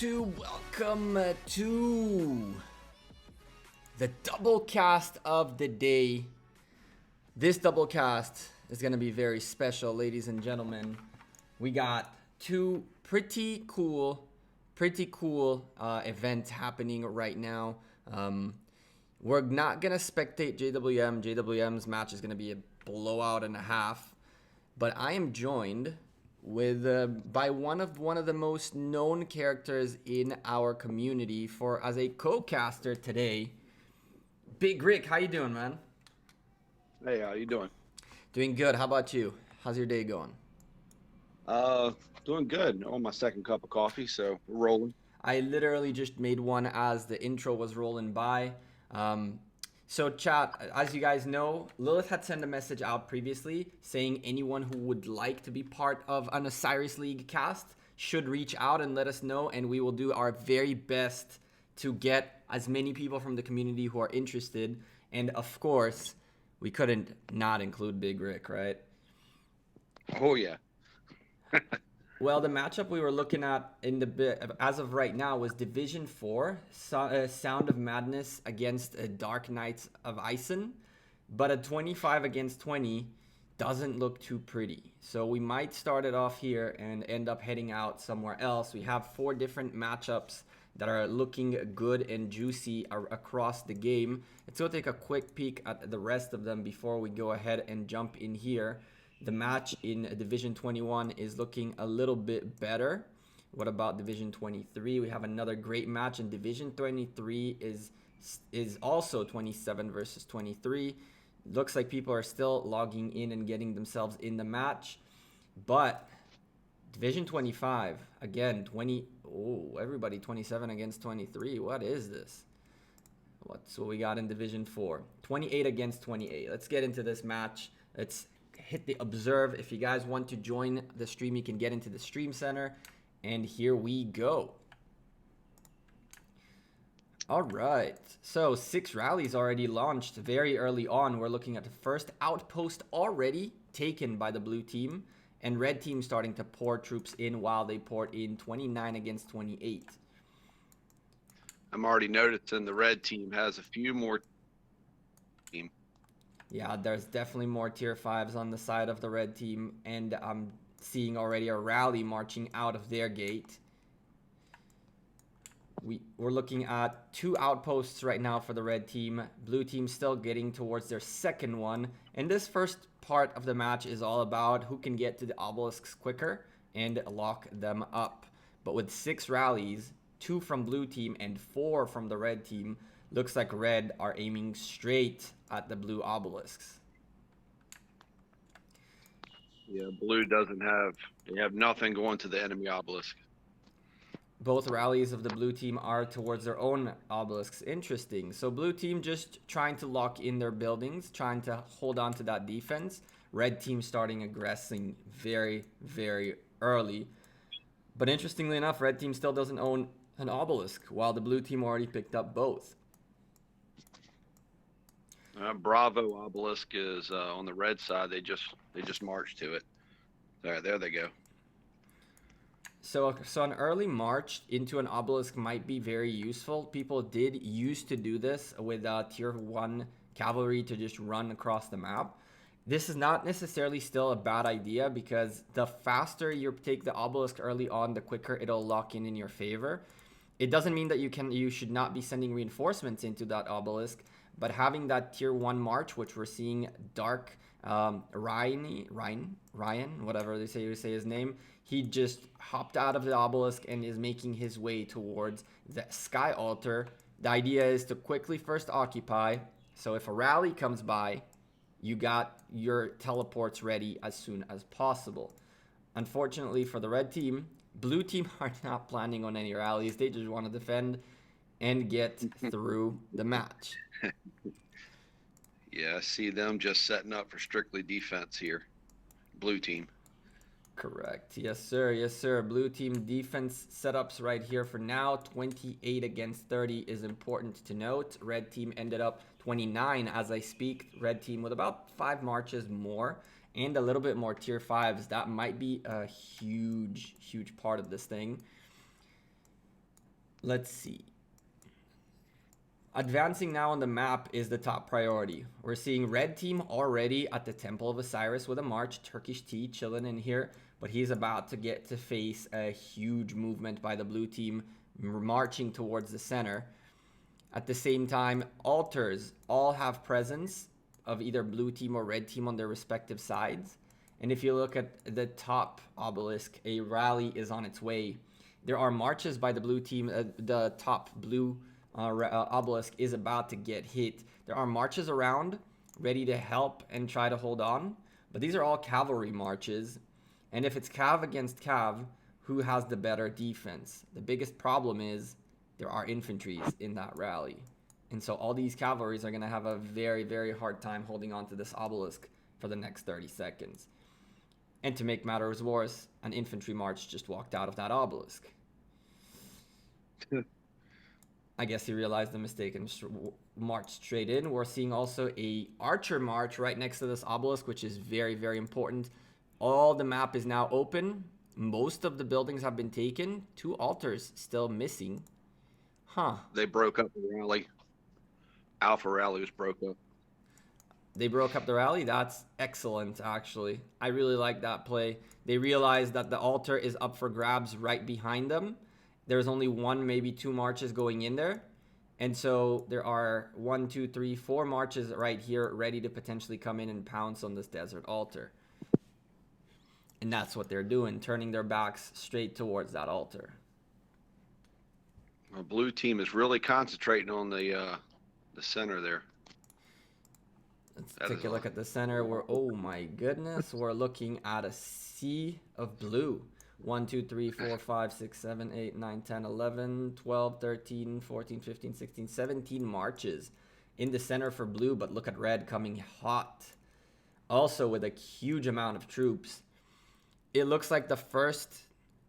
welcome to the double cast of the day. This double cast is going to be very special, ladies and gentlemen. We got two pretty cool events happening right now. We're not going to spectate JWM. JWM's match is going to be a blowout and a half. But I am joined with by one of the most known characters in our community as a co-caster today. Big Rick, how you doing, man? Hey, how you doing? Doing good. How about you? How's your day going? Doing good. On my second cup of coffee, so we're rolling. I literally just made one as the intro was rolling by. So chat, as you guys know, Lilith had sent a message out previously saying anyone who would like to be part of an Osiris League cast should reach out and let us know, and we will do our very best to get as many people from the community who are interested. And of course, we couldn't not include Big Rick, right? Oh yeah. Well, the matchup we were looking at as of right now was Division 4, Sound of Madness against Dark Knights of Ison, but a 25 against 20 doesn't look too pretty. So we might start it off here and end up heading out somewhere else. We have 4 different matchups that are looking good and juicy across the game. Let's go take a quick peek at the rest of them before we go ahead and jump in here. The match in Division 21 is looking a little bit better. What about Division 23? We have another great match, and Division 23 is also 27 versus 23. Looks like people are still logging in and getting themselves in the match. But Division 25, again, everybody 27 against 23. What is this? What's what we got in Division 4? 28 against 28. Let's get into this match. Let's hit the observe. If you guys want to join the stream, you can get into the stream center, and here we go. All right, so 6 rallies already launched very early on. We're looking at the first outpost already taken by the blue team, and red team starting to pour troops in while they poured in 29 against 28. I'm already noticing the red team has a few more team. Yeah, there's definitely more tier 5s on the side of the red team, and I'm seeing already a rally marching out of their gate. We're looking at 2 outposts right now for the red team. Blue team still getting towards their second one, and this first part of the match is all about who can get to the obelisks quicker and lock them up. But with 6 rallies, 2 from blue team and 4 from the red team, looks like red are aiming straight at the blue obelisks. Yeah, blue they have nothing going to the enemy obelisk. Both rallies of the blue team are towards their own obelisks. Interesting. So blue team just trying to lock in their buildings, trying to hold on to that defense. Red team starting aggressing very, very early. But interestingly enough, red team still doesn't own an obelisk, while the blue team already picked up both. Bravo obelisk is on the red side. They just marched to it. There they go. So an early march into an obelisk might be very useful. People did used to do this with tier 1 cavalry to just run across the map. This is not necessarily still a bad idea, because the faster you take the obelisk early on, the quicker it'll lock in your favor. It doesn't mean that you should not be sending reinforcements into that obelisk, but having that tier 1 march, which we're seeing Dark Ryan, whatever they say his name, he just hopped out of the obelisk and is making his way towards the sky altar. The idea is to quickly first occupy, so if a rally comes by, you got your teleports ready as soon as possible. Unfortunately for the red team, blue team are not planning on any rallies. They just want to defend and get through the match. Yeah, I see them just setting up for strictly defense here. Blue team. Correct. Yes, sir. Yes, sir. Blue team defense setups right here for now. 28 against 30 is important to note. Red team ended up 29 as I speak. Red team with about 5 marches more and a little bit more tier 5s. That might be a huge part of this thing. Let's see. Advancing now on the map is the top priority. We're seeing red team already at the Temple of Osiris with a march. Turkish Tea chilling in here, but he's about to get to face a huge movement by the blue team marching towards the center. At the same time, altars all have presence of either blue team or red team on their respective sides. And if you look at the top obelisk, a rally is on its way. There are marches by the blue team. The top blue obelisk is about to get hit. There are marches around ready to help and try to hold on, but these are all cavalry marches, and if it's cav against cav, who has the better defense? The biggest problem is there are infantries in that rally, and so all these cavalries are going to have a very, very hard time holding on to this obelisk for the next 30 seconds. And to make matters worse, an infantry march just walked out of that obelisk. I guess he realized the mistake and marched straight in. We're seeing also a archer march right next to this obelisk, which is very, very important. All the map is now open. Most of the buildings have been taken. 2 altars still missing. Huh. They broke up the rally. Alpha rally was broke up. They broke up the rally. That's excellent, actually. I really like that play. They realized that the altar is up for grabs right behind them. There's only 1, maybe 2 marches going in there. And so there are 1, 2, 3, 4 marches right here ready to potentially come in and pounce on this desert altar. And that's what they're doing, turning their backs straight towards that altar. Our blue team is really concentrating on the center there. Let's take a look at the center. Oh my goodness, we're looking at a sea of blue. 1, 2, 3, 4, 5, 6, 7, 8, 9, 10, 11, 12, 13, 14, 15, 16, 17 marches in the center for blue, but look at red coming hot. Also with a huge amount of troops. It looks like the first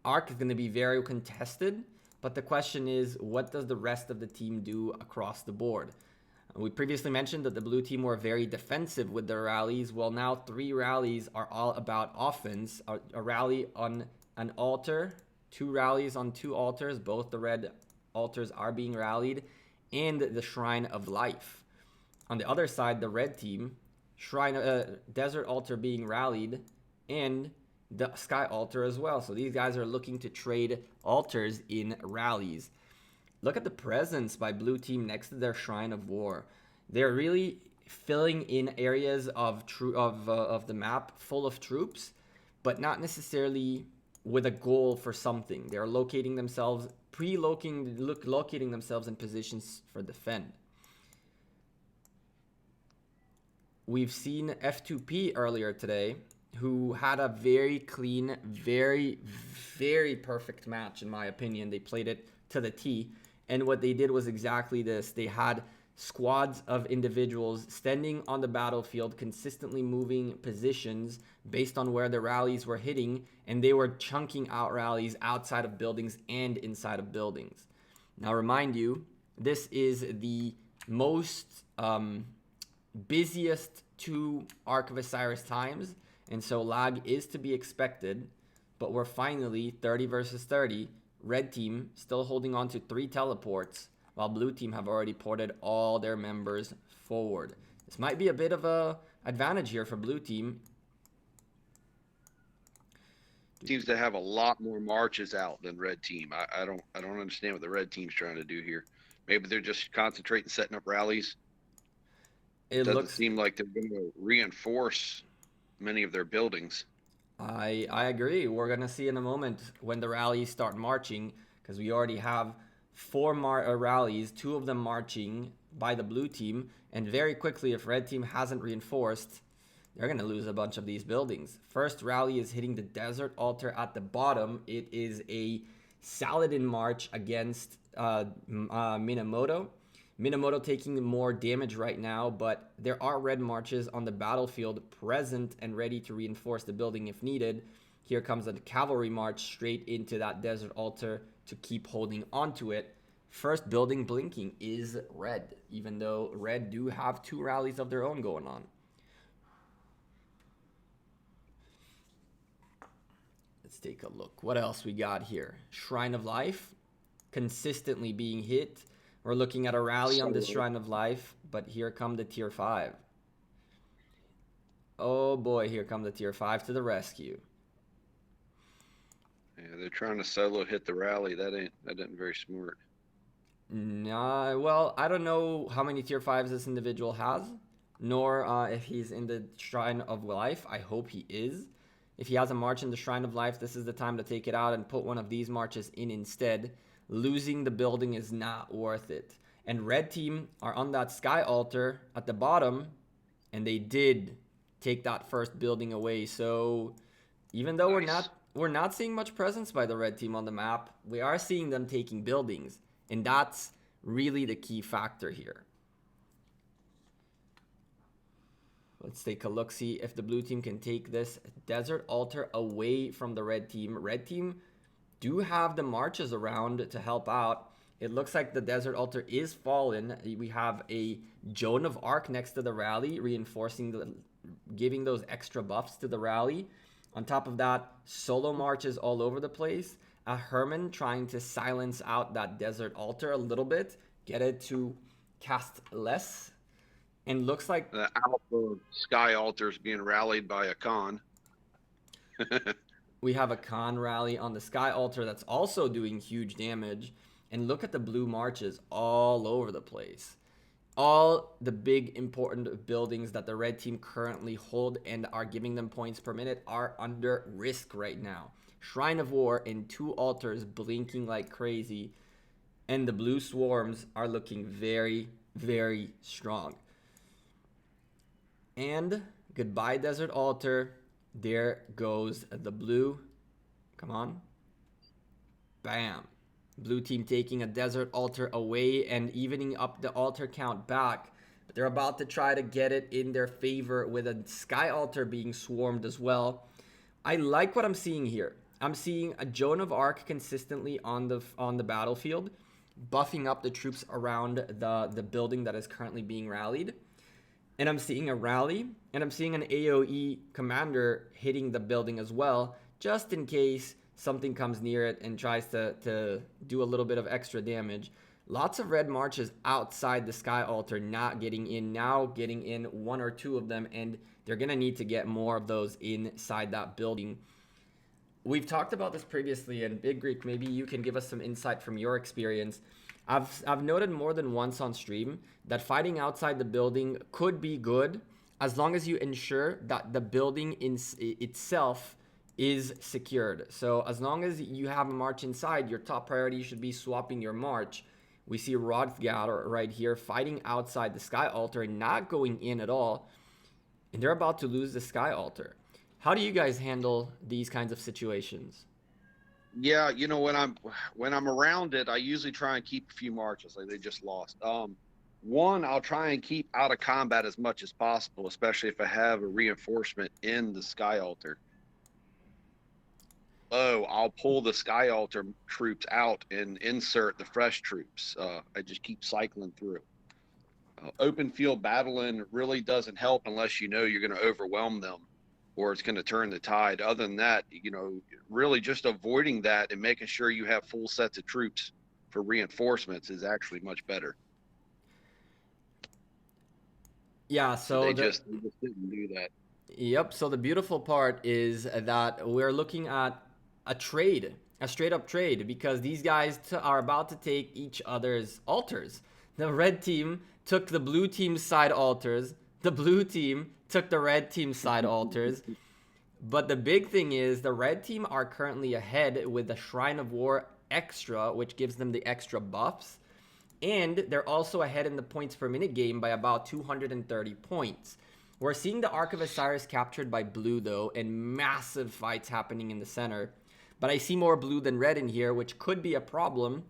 arc is going to be very contested, but the question is, what does the rest of the team do across the board? We previously mentioned that the blue team were very defensive with their rallies. Well, now 3 rallies are all about offense. A rally on an altar, 2 rallies on 2 altars. Both the red altars are being rallied, and the Shrine of Life. On the other side, the red team, Desert Altar being rallied, and the Sky Altar as well. So these guys are looking to trade altars in rallies. Look at the presence by blue team next to their Shrine of War. They're really filling in areas of the map full of troops, but not necessarily with a goal for something. They're locating themselves, locating themselves in positions for defend. We've seen F2P earlier today, who had a very clean, very, very perfect match, in my opinion. They played it to the T. And what they did was exactly this. They had squads of individuals standing on the battlefield, consistently moving positions based on where the rallies were hitting, and they were chunking out rallies outside of buildings and inside of buildings. Now, remind you, this is the most busiest 2 Ark of Osiris times, and so lag is to be expected, but we're finally 30 versus 30. Red team still holding on to 3 teleports, while blue team have already ported all their members forward. This might be a bit of a advantage here for blue team. Seems to have a lot more marches out than red team. I don't understand what the red team's trying to do here. Maybe they're just concentrating, setting up rallies. It doesn't seem like they're going to reinforce many of their buildings. I agree. We're going to see in a moment when the rallies start marching, because we already have 4 rallies, 2 of them marching by the blue team, and very quickly, if red team hasn't reinforced, they're going to lose a bunch of these buildings. First rally is hitting the desert altar at the bottom. It is a Saladin march against Minamoto. Minamoto taking more damage right now, but there are red marches on the battlefield present and ready to reinforce the building if needed. Here comes a cavalry march straight into that desert altar to keep holding onto it. First building blinking is red, even though red do have 2 rallies of their own going on. Let's take a look. What else we got here? Shrine of Life consistently being hit. We're looking at a rally on this Shrine of Life, but here come the tier 5. Oh boy, here come the tier 5 to the rescue. Yeah, they're trying to solo hit the rally. That ain't very smart. Nah, well, I don't know how many tier 5s this individual has, nor if he's in the Shrine of Life. I hope he is. If he has a march in the Shrine of Life, this is the time to take it out and put one of these marches in instead. Losing the building is not worth it. And red team are on that sky altar at the bottom, and they did take that first building away. So even though we're not seeing much presence by the red team on the map, we are seeing them taking buildings, and that's really the key factor here. Let's take a look, see if the blue team can take this desert altar away from the red team. Red team do have the marches around to help out. It looks like the desert altar is fallen. We have a Joan of Arc next to the rally, reinforcing giving those extra buffs to the rally. On top of that, solo marches all over the place. A Herman trying to silence out that desert altar a little bit, get it to cast less. And looks like the alpha sky altar is being rallied by a Khan. We have a Khan rally on the sky altar that's also doing huge damage. And look at the blue marches all over the place. All the big important buildings that the red team currently hold and are giving them points per minute are under risk right now. Shrine of War and 2 altars blinking like crazy. And the blue swarms are looking very, very strong. And goodbye, desert altar. There goes the blue. Come on. Bam. Blue team taking a desert altar away and evening up the altar count back. But they're about to try to get it in their favor with a sky altar being swarmed as well. I like what I'm seeing here. I'm seeing a Joan of Arc consistently on the battlefield, buffing up the troops around the building that is currently being rallied. And I'm seeing a rally, and I'm seeing an AoE commander hitting the building as well, just in case something comes near it and tries to do a little bit of extra damage. Lots of red marches outside the sky altar, not getting in. Now getting in 1 or 2 of them, and they're going to need to get more of those inside that building. We've talked about this previously, and Big Greek, maybe you can give us some insight from your experience. I've noted more than once on stream that fighting outside the building could be good as long as you ensure that the building itself is secured. So as long as you have a march inside, your top priority should be swapping your march. We see Rodthgar right here fighting outside the sky altar and not going in at all. And they're about to lose the sky altar. How do you guys handle these kinds of situations? Yeah, you know, when I'm around it, I usually try and keep a few marches like they just lost. One, I'll try and keep out of combat as much as possible, especially if I have a reinforcement in the sky altar. Oh, I'll pull the sky altar troops out and insert the fresh troops. I just keep cycling through. Open field battling really doesn't help unless you know you're going to overwhelm them or it's going to turn the tide. Other than that, you know, really just avoiding that and making sure you have full sets of troops for reinforcements is actually much better. Yeah, so they just didn't do that. Yep, so the beautiful part is that we're looking at a trade, a straight up trade, because these guys are about to take each other's altars. The red team took the blue team's side altars. The blue team took the red team's side altars. But the big thing is the red team are currently ahead with the Shrine of War extra, which gives them the extra buffs. And they're also ahead in the points per minute game by about 230 points. We're seeing the Ark of Osiris captured by blue though, and massive fights happening in the center. But I see more blue than red in here, which could be a problem.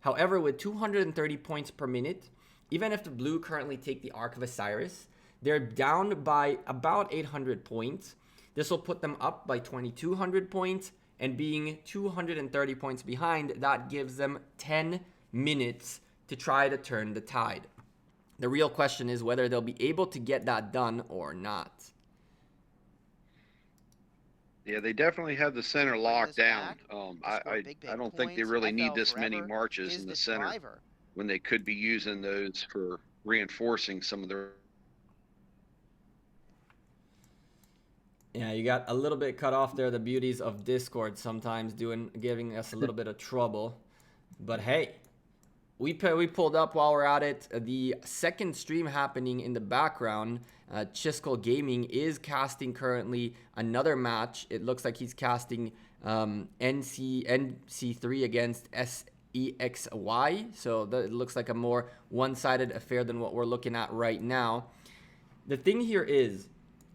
However, with 230 points per minute, even if the blue currently take the Ark of Osiris, they're down by about 800 points. This will put them up by 2,200 points, and being 230 points behind, that gives them 10 minutes to try to turn the tide. The real question is whether they'll be able to get that done or not. Yeah, they definitely have the center Bring locked this down. back. He scored big, I big don't think they points. really need FL this many forever marches is in the the center driver. when they could be using those for reinforcing some of their. Yeah, you got a little bit cut off there. The beauties of Discord sometimes giving us a little bit of trouble. But hey, we pulled up while we're at it. The second stream happening in the background. Chisco Gaming is casting currently another match. It looks like he's casting NC3 against SEXY. So that looks like a more one-sided affair than what we're looking at right now. The thing here is,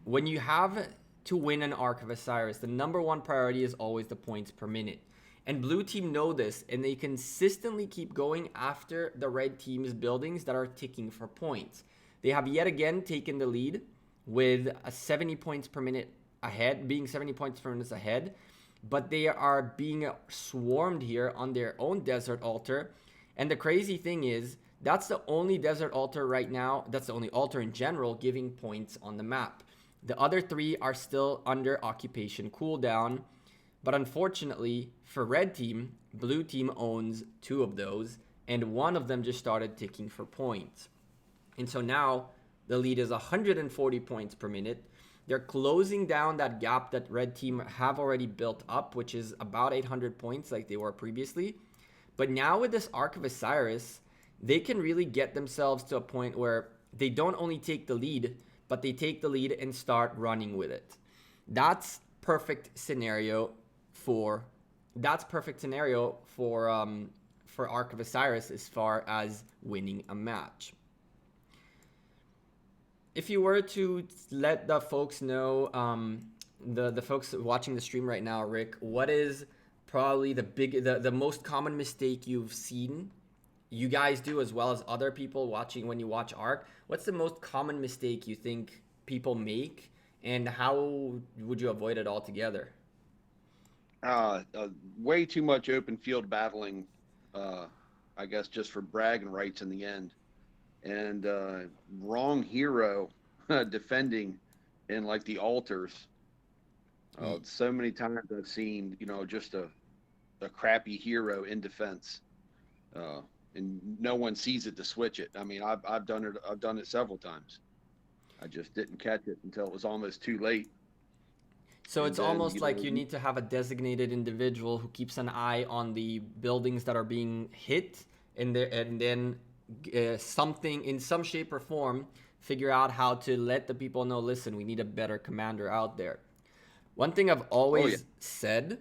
when you have to win an Ark of Osiris, the number one priority is always the points per minute. And blue team know this, and they consistently keep going after the red team's buildings that are ticking for points. They have yet again taken the lead with a 70 points per minute ahead, being 70 points per minute ahead, but they are being swarmed here on their own desert altar. And the crazy thing is, that's the only desert altar right now, that's the only altar in general giving points on the map. The other three are still under occupation cooldown. But unfortunately, for red team, blue team owns two of those, and one of them just started ticking for points. And so now the lead is 140 points per minute. They're closing down that gap that red team have already built up, which is about 800 points like they were previously. But now with this Ark of Osiris, they can really get themselves to a point where they don't only take the lead, but they take the lead and start running with it. That's perfect scenario for Ark of Osiris as far as winning a match. If you were to let the folks know, the folks watching the stream right now, Rick, what is probably the most common mistake you've seen you guys do, as well as other people watching when you watch Ark? What's the most common mistake you think people make, and how would you avoid it altogether? Way too much open field battling, I guess, just for bragging rights in the end, and wrong hero defending in like the altars. So many times I've seen, just a crappy hero in defense, and no one sees it to switch it. I mean, I've done it. I've done it several times. I just didn't catch it until it was almost too late. So it's almost like you need to have a designated individual who keeps an eye on the buildings that are being hit, and then something in some shape or form figure out how to let the people know, listen, we need a better commander out there. One thing I've always said,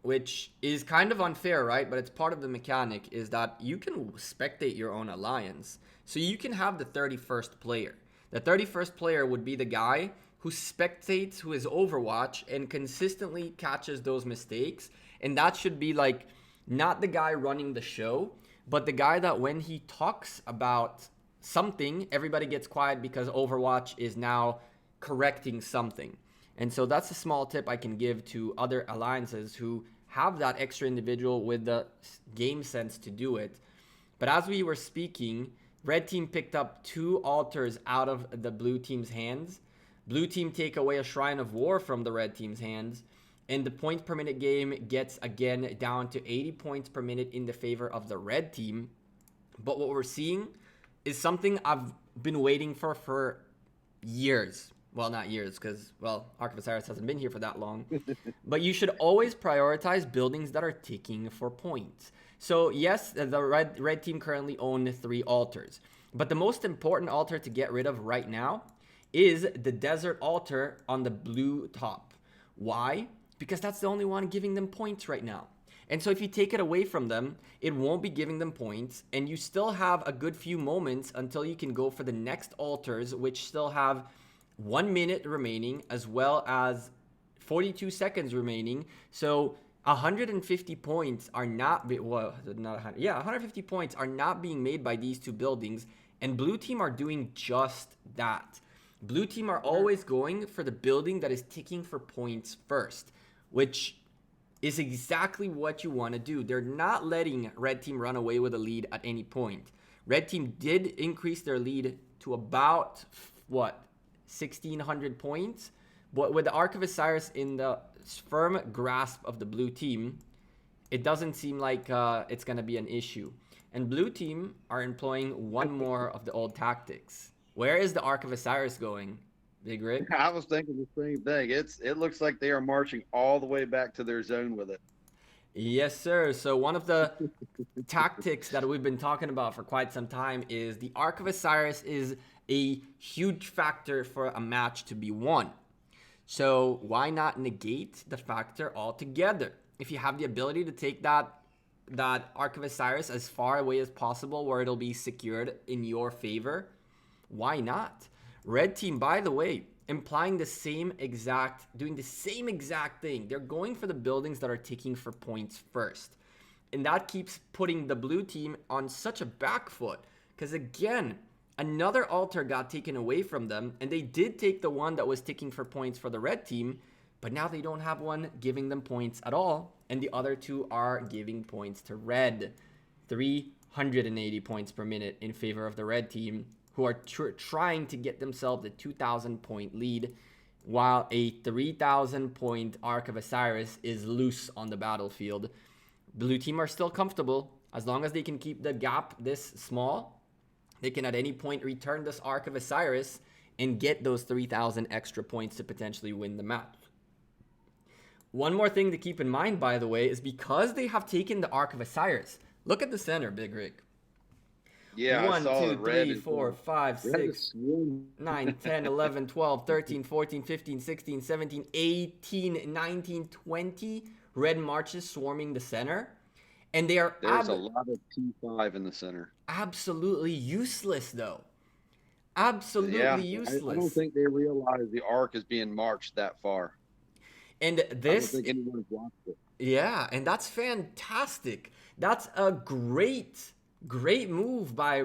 which is kind of unfair, right? But it's part of the mechanic, is that you can spectate your own alliance. So you can have the 31st player. The 31st player would be the guy who spectates, who is Overwatch, and consistently catches those mistakes. And that should be like, not the guy running the show, but the guy that when he talks about something, everybody gets quiet because Overwatch is now correcting something. And so that's a small tip I can give to other alliances who have that extra individual with the game sense to do it. But as we were speaking, red team picked up 2 altars out of the blue team's hands. Blue team take away a Shrine of War from the red team's hands, and the points per minute game gets again down to 80 points per minute in the favor of the red team. But what we're seeing is something I've been waiting for years. Well, not years, because, Ark of Osiris hasn't been here for that long. But you should always prioritize buildings that are ticking for points. So yes, the red team currently own 3 altars. But the most important altar to get rid of right now is the desert altar on the blue top. Why? Because that's the only one giving them points right now. And so if you take it away from them, it won't be giving them points, and you still have a good few moments until you can go for the next altars, which still have 1 minute remaining, as well as 42 seconds remaining. So 150 points are not 150 points are not being made by these 2 buildings, and blue team are doing just that. Blue team are always going for the building that is ticking for points first, which is exactly what you want to do. They're not letting red team run away with a lead at any point. Red team did increase their lead to about 1,600 points, but with the Ark of Osiris in the firm grasp of the blue team, it doesn't seem like it's going to be an issue. And blue team are employing one more of the old tactics. Where is the Ark of Osiris going, Big Rick? I was thinking the same thing. It looks like they are marching all the way back to their zone with it. Yes, sir. So one of the tactics that we've been talking about for quite some time is the Ark of Osiris is a huge factor for a match to be won. So why not negate the factor altogether? If you have the ability to take that Ark of Osiris as far away as possible where it'll be secured in your favor, why not? Red team, by the way, doing the same exact thing. They're going for the buildings that are ticking for points first. And that keeps putting the blue team on such a back foot. Because again, another altar got taken away from them. And they did take the one that was ticking for points for the red team. But now they don't have one giving them points at all. And the other two are giving points to red. 380 points per minute in favor of the red team, who are trying to get themselves a 2,000 point lead, while a 3,000 point Ark of Osiris is loose on the battlefield. Blue team are still comfortable. As long as they can keep the gap this small, they can at any point return this Ark of Osiris and get those 3,000 extra points to potentially win the match. One more thing to keep in mind, by the way, is because they have taken the Ark of Osiris. Look at the center, Big Rick. Yeah, 1, 2, 3, 4, 5, 6, 9, 10, 11, 12, 13, 14, 15, 16, 17, 18, 19, 20 red marches swarming the center. And they are There's a lot of T5 in the center. Absolutely useless, though. Absolutely useless. I don't think they realize the Ark is being marched that far. And this, I don't think anyone's watched it. Yeah, and that's fantastic. That's a great move by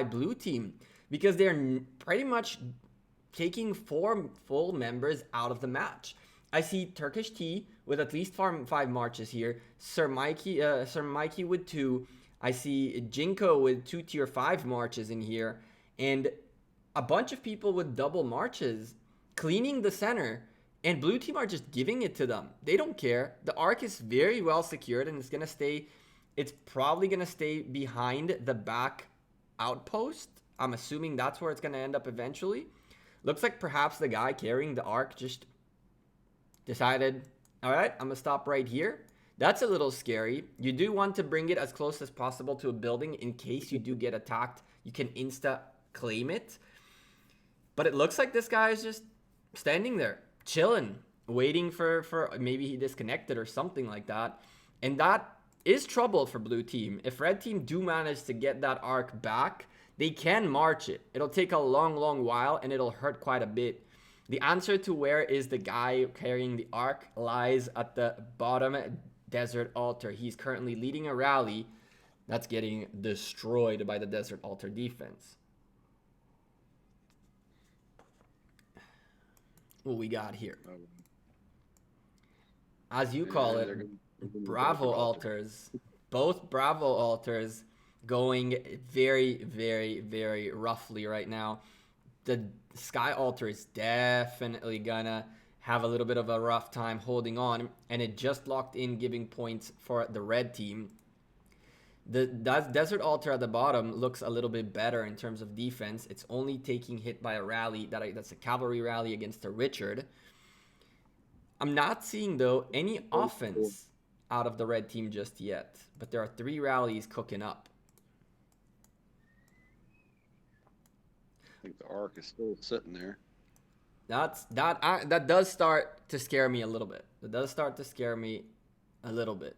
blue team, because they're pretty much taking 4 full members out of the match. I see Turkish T with at least 5 marches here. Sir Mikey with 2. I see Jinko with 2 tier 5 marches in here, and a bunch of people with double marches cleaning the center. And blue team are just giving it to them. They don't care. The Ark is very well secured, and it's probably going to stay behind the back outpost. I'm assuming that's where it's going to end up eventually. Looks like perhaps the guy carrying the Ark just decided, all right, I'm going to stop right here. That's a little scary. You do want to bring it as close as possible to a building in case you do get attacked. You can insta claim it. But it looks like this guy is just standing there, chilling, waiting for maybe he disconnected or something like that. And that is trouble for blue team. If red team do manage to get that Ark back, they can march it. It'll take a long while, and it'll hurt quite a bit. The answer to where is the guy carrying the Ark lies at the bottom desert altar. He's currently leading a rally that's getting destroyed by the desert altar defense. What we got here? As you call it, Bravo altars. Both Bravo altars going very roughly right now. The Sky altar is definitely gonna have a little bit of a rough time holding on, and it just locked in, giving points for the red team. The desert altar at the bottom looks a little bit better in terms of defense. It's only taking hit by a rally that's a cavalry rally against a Richard. I'm not seeing, though, any offense out of the red team just yet, but there are 3 rallies cooking up. I think the Ark is still sitting there. That does start to scare me a little bit. It does start to scare me a little bit.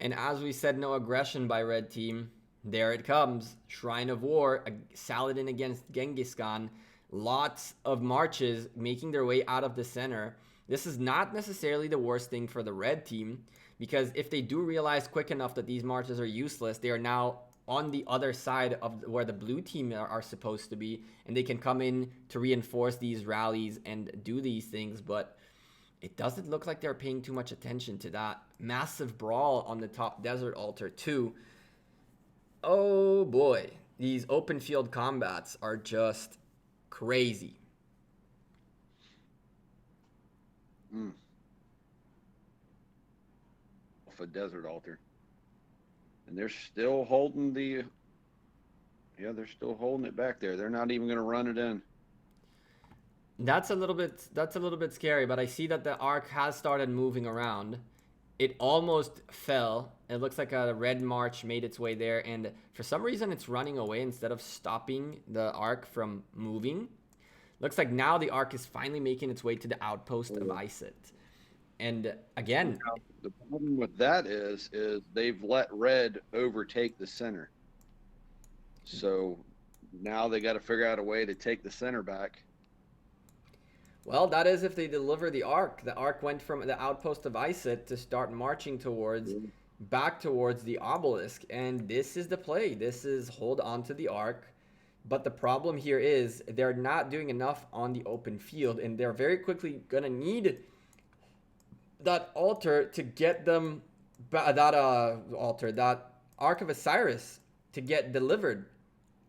And as we said, no aggression by red team. There it comes. Shrine of War, Saladin against Genghis Khan. Lots of marches making their way out of the center. This is not necessarily the worst thing for the red team, because if they do realize quick enough that these marches are useless, they are now on the other side of where the blue team are supposed to be, and they can come in to reinforce these rallies and do these things. But it doesn't look like they're paying too much attention to that. Massive brawl on the top desert altar too. Oh boy, these open field combats are just crazy. off a desert altar. And they're still holding they're still holding it back there. They're not even going to run it in. That's a little bit scary, but I see that the arc has started moving around. It almost fell. It looks like a red march made its way there, and for some reason it's running away instead of stopping the arc from moving. Looks like now the arc is finally making its way to the outpost of Isit. And again, the problem with that is they've let red overtake the center. So now they got to figure out a way to take the center back. Well, that is if they deliver the arc. The arc went from the outpost of Isit to start marching back towards the obelisk. And this is the play. This is hold on to the arc. But the problem here is they're not doing enough on the open field. And they're very quickly going to need that altar to get them, that Ark of Osiris to get delivered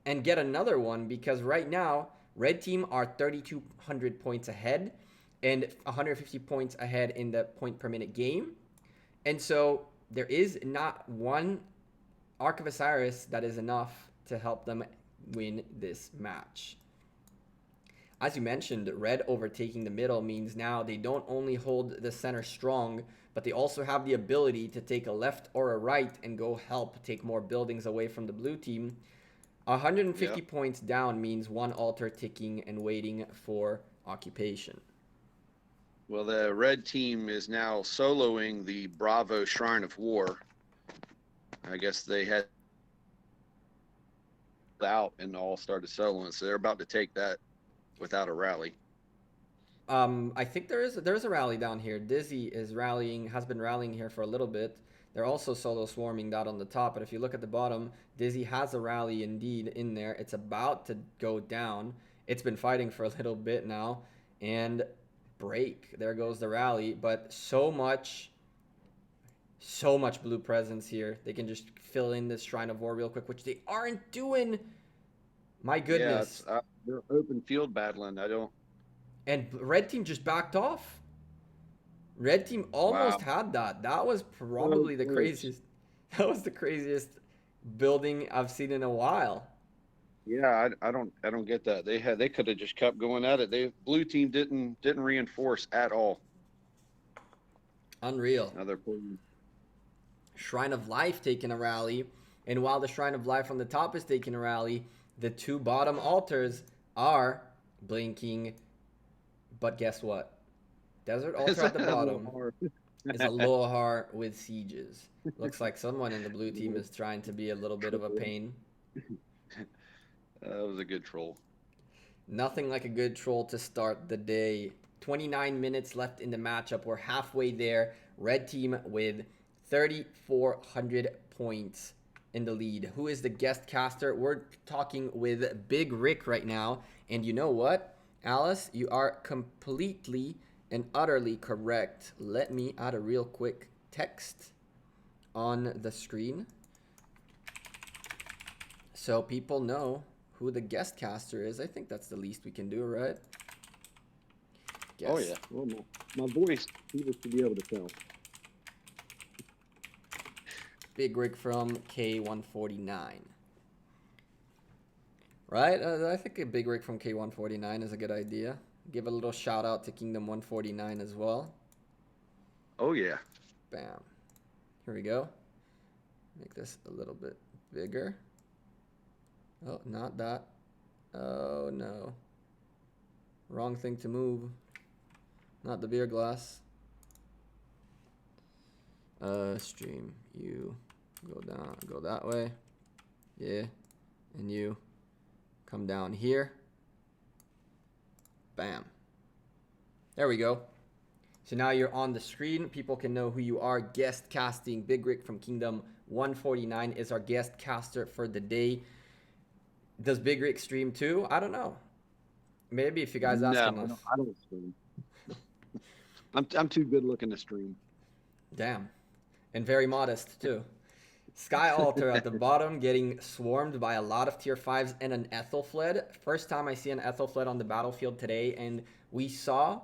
and get another one, because right now red team are 3,200 points ahead and 150 points ahead in the point per minute game. And so there is not one Ark of Osiris that is enough to help them win this match. As you mentioned, red overtaking the middle means now they don't only hold the center strong, but they also have the ability to take a left or a right and go help take more buildings away from the blue team. 150 points down means one altar ticking and waiting for occupation. Well, the red team is now soloing the Bravo Shrine of War. I guess they had out and all started soloing, so they're about to take that without a rally. I think there's a rally down here. Dizzy has been rallying here for a little bit. They're also solo swarming that on the top, but if you look at the bottom, Dizzy has a rally indeed in there. It's about to go down. It's been fighting for a little bit now, and break. There goes the rally, but so much blue presence here. They can just fill in this Shrine of War real quick, which they aren't doing. My goodness. Yeah, they're open field battling. And red team just backed off. Red team almost had that. That was probably the craziest. That was the craziest building I've seen in a while. Yeah, I don't get that. They could have just kept going at it. Blue team didn't reinforce at all. Unreal. Now they're pulling. Shrine of Life taking a rally, and while the Shrine of Life on the top is taking a rally, the two bottom altars are blinking. But guess what? Desert altar at the bottom is a Lohar with sieges. Looks like someone in the blue team is trying to be a little bit of a pain. That was a good troll. Nothing like a good troll to start the day. 29 minutes left in the matchup. We're halfway there. Red team with 3,400 points in the lead. Who is the guest caster? We're talking with Big Rick right now. And you know what, Alice? You are completely and utterly correct. Let me add a real quick text on the screen so people know who the guest caster is. I think that's the least we can do, right? Guess. Oh yeah. Well, my voice needs to be able to tell. Big Rick from K149. Right? I think a Big Rick from K149 is a good idea. Give a little shout out to Kingdom 149 as well. Oh yeah. Bam. Here we go. Make this a little bit bigger. Oh, not that. Oh no. Wrong thing to move. Not the beer glass. Stream. You go down, go that way. Yeah. And you come down here. Bam. There we go. So now you're on the screen. People can know who you are. Guest casting. Big Rick from Kingdom 149 is our guest caster for the day. Does Big Rick stream too? I don't know. Maybe if you guys ask enough. No, I don't stream. I'm too good looking to stream. Damn. And very modest too. Sky Altar at the bottom getting swarmed by a lot of tier 5s and an Ethelfled. First time I see an Ethelfled on the battlefield today, and we saw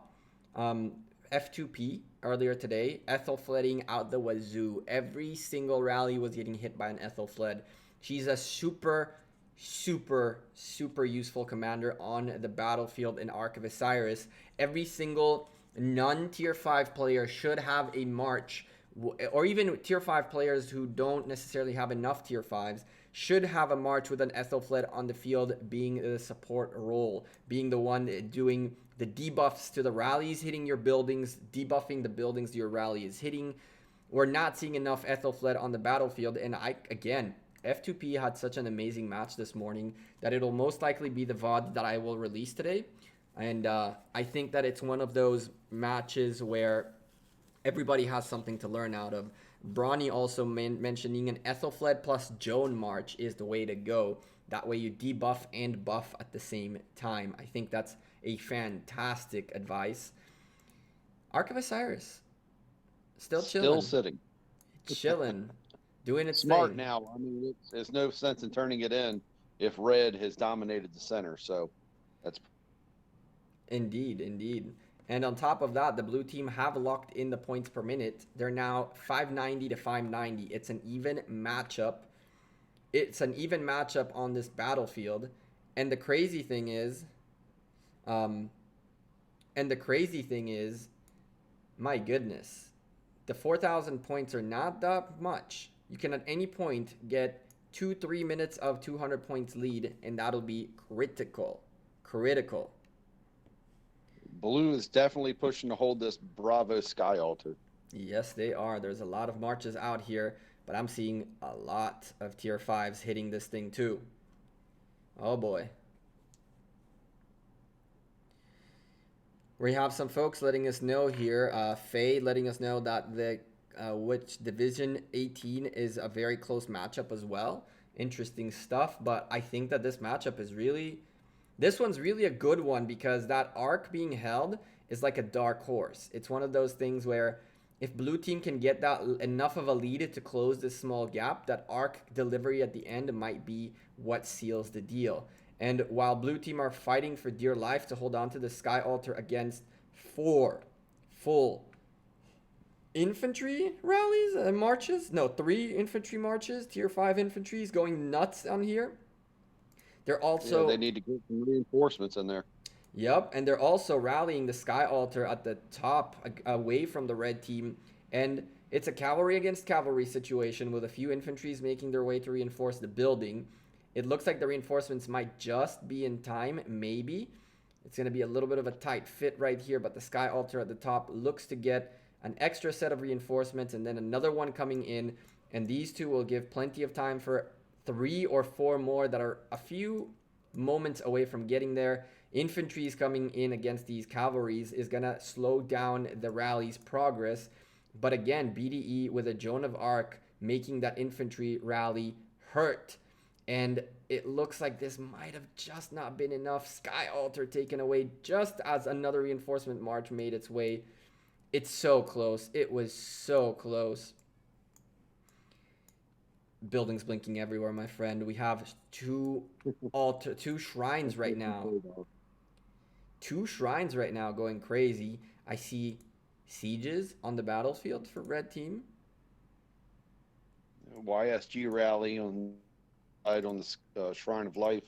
F2P earlier today, Ethelfledding out the wazoo. Every single rally was getting hit by an Ethelfled. She's a super useful commander on the battlefield in Ark of Osiris. Every single non-tier 5 player should have a march, or even tier 5 players who don't necessarily have enough tier 5s should have a march with an Ethelfled on the field, being the support role, being the one doing the debuffs to the rallies, hitting your buildings, debuffing the buildings your rally is hitting. We're not seeing enough Ethelfled on the battlefield, and again, F2P had such an amazing match this morning that it'll most likely be the VOD that I will release today. And I think that it's one of those matches where everybody has something to learn out of. Brawny also mentioning an Ethelfled plus Joan March is the way to go. That way you debuff and buff at the same time. I think that's a fantastic advice. Ark of Osiris. Still chilling. Still sitting. Chilling. Doing its Smart thing. Now. I mean, there's no sense in turning it in if red has dominated the center. So that's... Indeed. And on top of that, the blue team have locked in the points per minute. They're now 590 to 590. It's an even matchup. It's an even matchup on this battlefield. And the crazy thing is, my goodness, the 4,000 points are not that much. You can at any point get 2-3 minutes of 200 points lead, and that'll be critical. Blue is definitely pushing to hold this Bravo Sky Altar. Yes, they are. There's a lot of marches out here, but I'm seeing a lot of tier 5s hitting this thing too. Oh boy. We have some folks letting us know here. Faye letting us know that the which Division 18 is a very close matchup as well. Interesting stuff, but I think that this matchup is this one's really a good one because that Ark being held is like a dark horse. It's one of those things where if blue team can get that enough of a lead to close this small gap, that Ark delivery at the end might be what seals the deal. And while blue team are fighting for dear life to hold on to the Sky Altar against 4 full infantry rallies and marches, no, 3 infantry marches, tier 5 infantry is going nuts on here. They're also... they need to get some reinforcements in there. Yep, and they're also rallying the Sky Altar at the top away from the red team. And it's a cavalry against cavalry situation with a few infantries making their way to reinforce the building. It looks like the reinforcements might just be in time, maybe. It's going to be a little bit of a tight fit right here, but the Sky Altar at the top looks to get an extra set of reinforcements and then another one coming in. And these two will give plenty of time for 3 or 4 more that are a few moments away from getting there. Infantries coming in against these cavalries is going to slow down the rally's progress. But again, BDE with a Joan of Arc making that infantry rally hurt. And it looks like this might have just not been enough. Sky Altar taken away just as another reinforcement march made its way. It's so close. It was so close. Buildings blinking everywhere, my friend. We have two shrines right now. 2 shrines right now going crazy. I see sieges on the battlefield for red team. YSG rally on the Shrine of Life.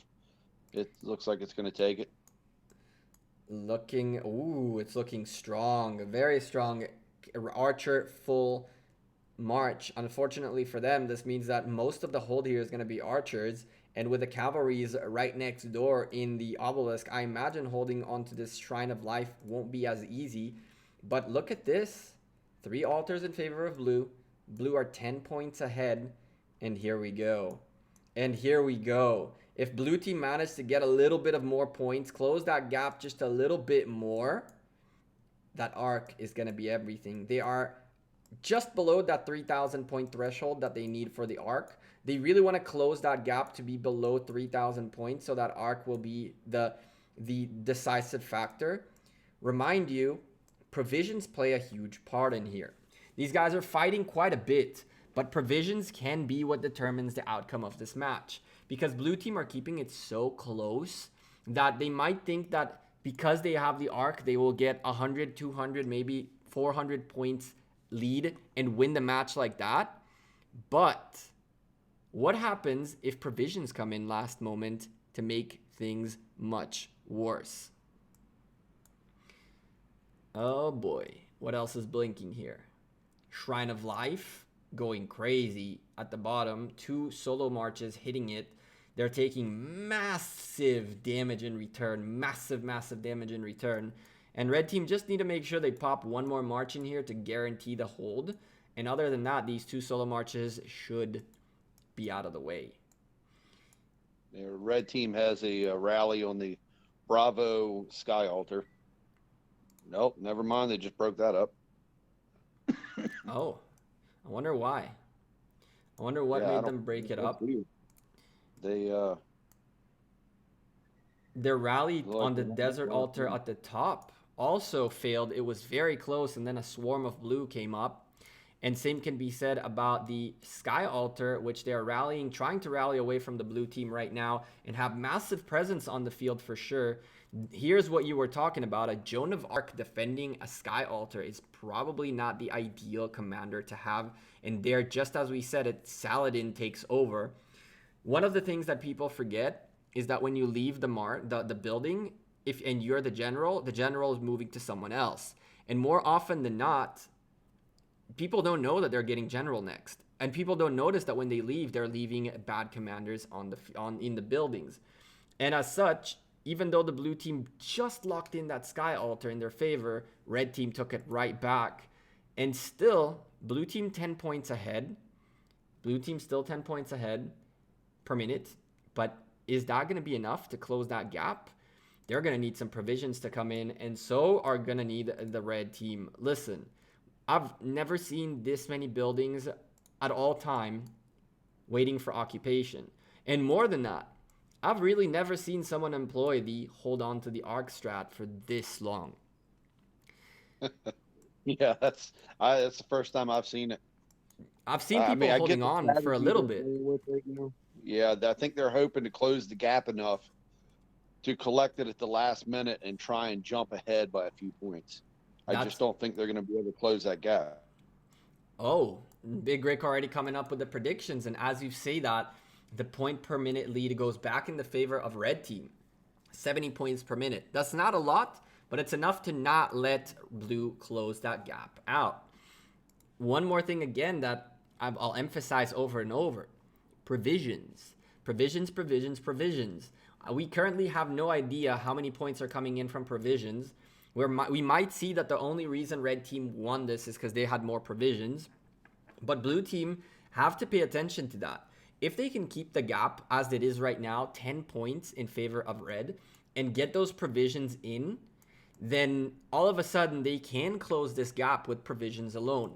It looks like it's going to take it. It's looking strong. Very strong. Archer full march. Unfortunately for them, this means that most of the hold here is going to be archers. And with the cavalries right next door in the obelisk, I imagine holding onto this Shrine of Life won't be as easy. But look at this. 3 altars in favor of blue. Blue are 10 points ahead. And here we go. If blue team managed to get a little bit of more points, close that gap just a little bit more, that Arc is going to be everything. They are just below that 3,000 point threshold that they need for the Arc. They really want to close that gap to be below 3,000 points so that Arc will be the decisive factor. Remind you, provisions play a huge part in here. These guys are fighting quite a bit, but provisions can be what determines the outcome of this match. Because blue team are keeping it so close that they might think that because they have the arc, they will get 100, 200, maybe 400 points lead and win the match like that. But what happens if provisions come in last moment to make things much worse? Oh boy, what else is blinking here? Shrine of Life going crazy at the bottom. 2 solo marches hitting it. They're taking massive damage in return. Massive damage in return. And red team just need to make sure they pop 1 more march in here to guarantee the hold. And other than that, these 2 solo marches should be out of the way. The red team has a rally on the Bravo Sky Altar. Nope, never mind. They just broke that up. Oh, I wonder why. I wonder what made them break it up. Their rally on the desert altar at the top also failed. It was very close, and then a swarm of blue came up. And same can be said about the sky altar, which they are rallying, trying to rally away from the blue team right now and have massive presence on the field for sure. Here's what you were talking about. A Joan of Arc defending a sky altar is probably not the ideal commander to have. And there, just as we said it, Saladin takes over. One of the things that people forget is that when you leave the building, and you're the general is moving to someone else. And more often than not, people don't know that they're getting general next, and people don't notice that when they leave, they're leaving bad commanders in the buildings. And as such, even though the blue team just locked in that sky altar in their favor, red team took it right back, and still blue team 10 points ahead. Blue team still 10 points ahead per minute, but is that going to be enough to close that gap? They're going to need some provisions to come in, and so are going to need the red team. Listen, I've never seen this many buildings at all time waiting for occupation. And more than that, I've really never seen someone employ the hold on to the arc strat for this long. Yeah, that's the first time I've seen it. I've seen people holding on for a little bit. Yeah, I think they're hoping to close the gap enough to collect it at the last minute and try and jump ahead by a few points. I just don't think they're going to be able to close that gap. Oh, Big Rick already coming up with the predictions. And as you say that, the point per minute lead goes back in the favor of red team. 70 points per minute. That's not a lot, but it's enough to not let blue close that gap out. One more thing again that I'll emphasize over and over. Provisions. Provisions. We currently have no idea how many points are coming in from provisions. We might see that the only reason red team won this is because they had more provisions. But blue team have to pay attention to that. If they can keep the gap as it is right now, 10 points in favor of red, and get those provisions in, then all of a sudden they can close this gap with provisions alone.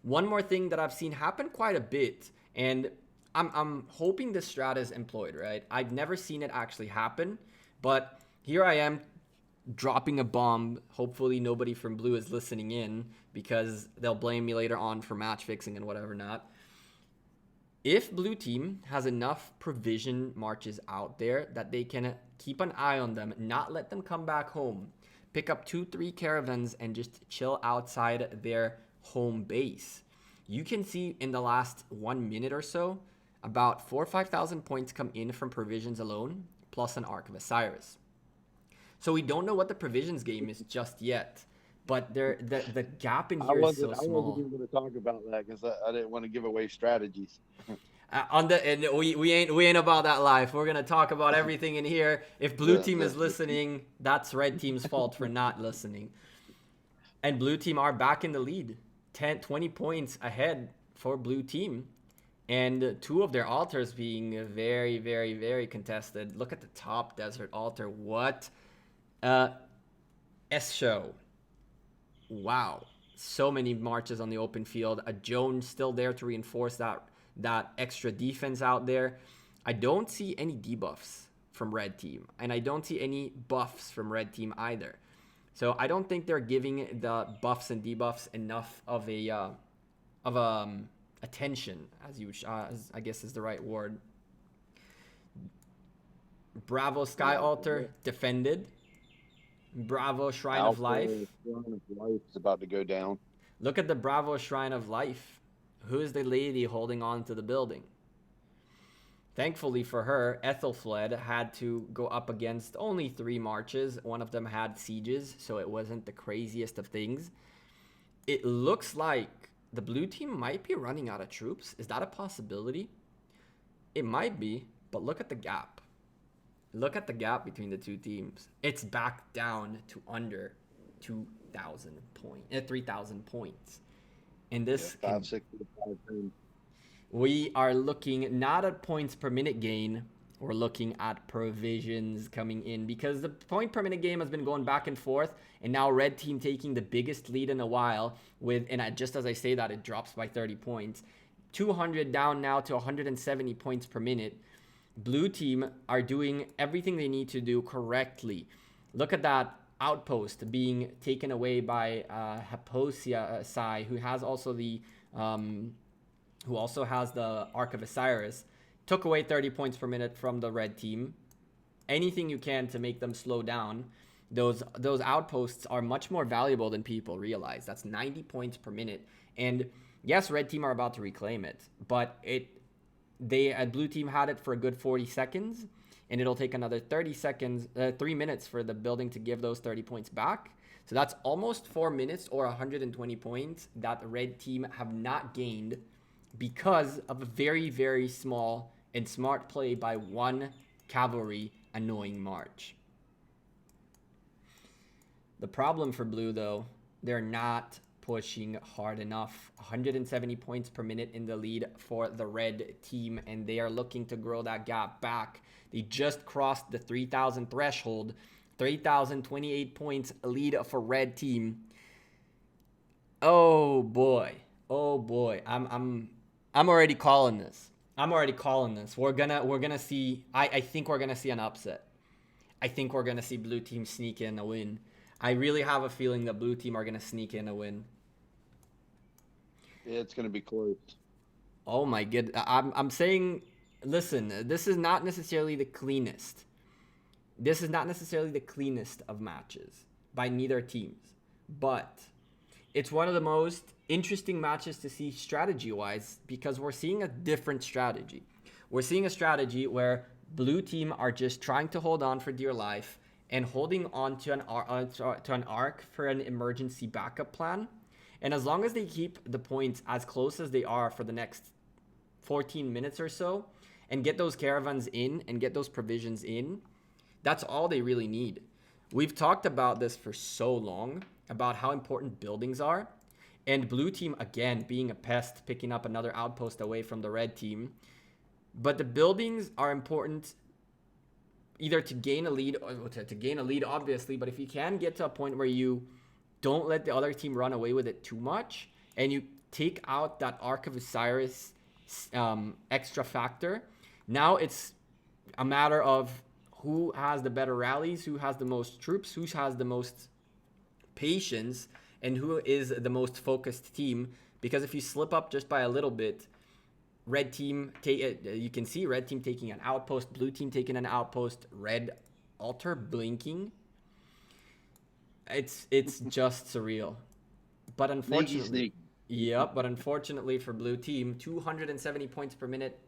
One more thing that I've seen happen quite a bit, and I'm hoping this strat is employed, right? I've never seen it actually happen, but here I am dropping a bomb. Hopefully nobody from blue is listening in, because they'll blame me later on for match fixing and whatever not. If blue team has enough provision marches out there that they can keep an eye on them, not let them come back home, pick up 2-3 caravans and just chill outside their home base, you can see in the last 1 minute or so about 4,000 or 5,000 points come in from provisions alone, plus an Ark of Osiris. So we don't know what the provisions game is just yet, but the gap in here is so small. I wasn't even going to talk about that because I didn't want to give away strategies. We ain't about that life. We're gonna talk about everything in here. If blue team is listening, that's red team's fault for not listening. And blue team are back in the lead, 20 points ahead for blue team, and 2 of their altars being very, very, very contested. Look at the top desert altar. What show. Wow, so many marches on the open field. A Jones still there to reinforce that extra defense out there. I don't see any debuffs from red team, and I don't see any buffs from red team either. So I don't think they're giving the buffs and debuffs enough of attention, as I guess is the right word. Bravo Sky Altar defended. Bravo Shrine of Alpha Life. Shrine of Life is about to go down. Look at the Bravo Shrine of Life. Who is the lady holding on to the building? Thankfully for her, Ethelfled had to go up against only 3 marches. One of them had sieges, so it wasn't the craziest of things. It looks like the blue team might be running out of troops. Is that a possibility? It might be, but look at the gap. Look at the gap between the two teams. It's back down to under 2,000 points, 3,000 points. And this 565. We are looking not at points per minute gain. We're looking at provisions coming in, because the point per minute game has been going back and forth, and now red team taking the biggest lead in a while with, and just as I say that, it drops by 30 points. 200 down now to 170 points per minute. Blue team are doing everything they need to do correctly. Look at that outpost being taken away by Hyposia Sai, who also has the Ark of Osiris. Took away 30 points per minute from the red team. Anything you can to make them slow down. Those outposts are much more valuable than people realize. That's 90 points per minute. And yes, red team are about to reclaim it, but blue team had it for a good 40 seconds, and it'll take another 3 minutes for the building to give those 30 points back. So that's almost 4 minutes or 120 points that the red team have not gained because of a very, very small and smart play by one cavalry annoying march. The problem for blue, though, they're not pushing hard enough. 170 points per minute in the lead for the red team, and they are looking to grow that gap back. They just crossed the 3,000 threshold. 3,028 points lead for red team. Oh boy. I'm already calling this. We're gonna see. I think we're gonna see an upset. I think we're gonna see blue team sneak in a win. I really have a feeling that blue team are gonna sneak in a win. Yeah, it's gonna be close. Oh my god. I'm saying, listen, this is not necessarily the cleanest. This is not necessarily the cleanest of matches by neither teams, but it's one of the most interesting matches to see strategy-wise, because we're seeing a different strategy. We're seeing a strategy where blue team are just trying to hold on for dear life and holding on to an arc for an emergency backup plan. And as long as they keep the points as close as they are for the next 14 minutes or so, and get those caravans in and get those provisions in, that's all they really need. We've talked about this for so long, about how important buildings are. And blue team, again, being a pest, picking up another outpost away from the red team. But the buildings are important either to gain a lead, or to gain a lead, obviously. But if you can get to a point where you don't let the other team run away with it too much, and you take out that Ark of Osiris extra factor, now it's a matter of who has the better rallies, who has the most troops, who has the most patience, and who is the most focused team. Because if you slip up just by a little bit, red team, you can see red team taking an outpost, blue team taking an outpost, red altar blinking. It's just surreal. But unfortunately, but unfortunately for blue team, 270 points per minute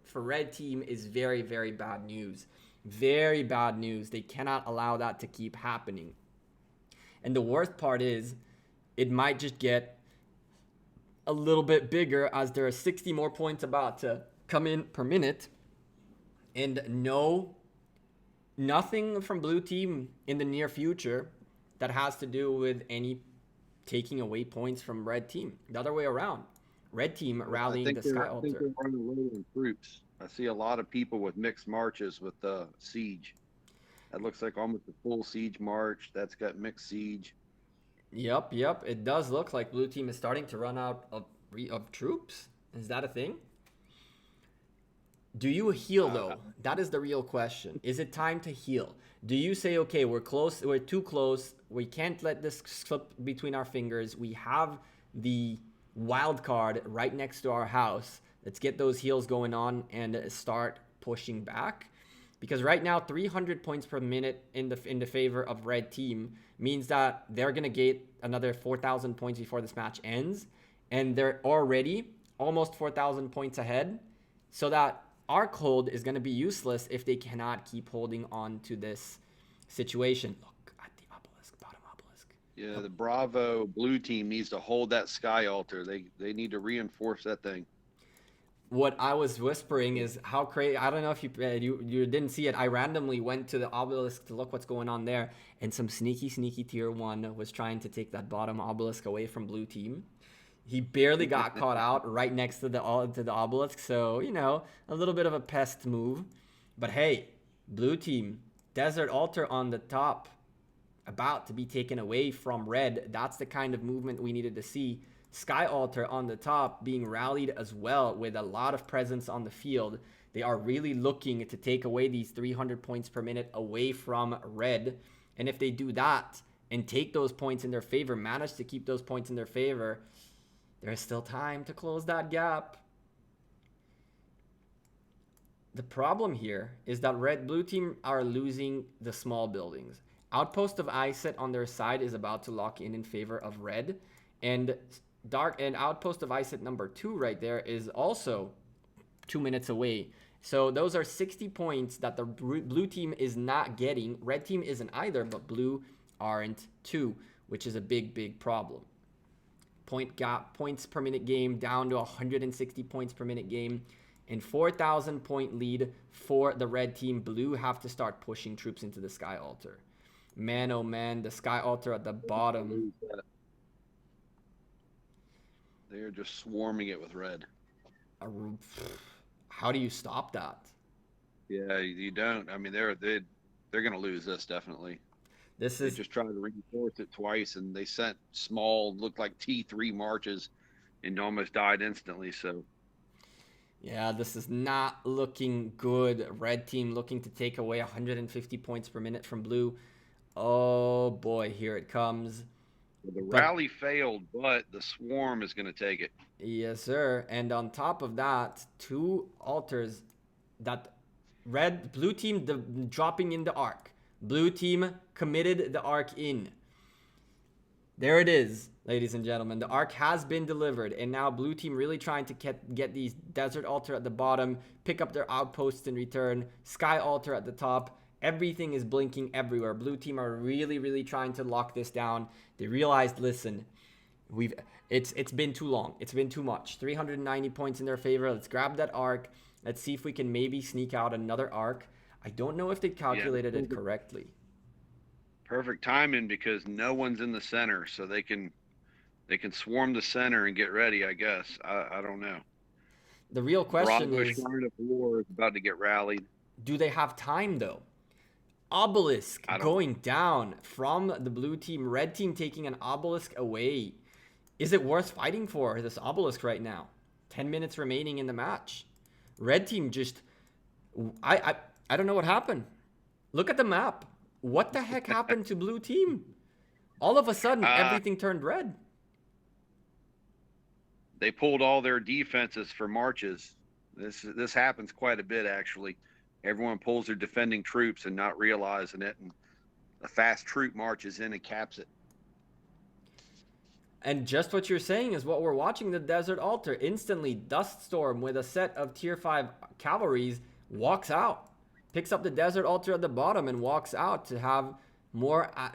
for red team is very, very bad news. Very bad news. They cannot allow that to keep happening. And the worst part is, it might just get a little bit bigger as there are 60 more points about to come in per minute. And nothing from blue team in the near future that has to do with any taking away points from red team. The other way around. Red team rallying the Sky Altar. I think they're running low on troops. I see a lot of people with mixed marches with the siege. That looks like almost a full siege march. That's got mixed siege. Yep. It does look like blue team is starting to run out of troops. Is that a thing? Do you heal, though? That is the real question. Is it time to heal? Do you say, okay, we're close, we're too close, we can't let this slip between our fingers, we have the wild card right next to our house, let's get those heals going on and start pushing back? Because right now, 300 points per minute in the favor of red team means that they're going to get another 4,000 points before this match ends. And they're already almost 4,000 points ahead. So that arc hold is going to be useless if they cannot keep holding on to this situation. Look at the obelisk, bottom obelisk. Yeah, the Bravo blue team needs to hold that sky altar. They need to reinforce that thing. What I was whispering is how crazy. I don't know if you didn't see it. I randomly went to the obelisk to look what's going on there, and some sneaky tier 1 was trying to take that bottom obelisk away from blue team. He barely got caught out right next to the obelisk, so you know, a little bit of a pest move. But hey, blue team, desert altar on the top, about to be taken away from red. That's the kind of movement we needed to see. Sky altar on the top being rallied as well with a lot of presence on the field. They are really looking to take away these 300 points per minute away from red. And if they do that and take those points in their favor, manage to keep those points in their favor, there's still time to close that gap. The problem here is that blue team are losing the small buildings. Outpost of Iset on their side is about to lock in favor of red. And Outpost of Iset number 2 right there is also 2 minutes away. So those are 60 points that the blue team is not getting. Red team isn't either, but blue aren't too, which is a big problem. Point gap, points per minute game down to 160 points per minute game. And 4,000 point lead for the red team. Blue have to start pushing troops into the sky altar. Man, oh man, the sky altar at the bottom. They're just swarming it with red. How do you stop that? Yeah, you don't. I mean, they're going to lose this definitely. They just tried to reinforce it twice, and they sent small, looked like T3 marches, and almost died instantly. So, yeah, this is not looking good. Red team looking to take away 150 points per minute from blue. Oh boy, here it comes. The rally failed, but the swarm is going to take it. Yes, sir. And on top of that, 2 altars that blue team dropping in the arc. Blue team committed the arc in. There it is, ladies and gentlemen. The arc has been delivered, and now blue team really trying to get these desert altar at the bottom, pick up their outposts in return, sky altar at the top. Everything is blinking everywhere. Blue team are really trying to lock this down. They realized, listen, it's been too long. It's been too much. 390 points in their favor. Let's grab that arc. Let's see if we can maybe sneak out another arc. I don't know if they calculated it correctly. Perfect timing because no one's in the center, so they can swarm the center and get ready, I guess. I don't know. The real question is, Shrine of War is about to get rallied. Do they have time though? Obelisk going down from the blue team. Red team taking an obelisk away. Is it worth fighting for this obelisk right now? 10 minutes remaining in the match. Red team just... I don't know what happened. Look at the map. What the heck happened to blue team? All of a sudden, everything turned red. They pulled all their defenses for marches. This happens quite a bit, actually. Everyone pulls their defending troops and not realizing it, and a fast troop marches in and caps it. And just what you're saying is what we're watching the desert altar. Instantly, Dust Storm with a set of tier 5 cavalries walks out. Picks up the desert altar at the bottom and walks out to have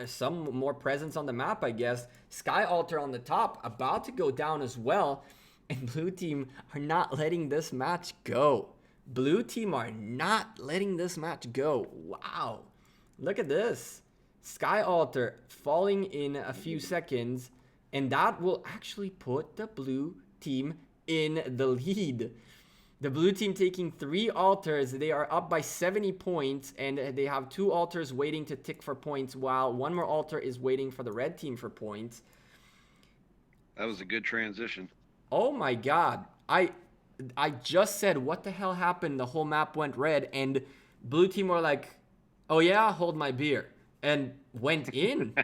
some more presence on the map, I guess. Sky altar on the top about to go down as well. And blue team are not letting this match go. Blue team are not letting this match go. Wow. Look at this. Sky altar falling in a few seconds. And that will actually put the blue team in the lead. The blue team taking 3 altars. They are up by 70 points. And they have 2 altars waiting to tick for points. While 1 more altar is waiting for the red team for points. That was a good transition. Oh my god. I just said, what the hell happened? The whole map went red, and blue team were like, oh yeah, hold my beer, and went in.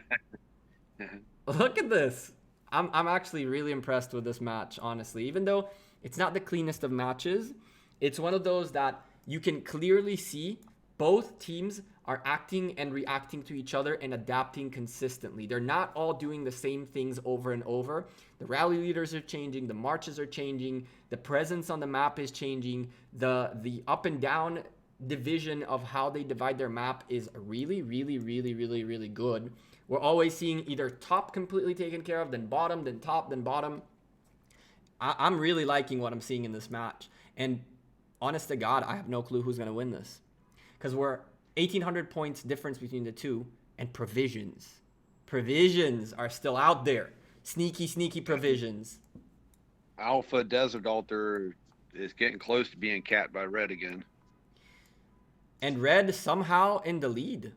Look at this. I'm actually really impressed with this match, honestly. Even though it's not the cleanest of matches, it's one of those that you can clearly see both teams are acting and reacting to each other and adapting consistently. They're not all doing the same things over and over. The rally leaders are changing, the marches are changing, the presence on the map is changing, the up and down division of how they divide their map is really, really, really, really, really good. We're always seeing either top completely taken care of, then bottom, then top, then bottom. I'm really liking what I'm seeing in this match. And honest to God, I have no clue who's going to win this. Because we're 1,800 points difference between the two. And provisions. Provisions are still out there. Sneaky, sneaky provisions. Alpha Desert Altar is getting close to being capped by red again. And red somehow in the lead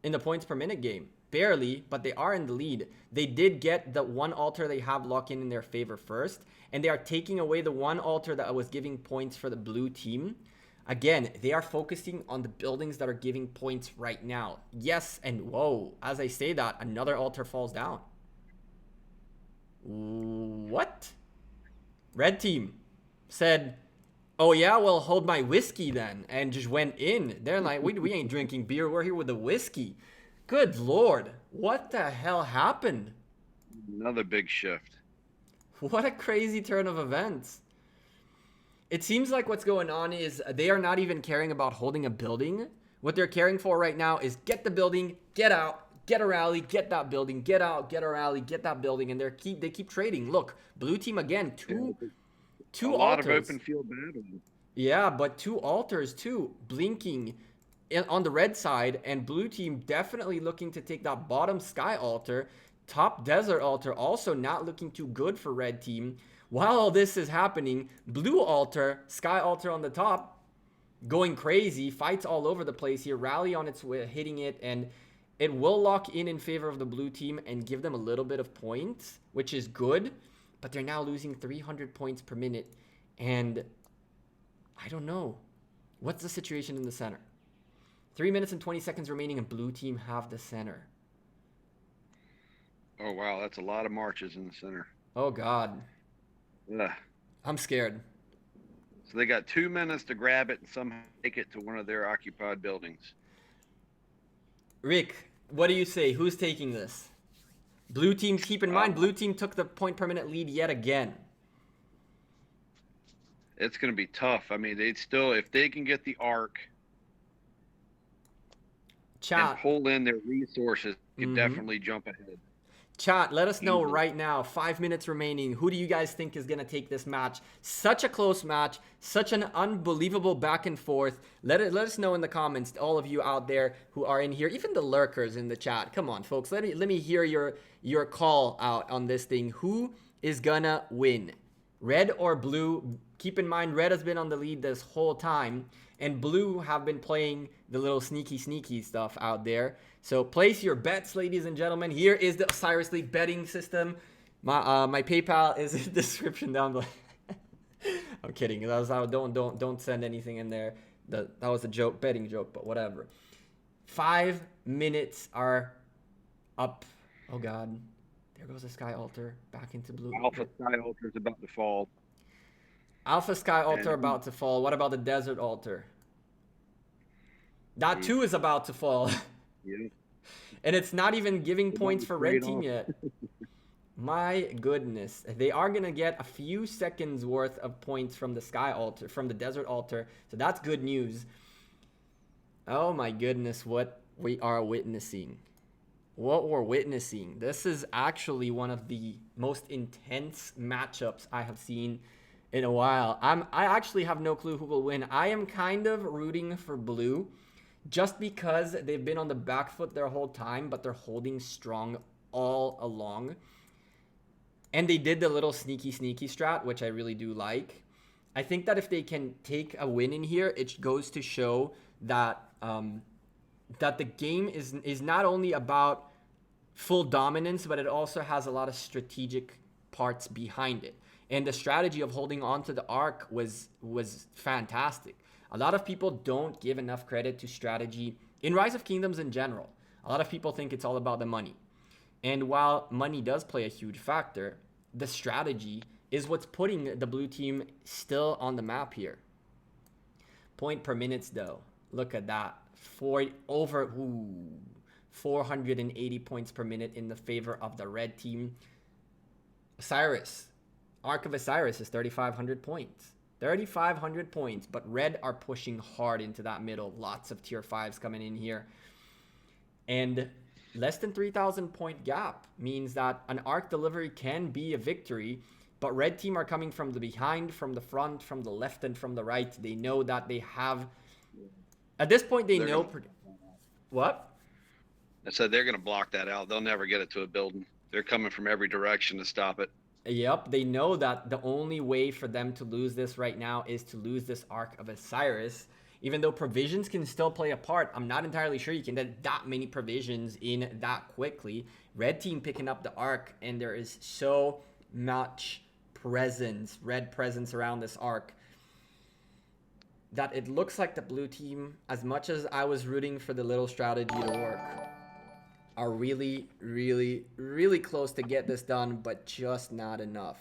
in the points per minute game. Barely, but they are in the lead. They did get the one altar they have lock in their favor first. And they are taking away the one altar that was giving points for the blue team. Again, they are focusing on the buildings that are giving points right now. Yes, and whoa, as I say that, another altar falls down. What? Red team said, oh yeah, well, hold my whiskey then, and just went in. They're like, we ain't drinking beer, we're here with the whiskey. Good Lord, what the hell happened? Another big shift. What a crazy turn of events. It seems like what's going on is they are not even caring about holding a building. What they're caring for right now is get the building, get out, get a rally, get that building, get out, get a rally, get that building, and they keep trading. Look, blue team again, two altars. A lot of open field battling. Yeah, but two altars too, blinking on the red side, and blue team definitely looking to take that bottom sky altar. Top desert altar also not looking too good for red team. While all this is happening, blue altar, sky altar on the top, going crazy, fights all over the place here, rally on its way, hitting it, and it will lock in favor of the blue team and give them a little bit of points, which is good, but they're now losing 300 points per minute, and I don't know. What's the situation in the center? 3 minutes and 20 seconds remaining, and blue team have the center. Oh, wow, that's a lot of marches in the center. Oh, God. Ugh. I'm scared. So they got 2 minutes to grab it and somehow take it to one of their occupied buildings. Rick, what do you say? Who's taking this? Blue team, keep in mind, blue team took the point per minute lead yet again. It's going to be tough. I mean, they'd still, if they can get the arc and pull in their resources, they can definitely jump ahead. Chat, let us know right now. 5 minutes remaining. Who do you guys think is going to take this match? Such a close match. Such an unbelievable back and forth. Let us know in the comments, all of you out there who are in here. Even the lurkers in the chat. Come on, folks. Let me hear your call out on this thing. Who is going to win? Red or blue? Keep in mind, red has been on the lead this whole time. And blue have been playing the little sneaky stuff out there. So place your bets, ladies and gentlemen. Here is the Osiris League betting system. My PayPal is in the description down below. I'm kidding. Don't send anything in there. That was a joke, betting joke, but whatever. 5 minutes are up. Oh God, there goes the sky altar back into blue. Alpha sky altar is about to fall. Alpha sky altar about to fall. What about the desert altar? That too is about to fall. Yeah. And it's not even giving points for red team yet. My goodness. They are going to get a few seconds worth of points from the sky altar, from the desert altar. So that's good news. Oh my goodness, what we are witnessing. What we're witnessing. This is actually one of the most intense matchups I have seen in a while. I actually have no clue who will win. I am kind of rooting for blue. Just because they've been on the back foot their whole time, but they're holding strong all along. And they did the little sneaky strat, which I really do like. I think that if they can take a win in here, it goes to show that that the game is not only about full dominance, but it also has a lot of strategic parts behind it. And the strategy of holding on to the arc was fantastic. A lot of people don't give enough credit to strategy in Rise of Kingdoms in general. A lot of people think it's all about the money. And while money does play a huge factor, the strategy is what's putting the blue team still on the map here. Point per minutes though. Look at that. 480 points per minute in the favor of the red team. Osiris, Arc of Osiris is 3,500 points. 3,500 points, but red are pushing hard into that middle. Lots of tier 5s coming in here. And less than 3,000 point gap means that an arc delivery can be a victory, but red team are coming from the behind, from the front, from the left, and from the right. They know that they have, at this point, they know. What? I said they're going to block that out. They'll never get it to a building. They're coming from every direction to stop it. Yep, they know that the only way for them to lose this right now is to lose this Arc of Osiris. Even though provisions can still play a part, I'm not entirely sure you can get that many provisions in that quickly. Red team picking up the Arc, and there is so much presence, red presence around this Arc, that it looks like the blue team, as much as I was rooting for the little strategy to work, are really, really, really close to get this done, but just not enough.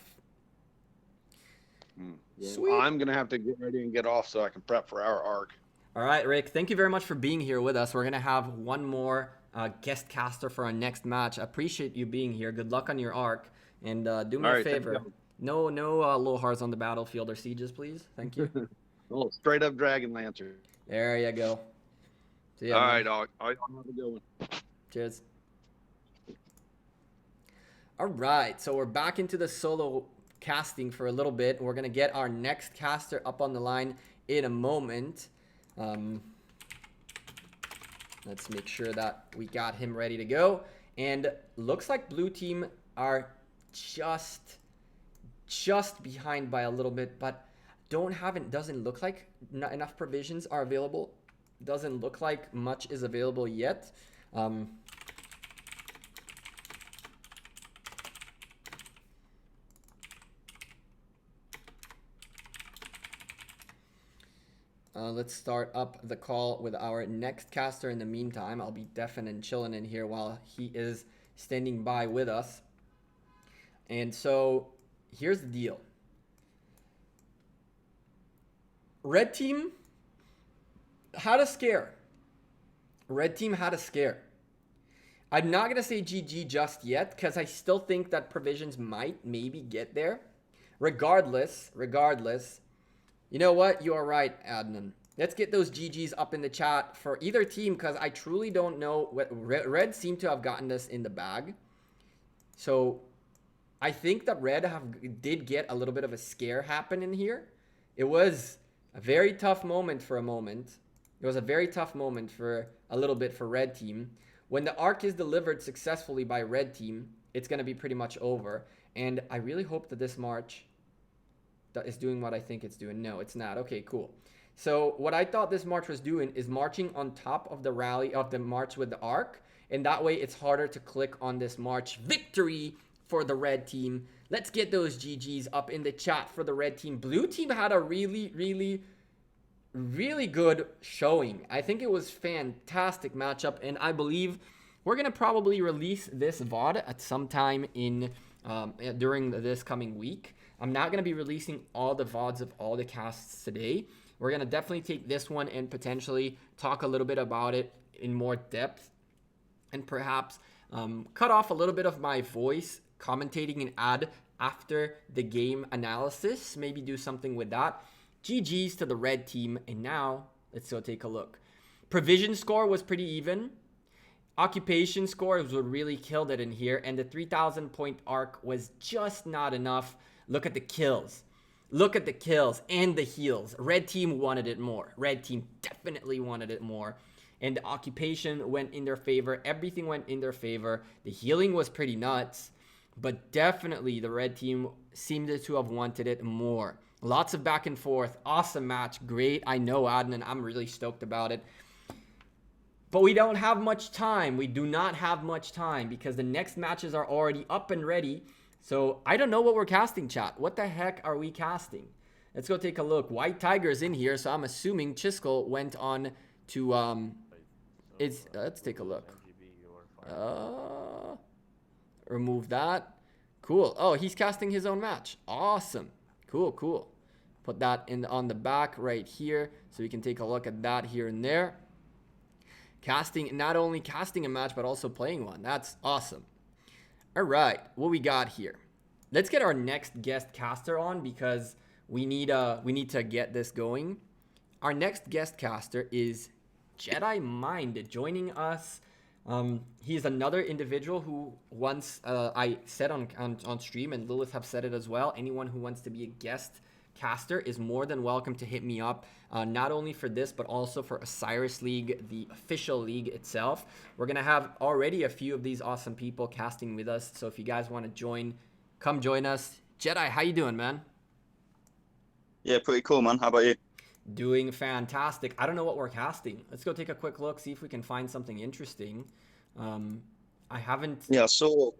Yeah, sweet. I'm going to have to get ready and get off so I can prep for our arc. All right, Rick, thank you very much for being here with us. We're going to have one more guest caster for our next match. I appreciate you being here. Good luck on your arc. And do me a favor. No low hearts on the battlefield or sieges, please. Thank you. Oh, straight up Dragon Lancer. There you go. See ya, all right, dog. All right, have a good one. Cheers. All right, so we're back into the solo casting for a little bit. We're going to get our next caster up on the line in a moment. Let's make sure that we got him ready to go. And looks like blue team are just behind by a little bit, but doesn't look like not enough provisions are available. Doesn't look like much is available yet. Let's start up the call with our next caster. In the meantime, I'll be deafing and chilling in here while he is standing by with us. And so here's the deal. Red team had a scare. Red team had a scare. I'm not going to say GG just yet because I still think that provisions might maybe get there. Regardless, you know what? You are right, Adnan. Let's get those GGs up in the chat for either team because I truly don't know what Red seem to have gotten this in the bag. So I think that Red did get a little bit of a scare happen in here. It was a very tough moment for a moment. It was a very tough moment for a little bit for Red team. When the arc is delivered successfully by Red team, it's going to be pretty much over. And I really hope that this march is doing what I think it's doing. No, it's not. Okay, cool. So what I thought this march was doing is marching on top of the rally of the march with the arc. And that way it's harder to click on this march. Victory for the red team. Let's get those GGs up in the chat for the red team. Blue team had a really, really, really good showing. I think it was fantastic matchup. And I believe we're going to probably release this VOD at some time in during this coming week. I'm not going to be releasing all the VODs of all the casts today. We're going to definitely take this one and potentially talk a little bit about it in more depth. And perhaps cut off a little bit of my voice commentating and add after the game analysis. Maybe do something with that. GG's to the red team. And now let's go take a look. Provision score was pretty even. Occupation score was what really killed it in here. And the 3,000 point arc was just not enough. Look at the kills. Look at the kills and the heals. Red team wanted it more. Red team definitely wanted it more. And the occupation went in their favor. Everything went in their favor. The healing was pretty nuts. But definitely the red team seemed to have wanted it more. Lots of back and forth. Awesome match. Great. I know, Adnan. I'm really stoked about it. But we don't have much time. We do not have much time because the next matches are already up and ready. So I don't know what we're casting, chat. What the heck are we casting? Let's go take a look. White Tiger's in here, so I'm assuming Chiskel went on to let's take a look. Remove that. Cool. Oh, he's casting his own match. Awesome. Cool, cool. Put that on the back right here so we can take a look at that here and there. Not only casting a match, but also playing one. That's awesome. All right, what we got here? Let's get our next guest caster on because we need to get this going. Our next guest caster is Jedi Mind joining us. He's another individual who once I said on stream, and Lilith have said it as well. Anyone who wants to be a guest caster is more than welcome to hit me up, not only for this but also for Osiris League, the official league itself. We're gonna have already a few of these awesome people casting with us, so if you guys want to join, come join us. Jedi, how you doing, man? Yeah, pretty cool, man. How about you? Doing fantastic. I don't know what we're casting. Let's go take a quick look, see if we can find something interesting. I haven't. Yeah, I saw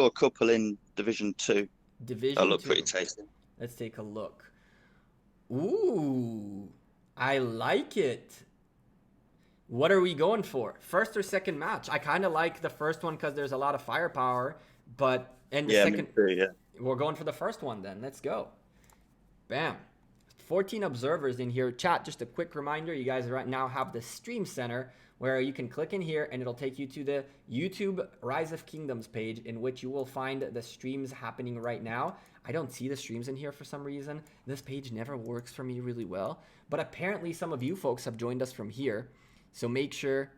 a couple in Division 2. Division that look 2. pretty tasty. Let's take a look. Ooh, I like it. What are we going for? First or second match? I kind of like the first one because there's a lot of firepower, but the second. Me too, yeah. We're going for the first one then. Let's go. Bam. 14 observers in here. Chat, just a quick reminder, you guys right now have the stream center where you can click in here and it'll take you to the YouTube Rise of Kingdoms page in which you will find the streams happening right now. I don't see the streams in here for some reason. This page never works for me really well, but apparently some of you folks have joined us from here. So make sure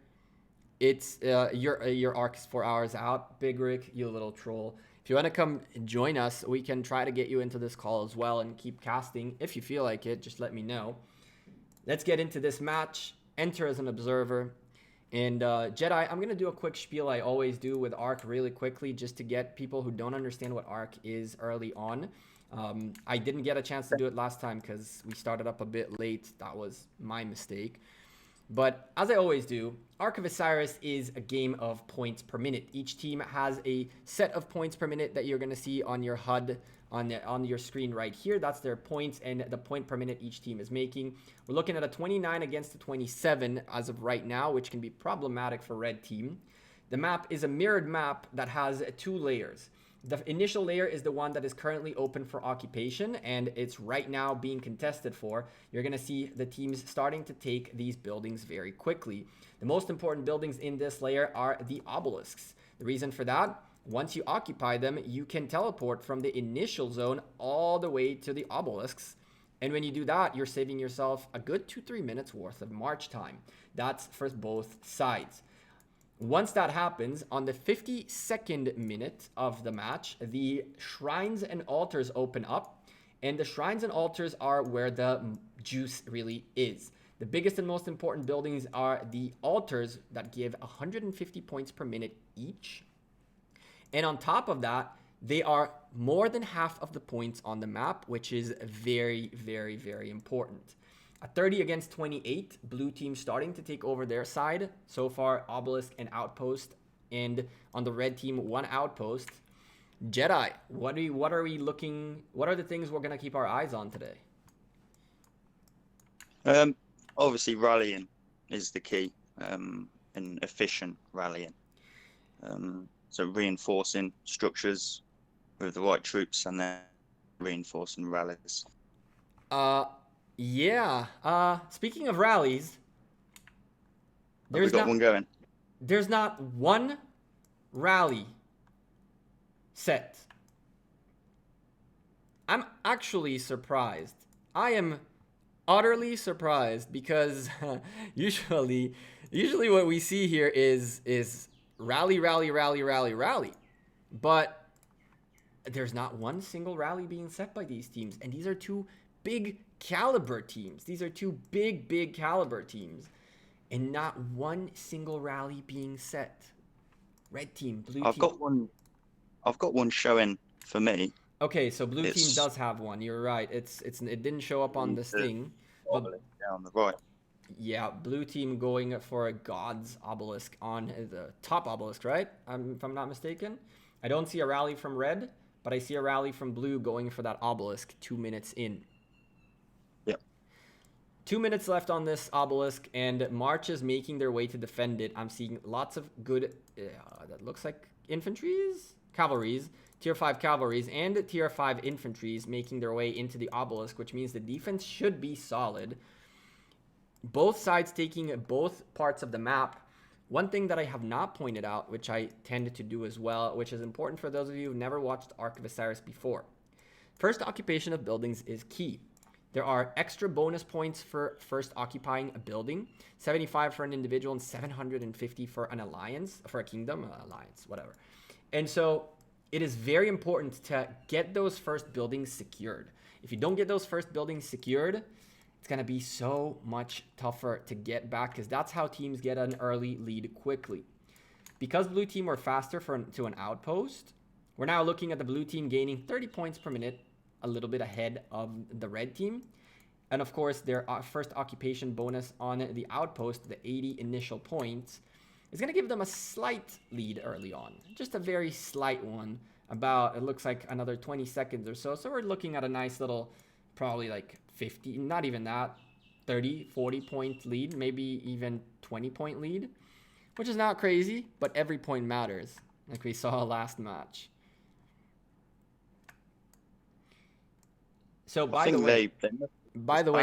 it's your arc is 4 hours out. Big Rick, you little troll. If you want to come join us, we can try to get you into this call as well and keep casting. If you feel like it, just let me know. Let's get into this match. Enter as an observer. And Jedi, I'm going to do a quick spiel I always do with ARC really quickly just to get people who don't understand what ARC is early on. I didn't get a chance to do it last time because we started up a bit late. That was my mistake. But as I always do, Ark of Osiris is a game of points per minute. Each team has a set of points per minute that you're going to see on your HUD on your screen right here. That's their points and the point per minute each team is making. We're looking at a 29 against a 27 as of right now, which can be problematic for red team. The map is a mirrored map that has 2 layers. The initial layer is the one that is currently open for occupation, and it's right now being contested for. You're going to see the teams starting to take these buildings very quickly. The most important buildings in this layer are the obelisks. The reason for that, once you occupy them, you can teleport from the initial zone all the way to the obelisks. And when you do that, you're saving yourself a good 2-3 minutes worth of march time. That's for both sides. Once that happens, on the 52nd minute of the match, the shrines and altars open up, and the shrines and altars are where the juice really is. The biggest and most important buildings are the altars that give 150 points per minute each. And on top of that, they are more than half of the points on the map, which is very, very, very important. A 30 against 28, blue team starting to take over their side. So far, obelisk and outpost. And on the red team, 1 outpost. Jedi, what are the things we're going to keep our eyes on today? Obviously, rallying is the key, and efficient rallying. So reinforcing structures with the right troops and then reinforcing rallies. Yeah. Speaking of rallies, Have we got one going? There's not one rally set. I'm actually surprised. I am utterly surprised because usually what we see here is rally. But there's not one single rally being set by these teams, and these are 2 big caliber teams. These are 2 big caliber teams, and not one single rally being set. Red team, blue team. I've got one showing for me. Okay, so blue team does have one. You're right. It didn't show up on this thing. But down the right. Yeah, blue team going for a God's obelisk on the top obelisk, right? If I'm not mistaken. I don't see a rally from red, but I see a rally from blue going for that obelisk 2 minutes in. 2 minutes left on this obelisk, and marches making their way to defend it. I'm seeing lots of good, that looks like cavalries, tier 5 cavalries, and tier 5 infantries making their way into the obelisk, which means the defense should be solid. both sides taking both parts of the map. One thing that I have not pointed out, which I tended to do as well, which is important for those of you who've never watched Ark of Osiris before. First occupation of buildings is key. There are extra bonus points for first occupying a building, 75 for an individual and 750 for an alliance, for a kingdom, alliance, whatever. And so it is very important to get those first buildings secured. If you don't get those first buildings secured, it's going to be so much tougher to get back, because that's how teams get an early lead quickly. Because blue team were faster to an outpost, we're now looking at the blue team gaining 30 points per minute, a little bit ahead of the red team. And of course, their first occupation bonus on the outpost, the 80 initial points, is going to give them a slight lead early on. Just a very slight one. About, it looks like another 20 seconds or so. So we're looking at a nice little, probably like 50, not even that, 30, 40 point lead, maybe even 20 point lead, which is not crazy, but every point matters, like we saw last match. So by the way,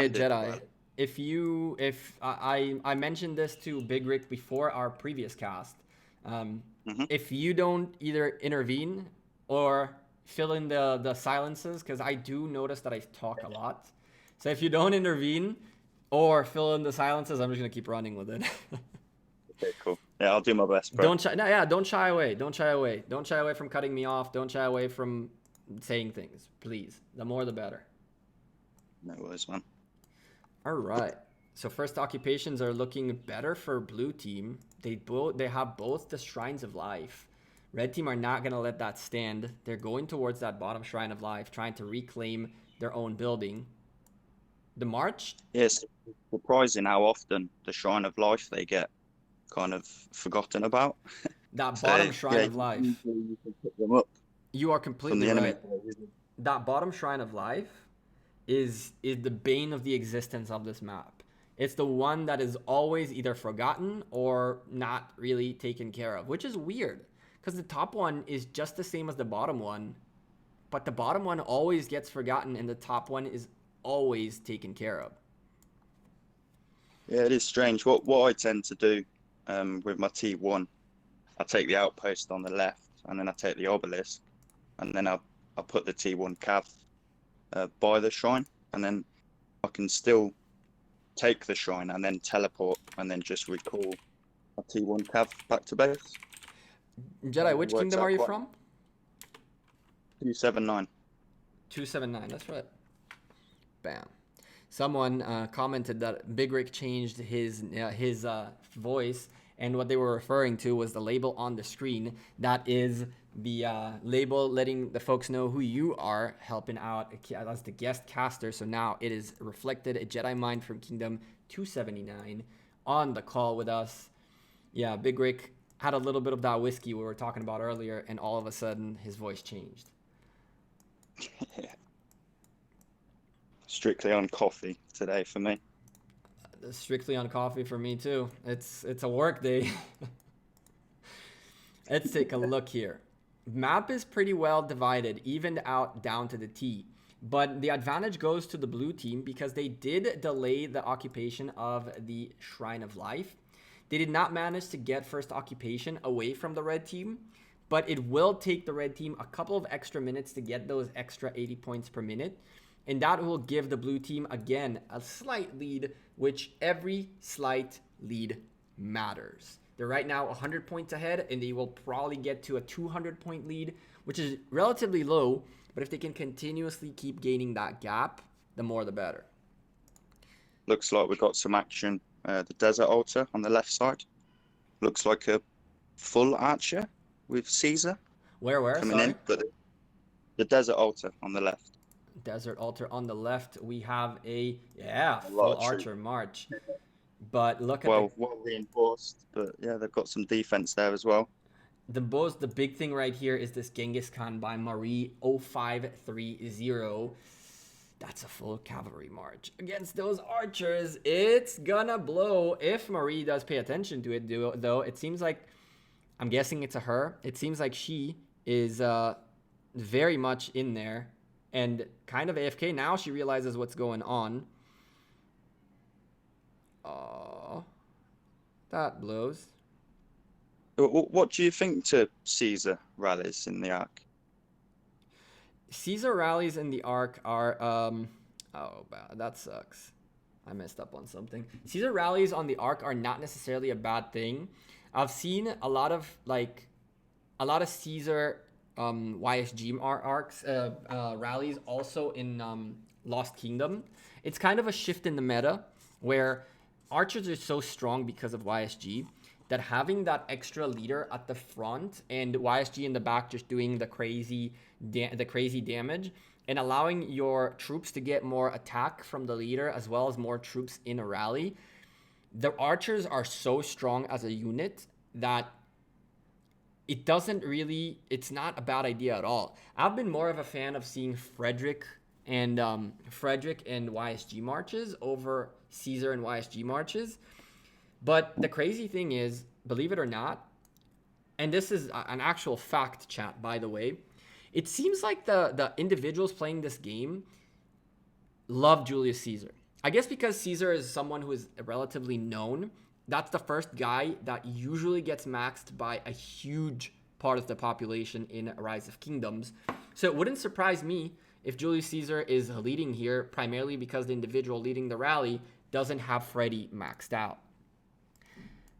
Jedi, if I mentioned this to Big Rick before our previous cast, if you don't either intervene or fill in the silences, because I do notice that I talk a lot. So if you don't intervene or fill in the silences, I'm just gonna keep running with it. Okay, cool. Yeah, I'll do my best, bro. Don't shy away. Don't shy away from cutting me off. Don't shy away from saying things, please. The more, the better. No worries, man. All right. So first occupations are looking better for blue team. They have both the Shrines of Life. Red team are not going to let that stand. They're going towards that bottom Shrine of Life, trying to reclaim their own building. The march? Yes, surprising how often the Shrine of Life they get kind of forgotten about. That bottom Shrine of Life. You can pick them up. You are completely right. That bottom Shrine of Life is the bane of the existence of this map. It's the one that is always either forgotten or not really taken care of, which is weird, because the top one is just the same as the bottom one, but the bottom one always gets forgotten and the top one is always taken care of. Yeah, it is strange. What I tend to do with my T1, I take the outpost on the left, and then I take the obelisk, and then I put the T1 cav by the shrine, and then I can still take the shrine and then teleport and then just recall a T1 cav back to base. Jedi, which kingdom are you from? 279. 279, that's right. Bam. Someone commented that Big Rick changed his voice, and what they were referring to was the label on the screen. That is the label letting the folks know who you are, helping out as the guest caster. So now it is reflected. A Jedi Mind from Kingdom 279 on the call with us. Yeah, Big Rick had a little bit of that whiskey we were talking about earlier, and all of a sudden his voice changed. Strictly on coffee today for me. Strictly on coffee for me too. It's a work day. Let's take a look here. Map is pretty well divided, evened out down to the T. But the advantage goes to the blue team because they did delay the occupation of the Shrine of Life. They did not manage to get first occupation away from the red team, but it will take the red team a couple of extra minutes to get those extra 80 points per minute. And that will give the blue team, again, a slight lead, which every slight lead matters. They're right now 100 points ahead, and they will probably get to a 200-point lead, which is relatively low. But if they can continuously keep gaining that gap, the more the better. Looks like we've got some action. The desert altar on the left side. Looks like a full archer with Caesar. Where? Coming Sorry? in. But the desert altar on the left. Desert altar on the left. We have a full archer march. But look at well reinforced, but yeah, they've got some defense there as well. The big thing right here is this Genghis Khan by Marie 0530. That's a full cavalry march against those archers. It's gonna blow if Marie does pay attention to it, though. It seems like, I'm guessing it's a her. It seems like she is very much in there and kind of AFK. Now she realizes what's going on. Oh, that blows. What do you think to Caesar rallies in the arc? Caesar rallies in the arc are oh, that sucks. I messed up on something. Caesar rallies on the arc are not necessarily a bad thing. I've seen a lot of Caesar YSG arcs rallies also in Lost Kingdom. It's kind of a shift in the meta where archers are so strong because of YSG that having that extra leader at the front and YSG in the back just doing the crazy damage and allowing your troops to get more attack from the leader as well as more troops in a rally. The archers are so strong as a unit that it's not a bad idea at all. I've been more of a fan of seeing Frederick and YSG marches over Caesar and YSG marches. But the crazy thing is, believe it or not, and this is an actual fact, chat, by the way, it seems like the individuals playing this game love Julius Caesar. I guess because Caesar is someone who is relatively known. That's the first guy that usually gets maxed by a huge part of the population in Rise of Kingdoms. So it wouldn't surprise me if Julius Caesar is leading here, primarily because the individual leading the rally doesn't have Freddy maxed out.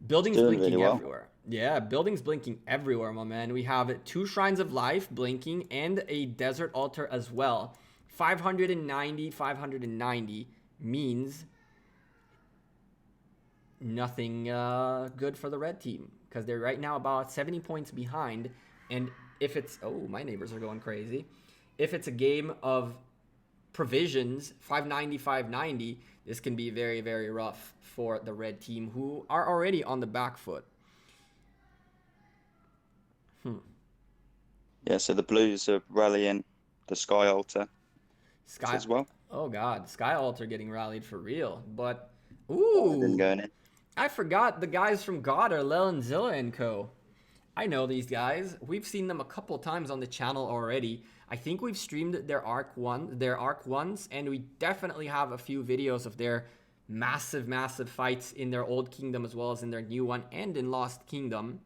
Buildings blinking really everywhere. Yeah, buildings blinking everywhere, my man. We have 2 Shrines of Life blinking and a Desert Altar as well. 590 means nothing good for the red team because they're right now about 70 points behind. And if it's, oh, my neighbors are going crazy. If it's a game of provisions, 590, this can be very, very rough for the red team who are already on the back foot. Yeah, so the Blues are rallying the Sky Altar as well. Oh, God. Sky Altar getting rallied for real. But, ooh. I forgot the guys from God are Lelanzilla and co. I know these guys. We've seen them a couple times on the channel already. I think we've streamed their arc once, and we definitely have a few videos of their massive fights in their old kingdom as well as in their new one and in Lost Kingdom.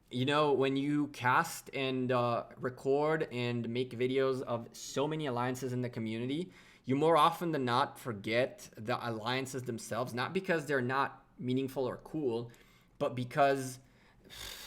When you cast and record and make videos of so many alliances in the community, you more often than not forget the alliances themselves, not because they're not meaningful or cool, but because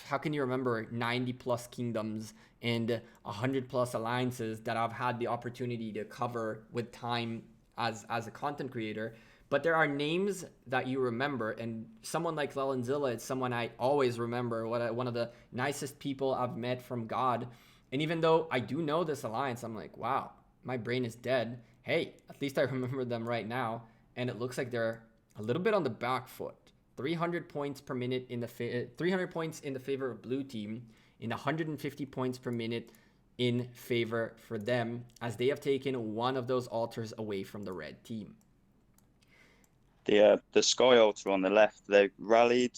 how can you remember 90 plus kingdoms and 100 plus alliances that I've had the opportunity to cover with time as a content creator? But there are names that you remember, and someone like Lelanzilla is someone I always remember, one of the nicest people I've met from God. And even though I do know this alliance, I'm like, wow, my brain is dead. Hey, at least I remember them right now, and it looks like they're a little bit on the back foot. 300 points per minute 300 points in the favor of blue team, in 150 points per minute in favor for them, as they have taken one of those altars away from the red team. The Sky Altar on the left, they rallied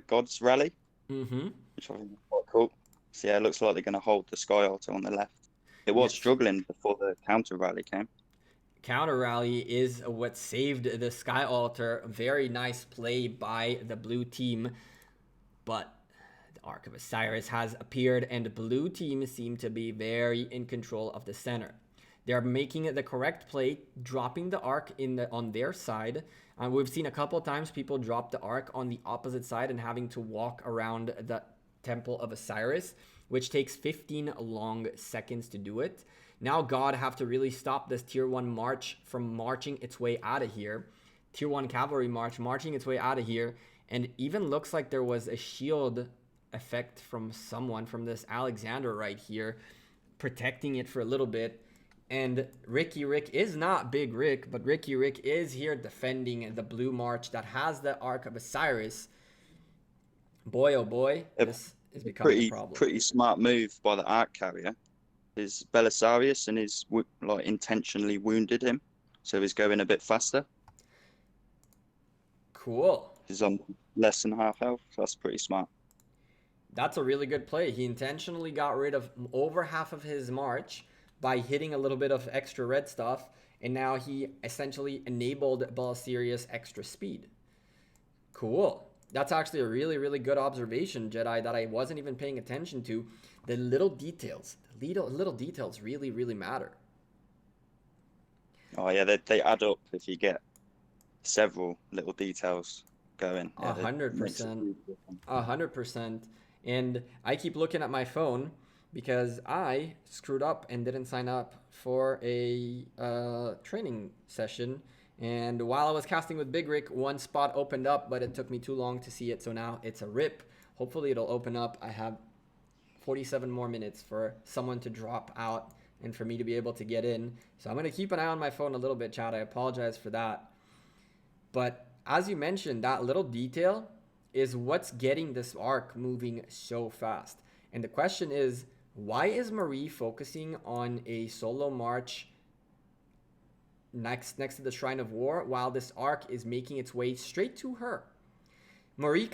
God's Rally, which I think is quite cool. So yeah, it looks like they're going to hold the Sky Altar on the left. It was struggling before the counter rally came. Counter rally is what saved the Sky Altar. Very nice play by the blue team, but the Ark of Osiris has appeared, and the blue team seem to be very in control of the center. They're making the correct play, dropping the Ark on their side. We've seen a couple times people drop the Ark on the opposite side and having to walk around the Temple of Osiris, which takes 15 long seconds to do it. Now God have to really stop this tier 1 march from marching its way out of here. Tier 1 cavalry marching its way out of here. And it even looks like there was a shield effect from someone, from this Alexander right here, protecting it for a little bit. And Ricky Rick is not Big Rick, but Ricky Rick is here defending the blue march that has the Ark of Osiris. Boy, oh boy, this is becoming a problem. Pretty smart move by the Ark carrier. Is Belisarius, and he's intentionally wounded him, so he's going a bit faster. Cool. He's on less than half health, so that's pretty smart. That's a really good play. He intentionally got rid of over half of his march by hitting a little bit of extra red stuff, And now he essentially enabled Belisarius extra speed. Cool. That's actually a really, really good observation, Jedi, that I wasn't even paying attention to. The little details. The little details really, really matter. Oh yeah, they add up if you get several little details going. 100%. 100%. And I keep looking at my phone because I screwed up and didn't sign up for a training session. And while I was casting with Big Rick, one spot opened up, but it took me too long to see it. So now it's a rip. Hopefully it'll open up. I have 47 more minutes for someone to drop out and for me to be able to get in. So I'm going to keep an eye on my phone a little bit, Chad. I apologize for that. But as you mentioned, that little detail is what's getting this arc moving so fast. And the question is, why is Marie focusing on a solo march next to the Shrine of War while this arc is making its way straight to her? Marie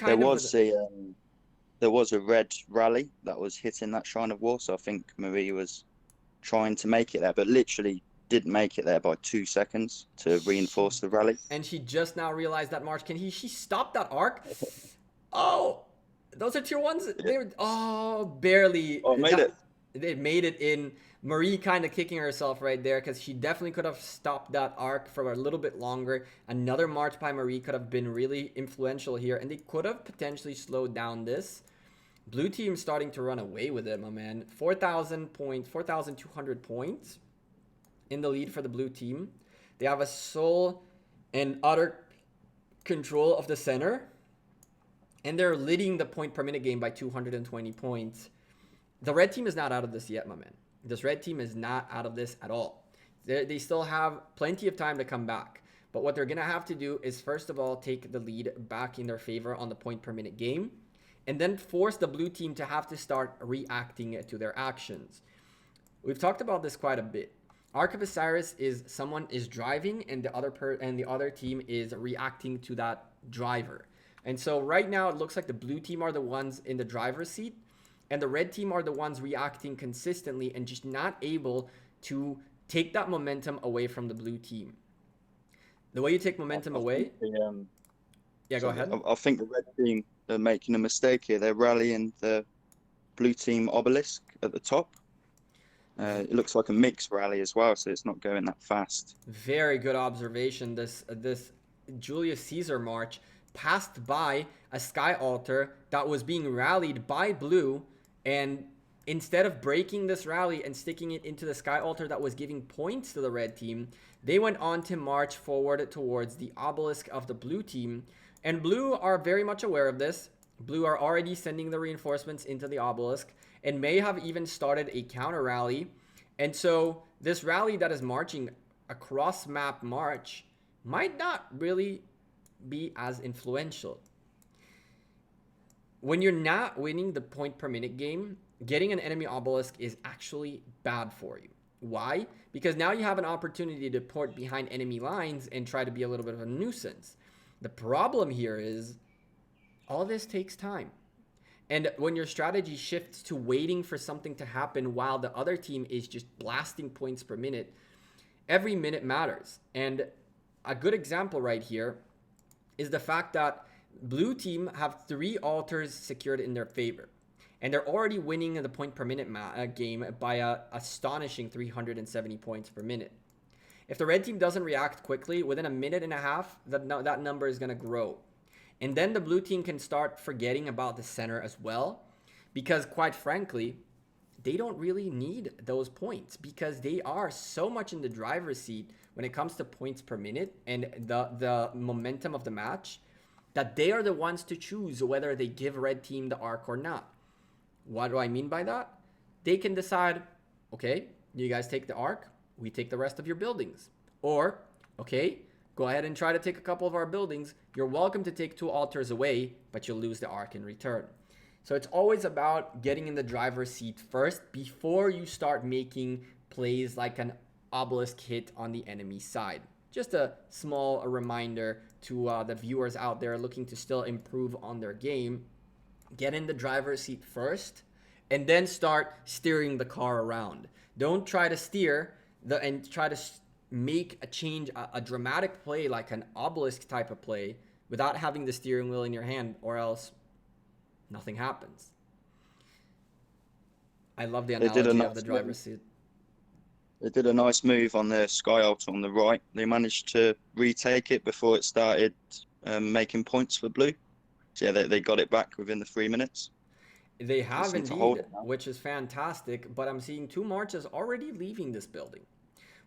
there was a red rally that was hitting that Shrine of War, so I think Marie was trying to make it there, but literally didn't make it there by 2 seconds to reinforce the rally. And she just now realized that march. She stopped that arc? Oh, those are tier ones. They were barely. Oh, made it. They made it in. Marie kind of kicking herself right there because she definitely could have stopped that arc for a little bit longer. Another march by Marie could have been really influential here, and they could have potentially slowed down this. Blue team starting to run away with it, my man. 4,200 points in the lead for the blue team. They have a sole and utter control of the center, and they're leading the point per minute game by 220 points. The red team is not out of this yet, my man. This red team is not out of this at all. They still have plenty of time to come back. But what they're going to have to do is, first of all, take the lead back in their favor on the point per minute game, and then force the blue team to have to start reacting to their actions. We've talked about this quite a bit. Arc of Osiris is someone is driving and the other team is reacting to that driver. And so right now it looks like the blue team are the ones in the driver's seat, and the red team are the ones reacting consistently and just not able to take that momentum away from the blue team. The way you take momentum away... go ahead. I think the red team are making a mistake here. They're rallying the blue team obelisk at the top. It looks like a mixed rally as well, so it's not going that fast. Very good observation. This Julius Caesar march passed by a sky altar that was being rallied by blue, and instead of breaking this rally and sticking it into the sky altar that was giving points to the red team, they went on to march forward towards the obelisk of the blue team. And blue are very much aware of this. Blue are already sending the reinforcements into the obelisk and may have even started a counter rally. And so this rally that is marching across map march might not really be as influential. When you're not winning the point per minute game, getting an enemy obelisk is actually bad for you. Why? Because now you have an opportunity to port behind enemy lines and try to be a little bit of a nuisance. The problem here is all this takes time. And when your strategy shifts to waiting for something to happen while the other team is just blasting points per minute, every minute matters. And a good example right here is the fact that blue team have 3 altars secured in their favor. And they're already winning the point per minute game by an astonishing 370 points per minute. If the red team doesn't react quickly, within a minute and a half, that number is going to grow. And then the blue team can start forgetting about the center as well, because quite frankly, they don't really need those points because they are so much in the driver's seat when it comes to points per minute and the momentum of the match that they are the ones to choose whether they give red team the arc or not. What do I mean by that? They can decide, okay, you guys take the arc, we take the rest of your buildings. Or, okay, go ahead and try to take a couple of our buildings. You're welcome to take 2 altars away, but you'll lose the arc in return. So it's always about getting in the driver's seat first before you start making plays like an obelisk hit on the enemy side. Just a small reminder to the viewers out there looking to still improve on their game. Get in the driver's seat first and then start steering the car around. Don't try to steer and try to make a change, a dramatic play like an obelisk type of play without having the steering wheel in your hand, or else nothing happens. I love the analogy of the driver's seat. They did a nice move on the Sky Altar on the right. They managed to retake it before it started making points for blue. So yeah, they got it back within the 3 minutes. They have indeed, which is fantastic. But I'm seeing 2 marches already leaving this building,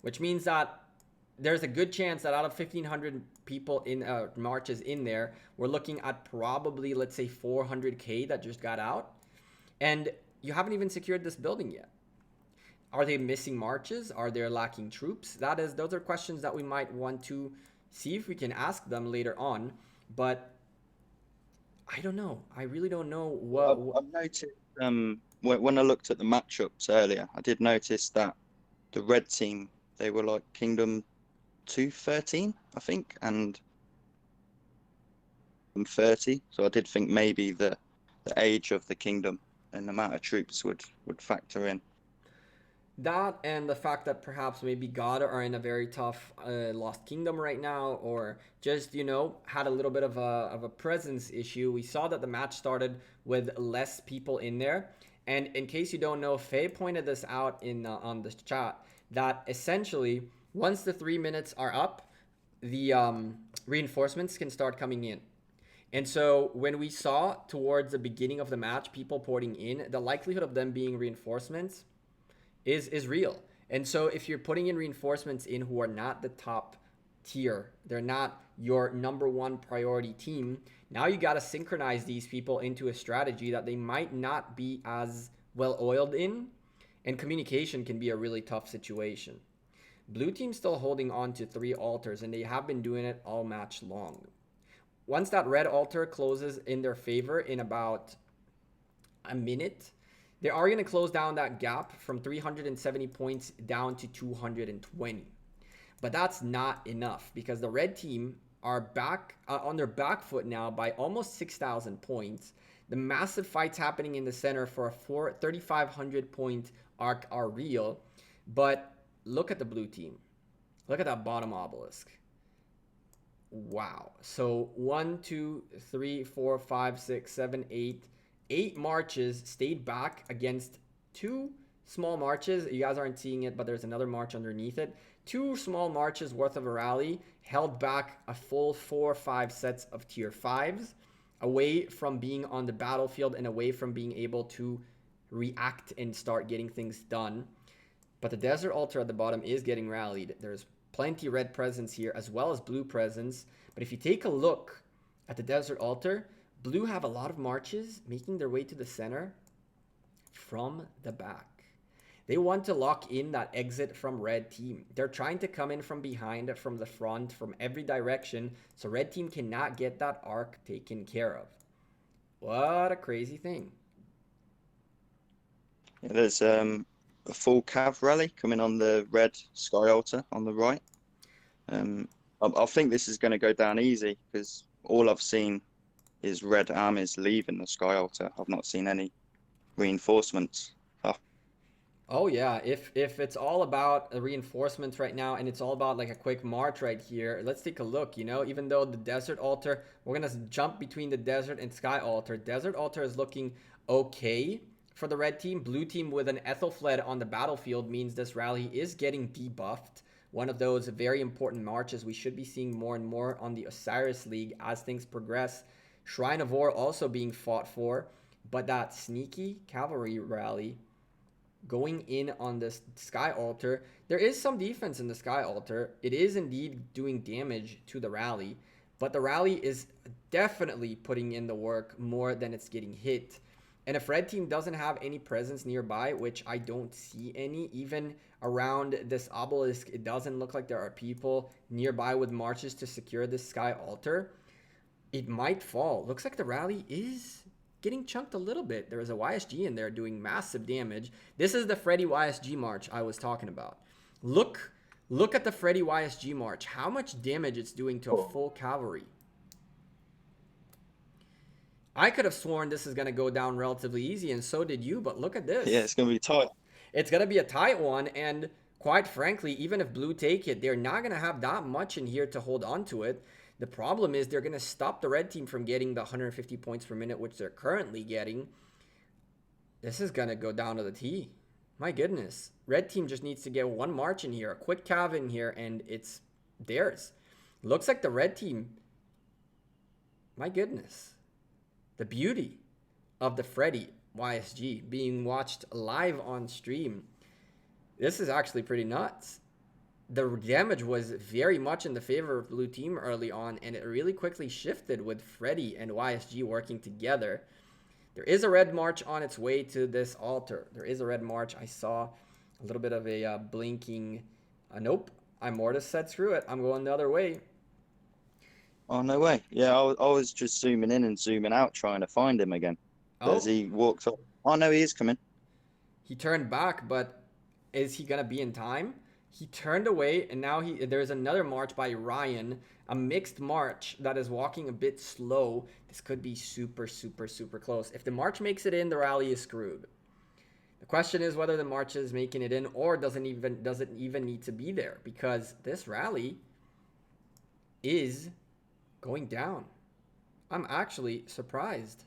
which means that there's a good chance that out of 1,500 people in marches in there, we're looking at probably, let's say, 400K that just got out. And you haven't even secured this building yet. Are they missing marches? Are they lacking troops? Those are questions that we might want to see if we can ask them later on. But I don't know. I really don't know what. I've noticed when I looked at the matchups earlier, I did notice that the red team, they were like Kingdom 213, I think, and 30. So I did think maybe the age of the kingdom and the amount of troops would factor in. That and the fact that perhaps maybe God are in a very tough Lost Kingdom right now, or just, had a little bit of a presence issue. We saw that the match started with less people in there. And in case you don't know, Faye pointed this out on the chat, that essentially once the 3 minutes are up, the reinforcements can start coming in. And so when we saw towards the beginning of the match people porting in, the likelihood of them being reinforcements is real. And so if you're putting in reinforcements in who are not the top tier, they're not your number one priority team, now you got to synchronize these people into a strategy that they might not be as well oiled in, and communication can be a really tough situation. Blue team's still holding on to 3 altars, and they have been doing it all match long. Once that red altar closes in their favor in about a minute, they are going to close down that gap from 370 points down to 220. But that's not enough, because the red team are back on their back foot now by almost 6,000 points. The massive fights happening in the center for a 3,500 point arc are real. But look at the blue team. Look at that bottom obelisk. Wow. So 1, 2, 3, 4, 5, 6, 7, 8 marches stayed back against 2 small marches. You guys aren't seeing it, but there's another march underneath it. 2 small marches worth of a rally held back a full 4 or 5 sets of tier 5s away from being on the battlefield and away from being able to react and start getting things done. But the desert altar at the bottom is getting rallied. There's plenty red presence here as well as blue presence. But if you take a look at the desert altar, blue have a lot of marches making their way to the center from the back. They want to lock in that exit from red team. They're trying to come in from behind, from the front, from every direction, so red team cannot get that arc taken care of. What a crazy thing. Yeah, there's a full cav rally coming on the red sky altar on the right. I think this is going to go down easy, because all I've seen is red armies leaving the sky altar. I've not seen any reinforcements. Oh yeah, if it's all about reinforcements right now and it's all about like a quick march right here, let's take a look. Even though the desert altar, we're gonna jump between the desert and sky altar. Desert altar is looking okay for the red team. Blue team with an Ethelfled on the battlefield means this rally is getting debuffed. One of those very important marches we should be seeing more and more on the Osiris League as things progress. Shrine of War also being fought for, but that sneaky cavalry rally going in on the sky altar. There is some defense in the sky altar. It is indeed doing damage to the rally, but the rally is definitely putting in the work more than it's getting hit. And if red team doesn't have any presence nearby, which I don't see any, even around this obelisk, it doesn't look like there are people nearby with marches to secure this sky altar, it might fall. Looks like the rally is getting chunked a little bit. There is a YSG in there doing massive damage. This is the Freddy YSG march I was talking about. Look at the Freddy YSG march. How much damage it's doing to a full cavalry. I could have sworn this is going to go down relatively easy, and so did you, but look at this. Yeah, it's going to be tight. It's going to be a tight one, and quite frankly, even if blue take it, they're not going to have that much in here to hold on to it. The problem is they're going to stop the red team from getting the 150 points per minute, which they're currently getting. This is going to go down to the T. My goodness. Red team just needs to get one march in here, a quick cav in here, and it's theirs. Looks like the red team. My goodness. The beauty of the Freddy YSG being watched live on stream. This is actually pretty nuts. The damage was very much in the favor of blue team early on, and it really quickly shifted with Freddy and YSG working together. There is a red march on its way to this altar. There is a red march. I saw a little bit of a blinking. Nope. Immortus said, screw it. I'm going the other way. Oh, no way. Yeah, I was just zooming in and zooming out trying to find him again. Oh. As he walked up. Oh, no, he is coming. He turned back, but is he going to be in time? He turned away, and now there's another march by Ryan. A mixed march that is walking a bit slow. This could be super, super, super close. If the march makes it in, the rally is screwed. The question is whether the march is making it in or doesn't even need to be there, because this rally is going down. I'm actually surprised.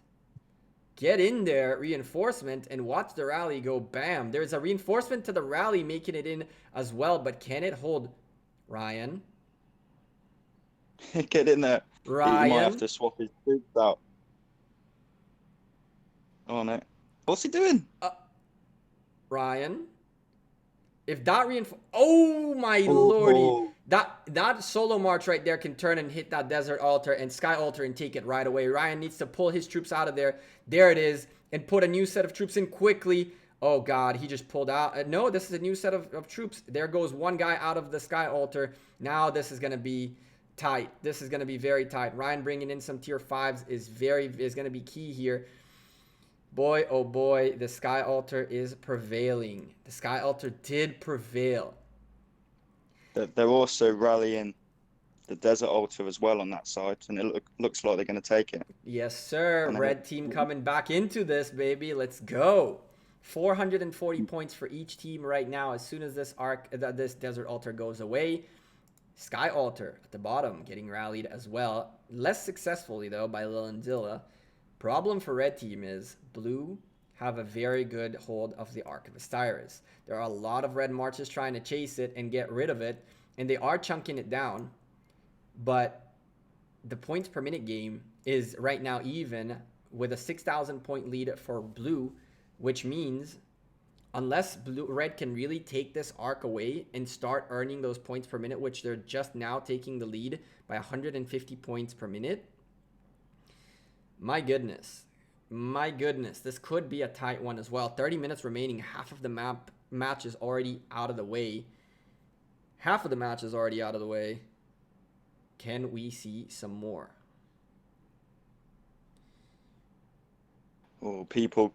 Get in there, reinforcement, and watch the rally go bam. There's a reinforcement to the rally making it in as well, but can it hold Ryan? Get in there. Ryan. He might have to swap his troops out. Oh, no. What's he doing? Ryan. If that oh my lordy. That solo march right there can turn and hit that desert altar and sky altar and take it right away. Ryan needs to pull his troops out of there. There it is. And put a new set of troops in quickly. Oh God, he just pulled out. No, this is a new set of troops. There goes one guy out of the sky altar. Now this is going to be tight. This is going to be very tight. Ryan bringing in some tier 5s is going to be key here. Boy, oh boy, the sky altar is prevailing. The sky altar did prevail. They're also rallying the desert altar as well on that side, and it looks like they're going to take it. Yes, sir. Red team coming back into this, baby. Let's go. 440 points for each team right now. As soon as this desert altar goes away, sky altar at the bottom getting rallied as well. Less successfully though by Lilandilla. Problem for red team is blue have a very good hold of the Ark of Osiris. There are a lot of red marches trying to chase it and get rid of it, and they are chunking it down. But the points per minute game is right now even with a 6,000 point lead for blue, which means unless red can really take this arc away and start earning those points per minute, which they're just now taking the lead by 150 points per minute. My goodness, this could be a tight one as well. 30 minutes remaining, half of the match is already out of the way. Can we see some more? Oh, people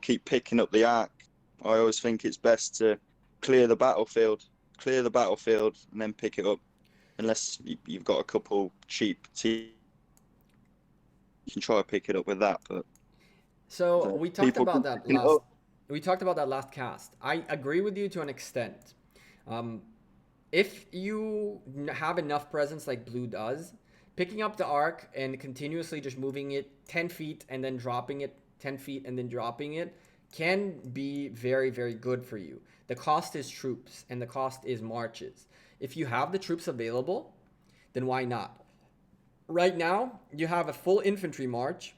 keep picking up the arc. I always think it's best to clear the battlefield, and then pick it up. Unless you've got a couple cheap teams, you can try to pick it up with that. But so we talked about that last cast. I agree with you to an extent. If you have enough presence like blue does, picking up the arc and continuously just moving it 10 feet and then dropping it 10 feet and then dropping it can be very, very good for you. The cost is troops and the cost is marches. If you have the troops available, then why not? Right now, you have a full infantry march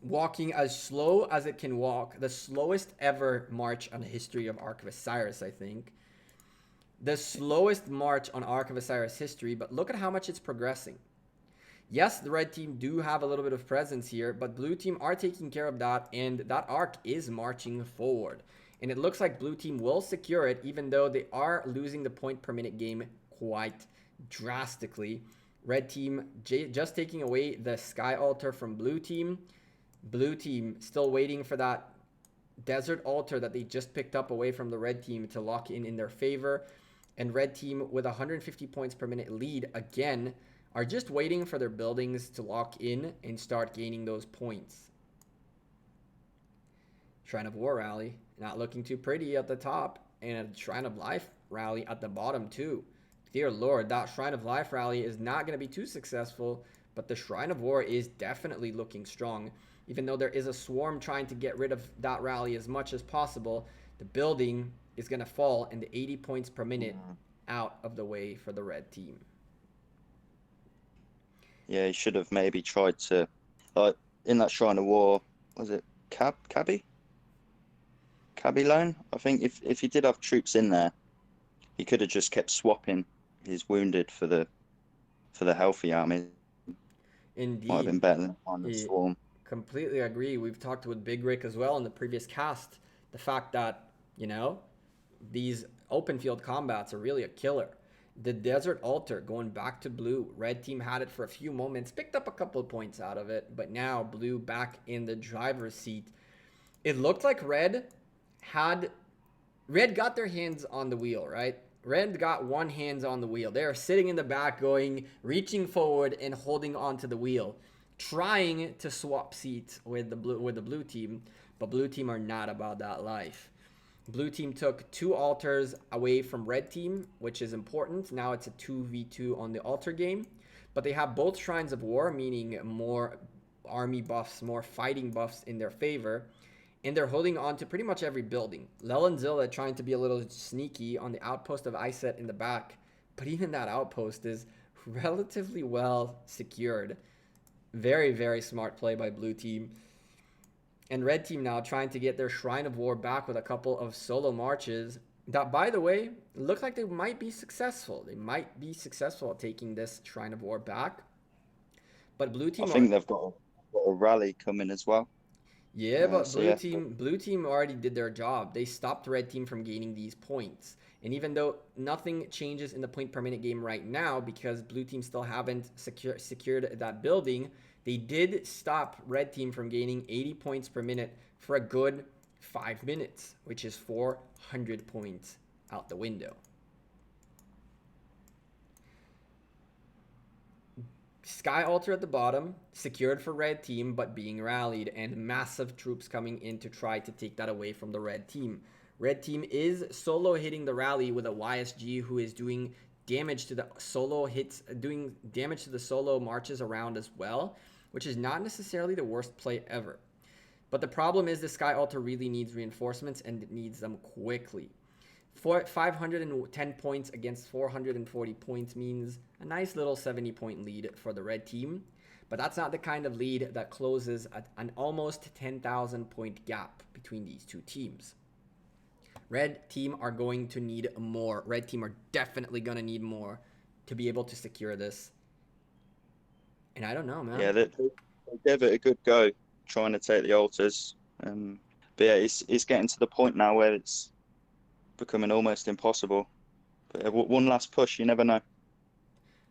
walking as slow as it can walk. The slowest ever march on the history of Ark of Osiris, I think. The slowest march on Ark of Osiris history, but look at how much it's progressing. Yes, the red team do have a little bit of presence here, but blue team are taking care of that, and that arc is marching forward. And it looks like blue team will secure it, even though they are losing the point per minute game quite drastically. Red team just taking away the sky altar from blue team. Blue team still waiting for that desert altar that they just picked up away from the red team to lock in their favor. And red team with 150 points per minute lead again are just waiting for their buildings to lock in and start gaining those points. Shrine of War rally, not looking too pretty at the top. And a Shrine of Life rally at the bottom too. Dear Lord, that Shrine of Life rally is not going to be too successful, but the Shrine of War is definitely looking strong. Even though there is a swarm trying to get rid of that rally as much as possible, the building is going to fall and the 80 points per minute out of the way for the red team. Yeah, he should have maybe tried to, like, in that Shrine of War, was it Cabby Loan? I think if he did have troops in there, he could have just kept swapping his wounded for the healthy army. Indeed. Might have been better than on the swarm. Completely agree. We've talked with Big Rick as well in the previous cast. The fact that, you know, these open field combats are really a killer. The Desert Altar going back to blue. Red team had it for a few moments, picked up a couple of points out of it, but now blue back in the driver's seat. It looked like Red got their hands on the wheel, right? Red got one hands on the wheel. They are sitting in the back reaching forward and holding onto the wheel, trying to swap seats with the blue team, but blue team are not about that life. Blue team took 2 altars away from red team, which is important. Now it's a 2v2 on the altar game, but they have both Shrines of War, meaning more army buffs, more fighting buffs in their favor. And they're holding on to pretty much every building. Lelenzilla trying to be a little sneaky on the outpost of Iset in the back. But even that outpost is relatively well secured. Very, very smart play by blue team. And red team now trying to get their Shrine of War back with a couple of solo marches. That, by the way, look like they might be successful. They might be successful at taking this Shrine of War back. But blue team... I think they've got a rally coming as well. Yeah, but blue team already did their job. They stopped red team from gaining these points. And even though nothing changes in the point per minute game right now because blue team still haven't secured that building, they did stop red team from gaining 80 points per minute for a good 5 minutes, which is 400 points out the window. Sky Altar at the bottom, secured for red team, but being rallied, and massive troops coming in to try to take that away from the red team. Red team is solo hitting the rally with a YSG who is doing damage to the solo hits, doing damage to the solo marches around as well, which is not necessarily the worst play ever. But the problem is the Sky Altar really needs reinforcements, and it needs them quickly. 510 points against 440 points means a nice little 70-point lead for the red team. But that's not the kind of lead that closes at an almost 10,000 point gap between these two teams. Red team are going to need more. Red team are definitely going to need more to be able to secure this. And I don't know, man. Yeah, they gave it a good go trying to take the altars. But yeah, it's getting to the point now where it's becoming almost impossible. But one last push, you never know.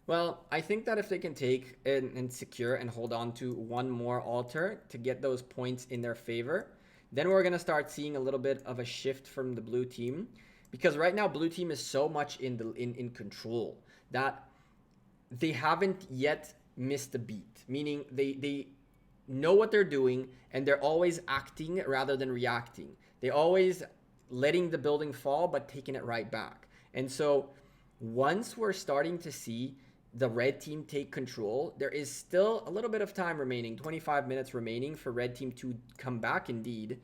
Well, I think that if they can take and secure and hold on to one more altar to get those points in their favor, then we're going to start seeing a little bit of a shift from the blue team. Because right now, blue team is so much in control that they haven't yet missed a beat. Meaning they know what they're doing and they're always acting rather than reacting. They always letting the building fall but taking it right back. And so once we're starting to see the red team take control, there is still a little bit of time remaining, 25 minutes remaining for red team to come back indeed.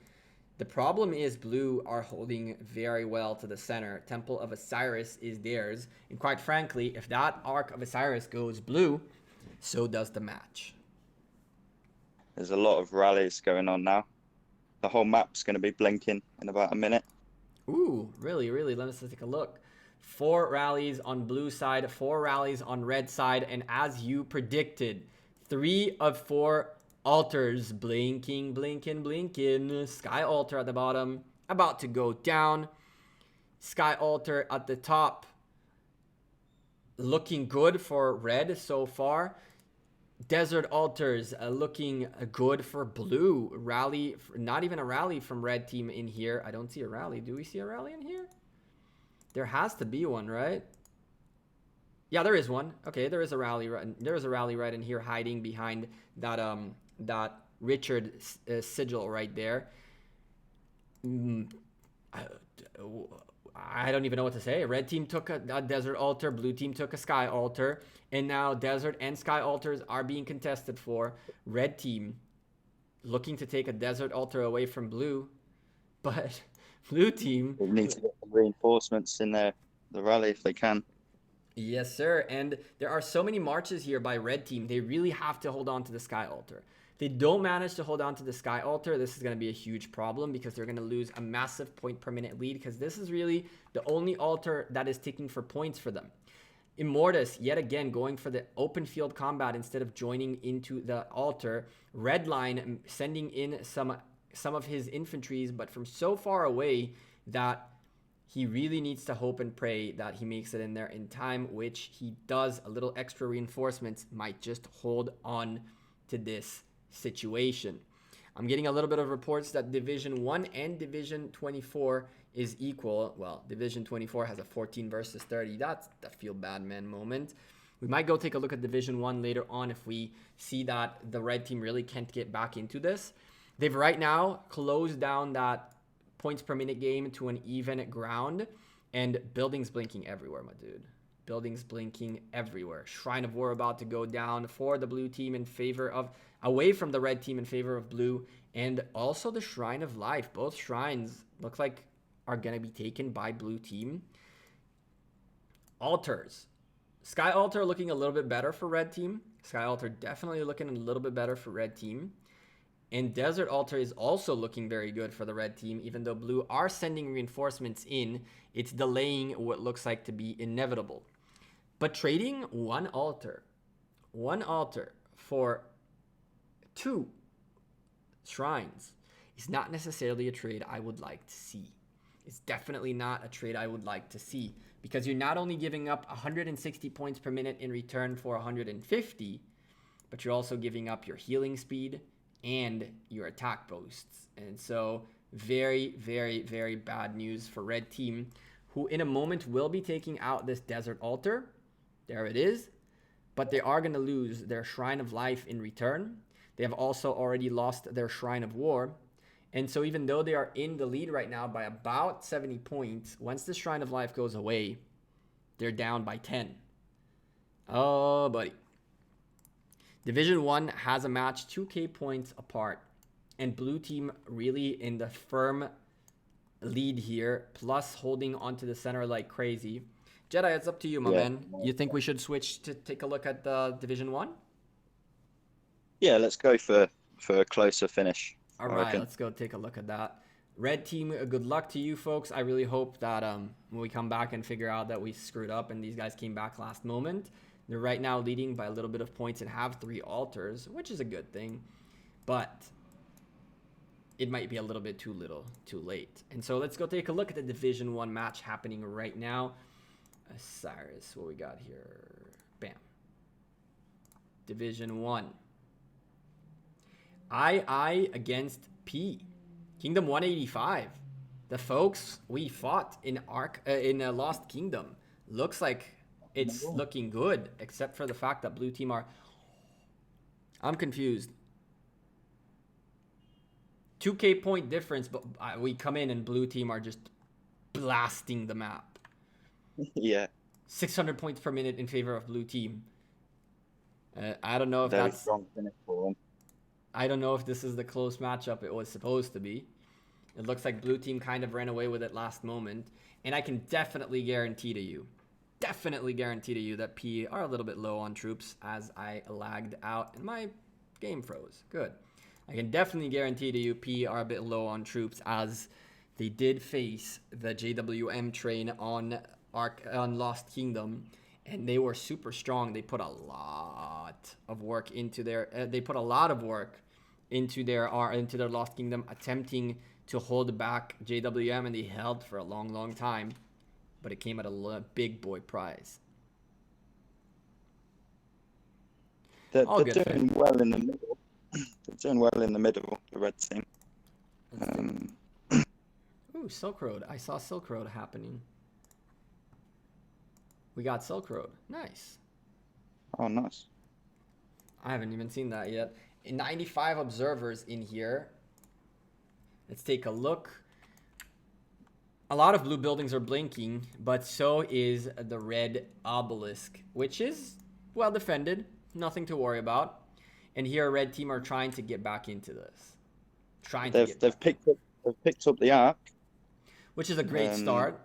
The problem is blue are holding very well to the center. Temple of Osiris is theirs. And quite frankly, if that Ark of Osiris goes blue, so does the match. There's a lot of rallies going on now. The whole map's going to be blinking in about a minute. Ooh, really? Let us take a look. 4 rallies on blue side, 4 rallies on red side, and as you predicted, 3 of 4 altars blinking. Sky Altar at the bottom, about to go down. Sky Altar at the top, looking good for red so far. Desert Altars looking good for blue. Rally, not even a rally from red team in here. I don't see a rally. Do we see a rally in here? There has to be one, right? Yeah, there is one. Okay, there is a rally. There is a rally right in here, hiding behind that Richard sigil right there. I don't even know what to say. Red team took a desert altar, blue team took a sky altar, and now desert and sky altars are being contested for. Red team looking to take a desert altar away from blue, but blue team need to get some reinforcements in the rally if they can. Yes, sir. And there are so many marches here by red team. They really have to hold on to the sky altar. If they don't manage to hold on to the sky altar, this is going to be a huge problem because they're going to lose a massive point per minute lead because this is really the only altar that is ticking for points for them. Immortus, yet again, going for the open field combat instead of joining into the altar. Redline sending in some of his infantries, but from so far away that he really needs to hope and pray that he makes it in there in time, which he does. A little extra reinforcements might just hold on to this situation. I'm getting a little bit of reports that Division 1 and Division 24 is equal. Well, Division 24 has a 14 versus 30. That's the feel bad man moment. We might go take a look at Division 1 later on if we see that the red team really can't get back into this. They've right now closed down that points per minute game to an even ground, and buildings blinking everywhere, my dude. Buildings blinking everywhere. Shrine of War about to go down for the blue team in favor of, away from the red team in favor of blue, and also the Shrine of Life. Both shrines look like are going to be taken by blue team. Altars. Sky Altar looking a little bit better for red team. Sky Altar definitely looking a little bit better for red team. And Desert Altar is also looking very good for the red team. Even though blue are sending reinforcements in, it's delaying what looks like to be inevitable. But trading one altar for 2 shrines is not necessarily a trade I would like to see. It's definitely not a trade I would like to see, because you're not only giving up 160 points per minute in return for 150, but you're also giving up your healing speed and your attack boosts. And so very, very, very bad news for red team, who in a moment will be taking out this desert altar. There it is. But they are going to lose their Shrine of Life in return. They have also already lost their Shrine of War. And so even though they are in the lead right now by about 70 points, once the Shrine of Life goes away, they're down by 10. Oh, buddy. Division 1 has a match 2k points apart, and blue team really in the firm lead here, plus holding onto the center like crazy. Jedi, it's up to you, my man. You think we should switch to take a look at the Division 1? Yeah, let's go for a closer finish. All right, let's go take a look at that. Red team, good luck to you folks. I really hope that when we come back and figure out that we screwed up and these guys came back last moment. They're right now leading by a little bit of points and have 3 altars, which is a good thing. But it might be a little bit too late. And so let's go take a look at the Division 1 match happening right now. Osiris, what we got here? Bam. Division 1. I against P. Kingdom 185. The folks we fought in Lost Kingdom. Looks like it's looking good, except for the fact that blue team are... I'm confused. 2k point difference, but we come in and blue team are just blasting the map. Yeah. 600 points per minute in favor of blue team. I don't know if Very that's... strong finish for them. I don't know if this is the close matchup it was supposed to be. It looks like blue team kind of ran away with it last moment. And I can definitely guarantee to you that P are a little bit low on troops as I lagged out and my game froze. Good. I can definitely guarantee to you P are a bit low on troops as they did face the JWM train on Lost Kingdom, and they were super strong. They put a lot of work into their Lost Kingdom, attempting to hold back JWM, and they held for a long time. But it came at a big boy prize. They're doing well in the middle. They're doing well in the middle, the red team. Ooh, Silk Road. I saw Silk Road happening. We got Silk Road. Nice. Oh, nice. I haven't even seen that yet. 95 observers in here. Let's take a look. A lot of blue buildings are blinking, but so is the red obelisk, which is well defended. Nothing to worry about. And here, red team are trying to get back into this. They've picked up the arc, which is a great start.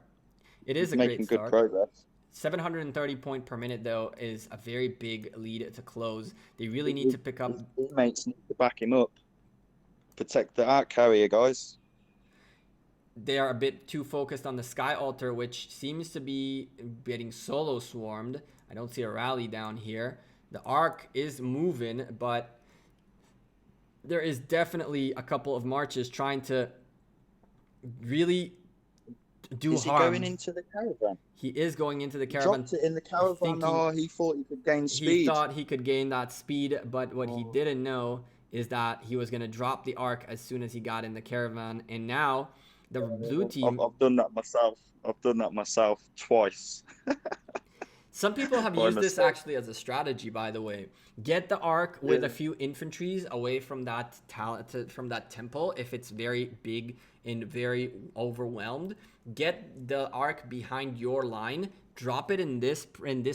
It is a making great start. Good progress. 730 point per minute though is a very big lead to close. They really need to pick up. His teammates need to back him up. Protect the arc carrier, guys. They are a bit too focused on the Sky Altar, which seems to be getting solo swarmed. I don't see a rally down here. The arc is moving, but there is definitely a couple of marches trying to really do harm. Is he going into the caravan? He is going into the caravan. Dropped it in the caravan. He thought he could gain speed. He thought he could gain that speed, but what he didn't know is that he was going to drop the arc as soon as he got in the caravan. And now the blue team... I've done that myself twice. Some people have used this actually as a strategy, by the way. Get the arc with a few infantries away from that temple if it's very big and very overwhelmed. Get the arc behind your line, drop it in this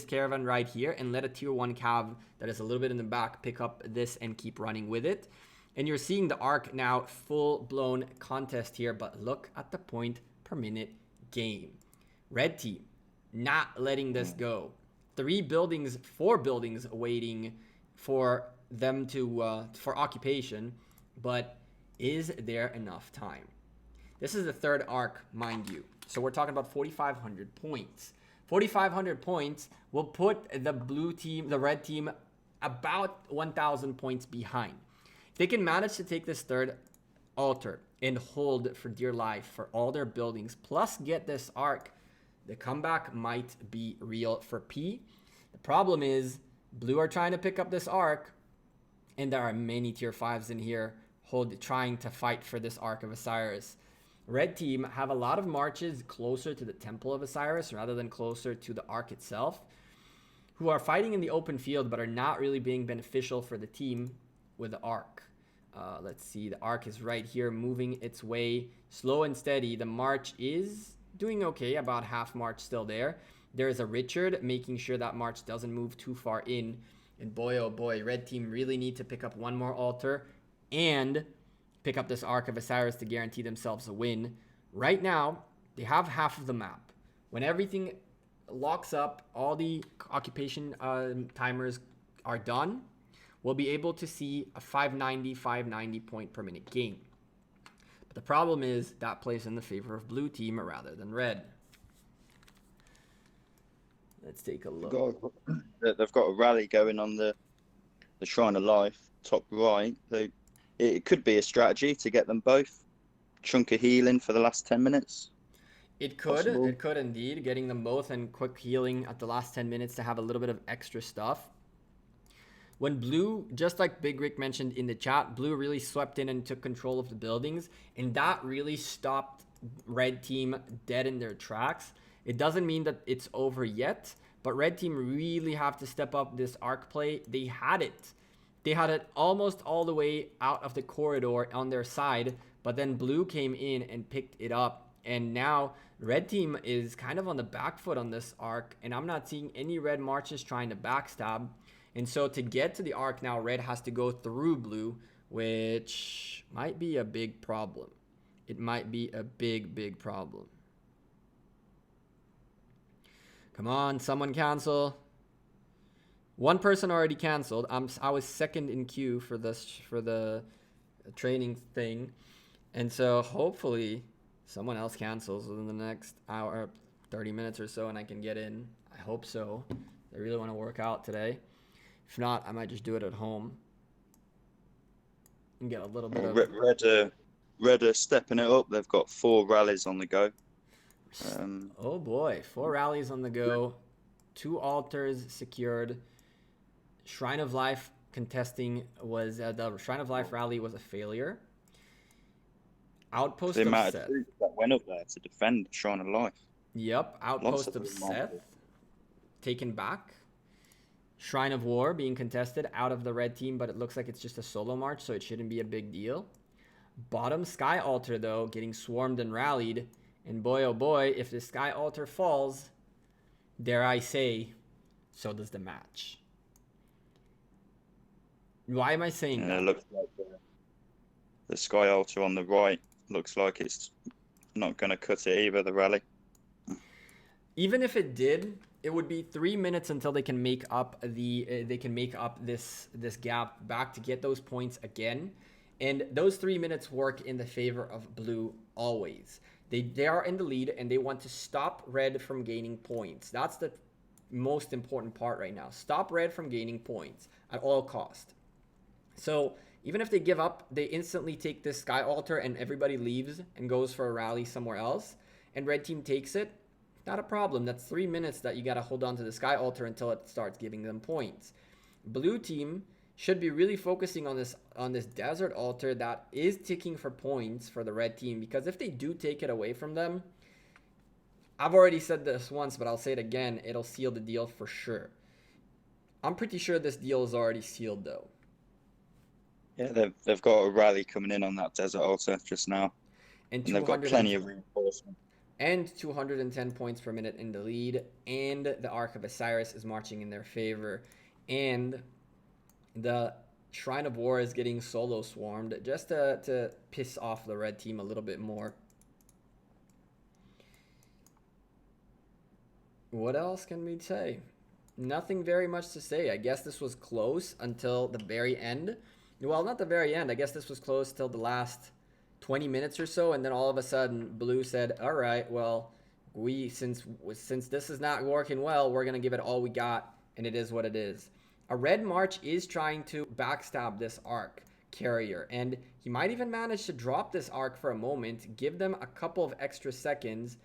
caravan right here, and let a tier 1 cav that is a little bit in the back pick up this and keep running with it. And you're seeing the arc now full-blown contest here, but look at the point per minute game. Red team not letting this go. 4 buildings waiting for them to for occupation, but is there enough time? This is the third arc, mind you. So we're talking about 4,500 points. 4,500 points will put the red team about 1,000 points behind. If they can manage to take this third altar and hold for dear life for all their buildings, plus get this arc, the comeback might be real for P. The problem is blue are trying to pick up this arc, and there are many tier 5s in here trying to fight for this arc of Osiris. Red team have a lot of marches closer to the temple of Osiris rather than closer to the arc itself, who are fighting in the open field but are not really being beneficial for the team with the arc. Let's see, the arc is right here moving its way slow and steady. The march is doing okay, about half march still there. There is a Richard making sure that march doesn't move too far in. And boy, oh boy, red team really need to pick up one more altar and pick up this arc of Osiris to guarantee themselves a win. Right now, they have half of the map. When everything locks up, all the occupation timers are done, we'll be able to see a 590 point per minute game. But the problem is that plays in the favor of blue team rather than red. Let's take a look. They've got a rally going on the Shrine of Life, top right. It could be a strategy to get them both. Chunk of healing for the last 10 minutes. It could. It could indeed. Getting them both and quick healing at the last 10 minutes to have a little bit of extra stuff. When blue, just like Big Rick mentioned in the chat, blue really swept in and took control of the buildings. And that really stopped red team dead in their tracks. It doesn't mean that it's over yet, but red team really have to step up this arc play. They had it. They had it almost all the way out of the corridor on their side, but then blue came in and picked it up. And now red team is kind of on the back foot on this arc, and I'm not seeing any red marches trying to backstab. And so to get to the arc now, red has to go through blue, which might be a big problem. It might be a big, big problem. Come on, someone cancel. One person already canceled. I was second in queue for the training thing. And so hopefully someone else cancels within the next hour, 30 minutes or so, and I can get in. I hope so. I really want to work out today. If not, I might just do it at home and get a little bit of... Red are stepping it up. They've got 4 rallies on the go. Oh boy, 4 rallies on the go. 2 altars secured. Shrine of Life contesting was... the Shrine of Life rally was a failure. Outpost of Seth. That went up there to defend Shrine of Life. Yep, Outpost of Seth taken back. Shrine of War being contested out of the red team, but it looks like it's just a solo march, so it shouldn't be a big deal. Bottom Sky Altar, though, getting swarmed and rallied. And boy, oh boy, if the Sky Altar falls, dare I say, so does the match. Why am I saying that? It looks like the Sky Altar on the right looks like it's not going to cut it either, the rally. Even if it did, it would be 3 minutes until they can make up this gap back to get those points again. And those 3 minutes work in the favor of blue always. They are in the lead and they want to stop red from gaining points. That's the most important part right now. Stop red from gaining points at all cost. So even if they give up, they instantly take this Sky Altar and everybody leaves and goes for a rally somewhere else. And red team takes it. Not a problem. That's 3 minutes that you got to hold on to the Sky Altar until it starts giving them points. Blue team should be really focusing on this Desert Altar that is ticking for points for the red team, because if they do take it away from them, I've already said this once, but I'll say it again, it'll seal the deal for sure. I'm pretty sure this deal is already sealed though. Yeah, they've got a rally coming in on that Desert Altar just now. And they've got plenty of reinforcement. And 210 points per minute in the lead. And the Ark of Osiris is marching in their favor. And the Shrine of War is getting solo swarmed just to piss off the red team a little bit more. What else can we say? Nothing very much to say. I guess this was close until the very end. Well, not the very end. I guess this was close till the last 20 minutes or so, and then all of a sudden blue said, all right, well, since this is not working well, we're going to give it all we got, and it is what it is. A red march is trying to backstab this Ark carrier, and he might even manage to drop this Ark for a moment, give them a couple of extra seconds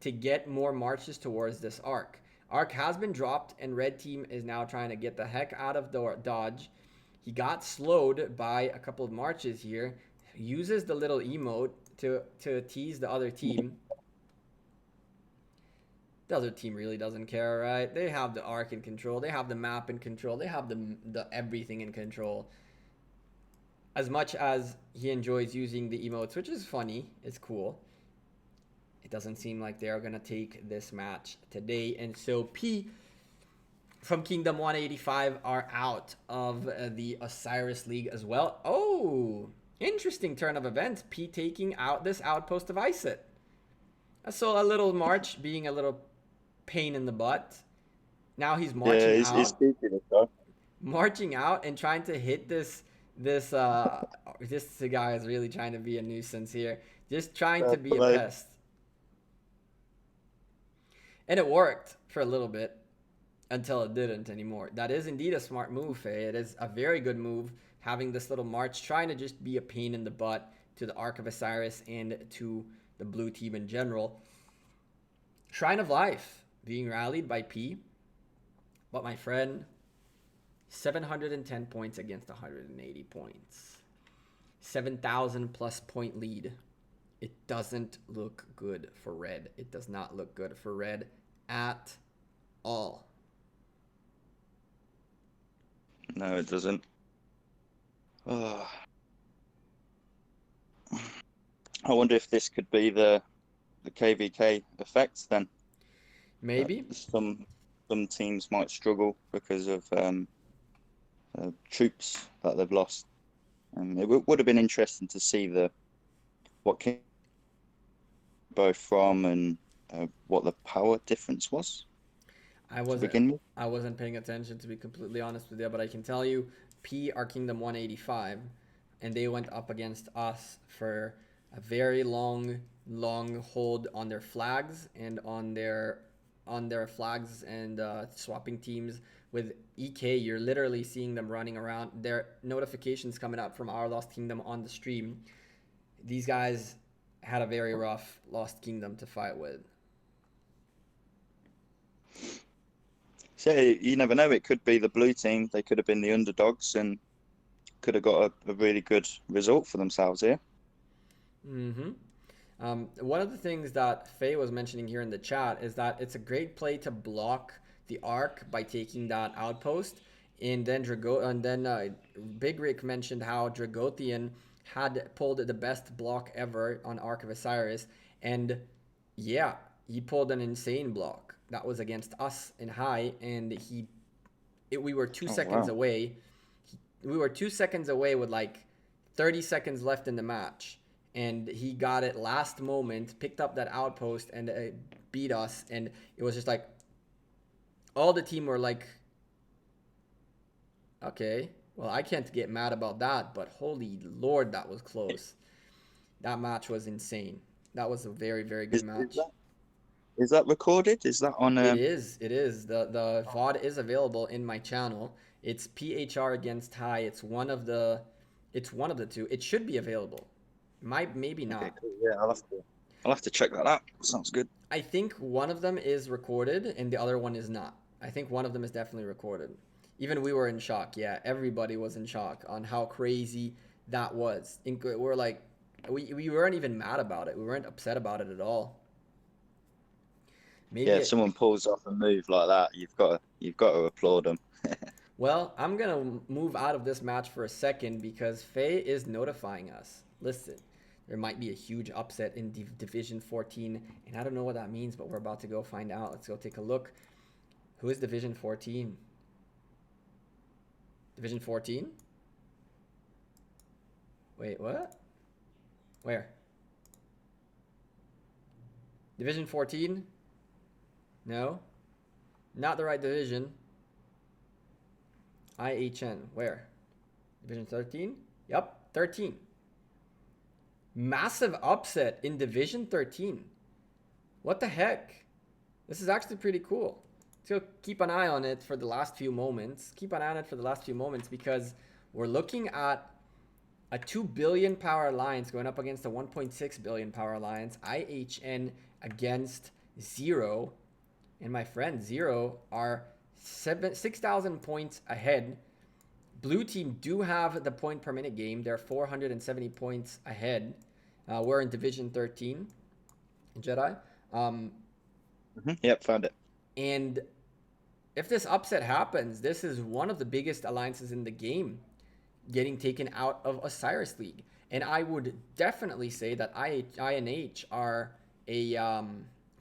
to get more marches towards this Ark. Ark has been dropped, and red team is now trying to get the heck out of Dodge. He got slowed by a couple of marches here. Uses the little emote to tease the other team. The other team really doesn't care, right? They have the Ark in control. They have the map in control. They have the everything in control. As much as he enjoys using the emotes, which is funny, it's cool, it doesn't seem like they're going to take this match today. And so P from Kingdom 185 are out of the Osiris League as well. Oh, interesting turn of events. P taking out this outpost of Isit. So a little march being a little pain in the butt. Now he's marching out. Marching out and trying to hit this guy is really trying to be a nuisance here. Just trying to be a pest. And it worked for a little bit until it didn't anymore. That is indeed a smart move, Faye. It is a very good move, having this little march, trying to just be a pain in the butt to the Ark of Osiris and to the blue team in general. Shrine of Life being rallied by P. But my friend, 710 points against 180 points. 7,000 plus point lead. It doesn't look good for red. It does not look good for red at all. No, it doesn't. Oh. I wonder if this could be the KVK effect then. Maybe. Some teams might struggle because of troops that they've lost. It would have been interesting to see what came both from and what the power difference was. I wasn't paying attention, to be completely honest with you, but I can tell you P are Kingdom 185, and they went up against us for a very long hold on their flags and on their flags and swapping teams with EK. You're literally seeing them running around. Their notifications coming up from Our Lost Kingdom on the stream. These guys had a very rough Lost Kingdom to fight with. So you never know. It could be the blue team. They could have been the underdogs and could have got a really good result for themselves here. Mm-hmm. One of the things that Faye was mentioning here in the chat is that it's a great play to block the Ark by taking that outpost. And then Big Rick mentioned how Dragothian had pulled the best block ever on Ark of Osiris. And Yeah, he pulled an insane block. That was against us in high, and we were 2 seconds wow. away. We were 2 seconds away with like 30 seconds left in the match, and he got it last moment, picked up that outpost, and beat us. And it was just like all the team were like, okay, well, I can't get mad about that, but holy Lord, that was close. That match was insane. That was a very, very good match. Is that recorded? Is that on? It is. It is. The VOD is available in my channel. It's PHR against High. It's one of the two. It should be available. Maybe not. Okay, cool. Yeah, I'll have to check that out. Sounds good. I think one of them is recorded and the other one is not. I think one of them is definitely recorded. Even we were in shock. Yeah, everybody was in shock on how crazy that was. We're like, we weren't even mad about it. We weren't upset about it at all. Maybe if someone pulls off a move like that, you've got to applaud them. Well, I'm gonna move out of this match for a second because Faye is notifying us. Listen, there might be a huge upset in Division 14, and I don't know what that means, but we're about to go find out. Let's go take a look. Who is Division 14? Division 14? Wait, what? Where? Division 14? No, not the right division. IHN, where? Division 13? Yep, 13. Massive upset in Division 13. What the heck? This is actually pretty cool. So keep an eye on it for the last few moments. Keep an eye on it for the last few moments because we're looking at a 2 billion power alliance going up against a 1.6 billion power alliance. IHN against Zero. And my friend Zero are 6,000 points ahead. Blue team do have the point per minute game. They're 470 points ahead. We're in Division 13. Jedi. Yep, found it. And if this upset happens, this is one of the biggest alliances in the game getting taken out of Osiris League. And I would definitely say that INH are a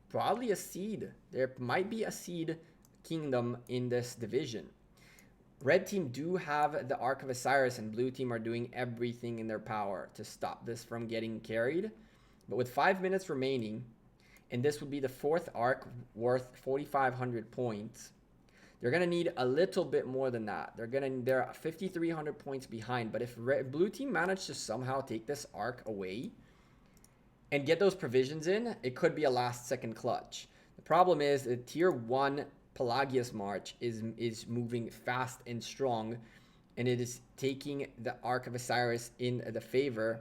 probably a seed. There might be a seed kingdom in this division. Red team do have the Ark of Osiris, and blue team are doing everything in their power to stop this from getting carried. But with 5 minutes remaining, and this would be the fourth Ark worth 4,500 points, they're gonna need a little bit more than that. They're 5,300 points behind. But if blue team managed to somehow take this Ark away and get those provisions in, it could be a last-second clutch. The problem is the Tier 1 Pelagius March is moving fast and strong, and it is taking the Ark of Osiris in the favor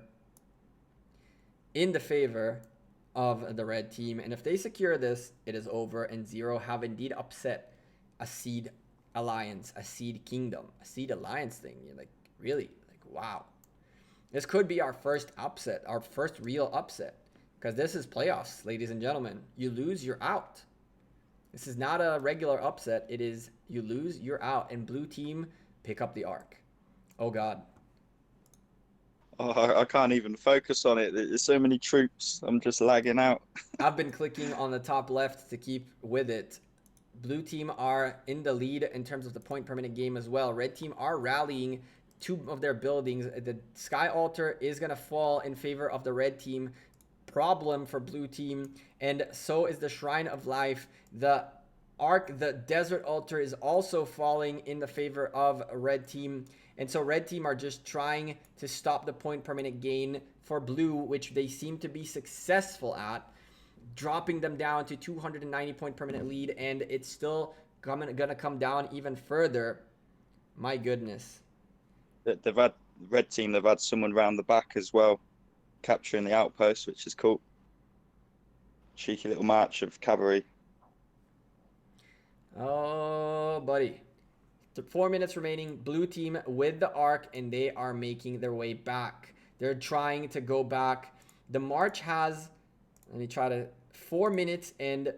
of the red team. And if they secure this, it is over, and Zero have indeed upset a seed alliance, a seed kingdom, a seed alliance thing. You're like, really? Like, wow. This could be our first upset, our first real upset, because this is playoffs, ladies and gentlemen. You lose, you're out. This is not a regular upset. It is you lose, you're out, and blue team pick up the Ark. Oh, God. Oh, I can't even focus on it. There's so many troops. I'm just lagging out. I've been clicking on the top left to keep with it. Blue team are in the lead in terms of the point per minute game as well. Red team are rallying two of their buildings. The Sky Altar is going to fall in favor of the red team. Problem for blue team, and so is the Shrine of Life. The Ark, the Desert Altar, is also falling in the favor of red team. And so red team are just trying to stop the point per minute gain for blue, which they seem to be successful at, dropping them down to 290 point per minute lead, and it's still gonna come down even further. My goodness. They've had red team. They've had someone round the back as well, capturing the outpost, which is cool. Cheeky little march of cavalry. Oh, buddy. 4 minutes remaining. Blue team with the Ark, and they are making their way back. They're trying to go back. The march has, let me try to, 4 minutes, and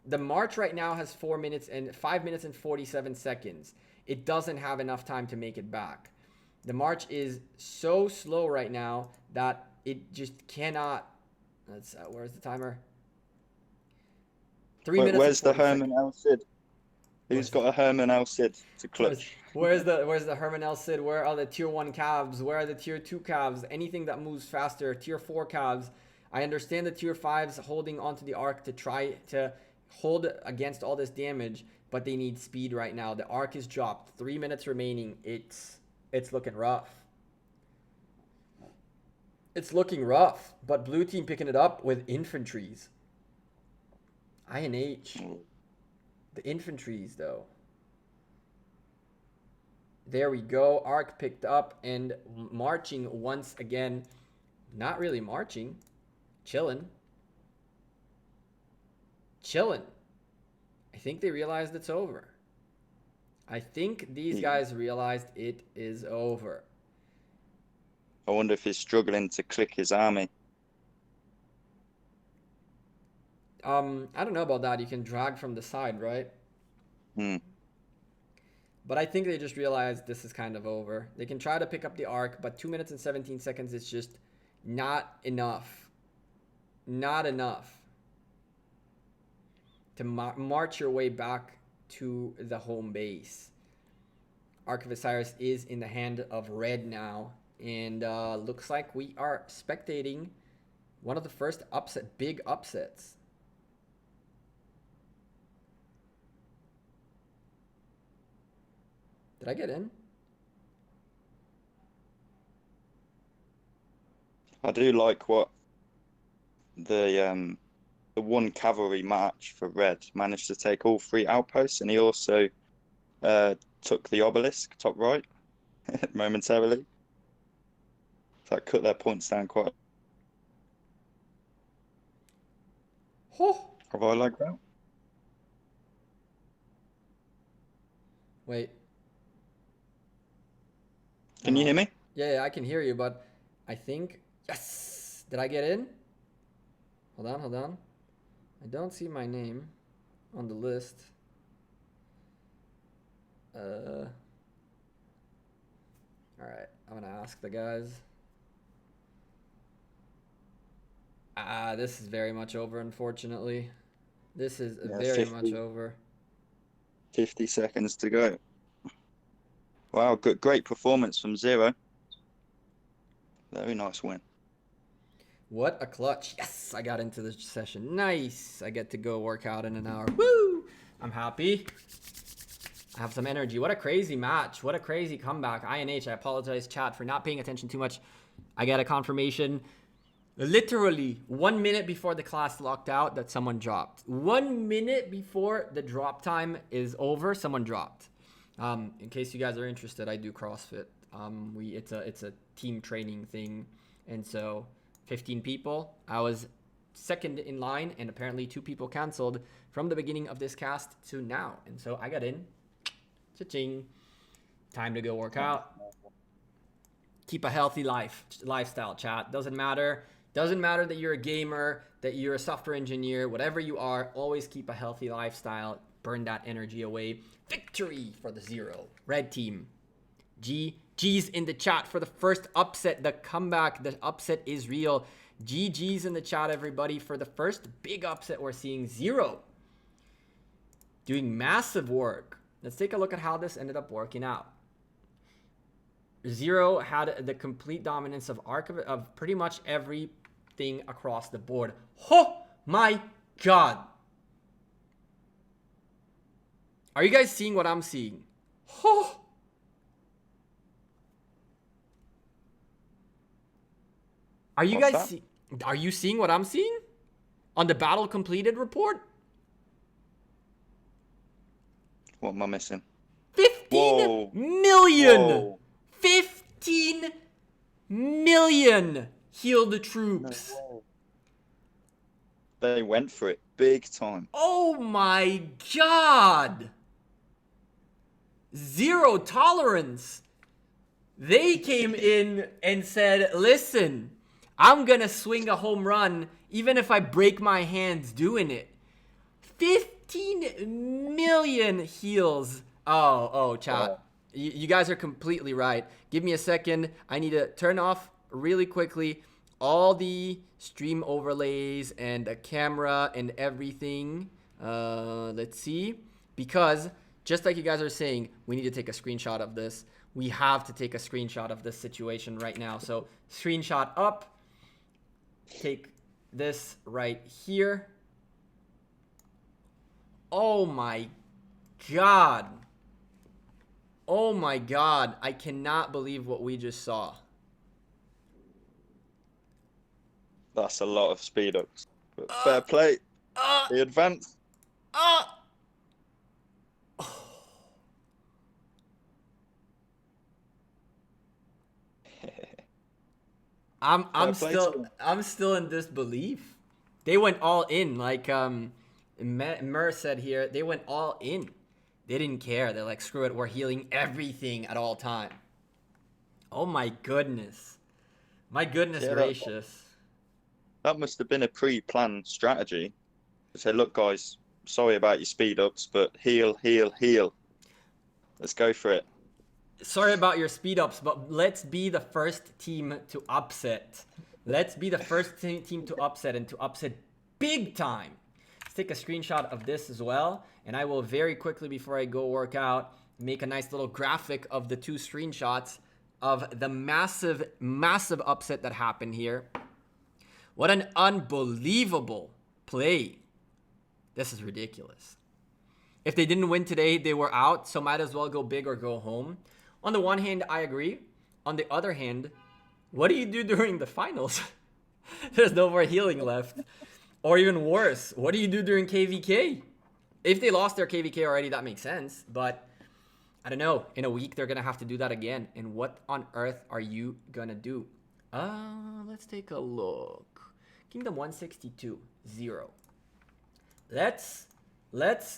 the march right now has 4 minutes and 5 minutes and 47 seconds. It doesn't have enough time to make it back. The march is so slow right now that it just cannot. That's where's the timer? 3 minutes. Where's the Herman El Cid? Who's got a Herman El Cid to clutch? Where's the Herman El Cid? Where are the tier 1 calves? Where are the tier 2 calves? Anything that moves faster. Tier 4 calves. I understand the tier 5s holding onto the arc to try to hold against all this damage, but they need speed right now. The arc is dropped. 3 minutes remaining. It's looking rough. It's looking rough, but blue team picking it up with infantries. INH. The infantries, though. There we go. Arc picked up and marching once again. Not really marching. Chilling. Chilling. I think they realized it's over. I think these guys realized it is over. I wonder if he's struggling to click his army. I don't know about that. You can drag from the side, right? But I think they just realized this is kind of over. They can try to pick up the arc, but 2 minutes and 17 seconds is just not enough. Not enough to march your way back to the home base. Arc of Osiris is in the hand of red now. And looks like we are spectating one of the first big upsets. Did I get in? I do like what the 1 cavalry march for red managed to take all 3 outposts, and he also took the obelisk top right momentarily. That cut their points down quite. Oh. Have I like that? Wait. Can you hear me? Yeah, I can hear you, but I think... Yes! Did I get in? Hold on. I don't see my name on the list. Alright, I'm gonna ask the guys. This is very much over, unfortunately. This is very much over. 50 seconds to go. Wow, great performance from Zero. Very nice win. What a clutch. Yes, I got into the session. Nice. I get to go work out in an hour. Woo! I'm happy. I have some energy. What a crazy match. What a crazy comeback. INH, I apologize, chat, for not paying attention too much. I got a confirmation literally 1 minute before the class locked out that someone dropped. 1 minute before the drop time is over, someone dropped. In case you guys are interested, I do CrossFit. It's a team training thing, and so 15 people. I was second in line, and apparently 2 people canceled from the beginning of this cast to now, and so I got in. Cha-ching. Time to go work out. Keep a healthy lifestyle, chat. Doesn't matter that you're a gamer, that you're a software engineer, whatever you are, always keep a healthy lifestyle. Burn that energy away. Victory for the Zero. Red team. GG's in the chat for the first upset. The comeback, the upset is real. GG's in the chat, everybody, for the first big upset we're seeing. Zero doing massive work. Let's take a look at how this ended up working out. Zero had the complete dominance of of pretty much everything across the board. Oh my god. Are you guys seeing what I'm seeing? Oh. Are you seeing what I'm seeing on the battle completed report? What am I missing? 15 million. Whoa. 15 million healed troops. No, they went for it big time. Oh my god. Zero tolerance. They came in and said, listen, I'm gonna swing a home run even if I break my hands doing it. 15 million heals. Oh, chat. Oh. You guys are completely right. Give me a second. I need to turn off really quickly all the stream overlays and a camera and everything. Let's see. Because just like you guys are saying, we need to take a screenshot of this. We have to take a screenshot of this situation right now. So screenshot up. Take this right here. Oh my God. Oh my God. I cannot believe what we just saw. That's a lot of speed ups. But fair play. The advance. I'm still in disbelief. They went all in, like Mer said here. They went all in. They didn't care. They're like, screw it, we're healing everything at all time. Oh my goodness. My goodness gracious. That must have been a pre-planned strategy. To say, look guys, sorry about your speed ups, but heal. Let's go for it. Sorry about your speed ups, but let's be the first team to upset. Let's be the first team to upset, and to upset big time. Let's take a screenshot of this as well. And I will very quickly, before I go work out, make a nice little graphic of the two screenshots of the massive, massive upset that happened here. What an unbelievable play. This is ridiculous. If they didn't win today, they were out, so might as well go big or go home. On the one hand, I agree. On the other hand, what do you do during the finals? There's no more healing left. Or even worse, what do you do during KVK? If they lost their KVK already, that makes sense. But I don't know. In a week, they're going to have to do that again. And what on earth are you going to do? Let's take a look. Kingdom 162, 0. Let's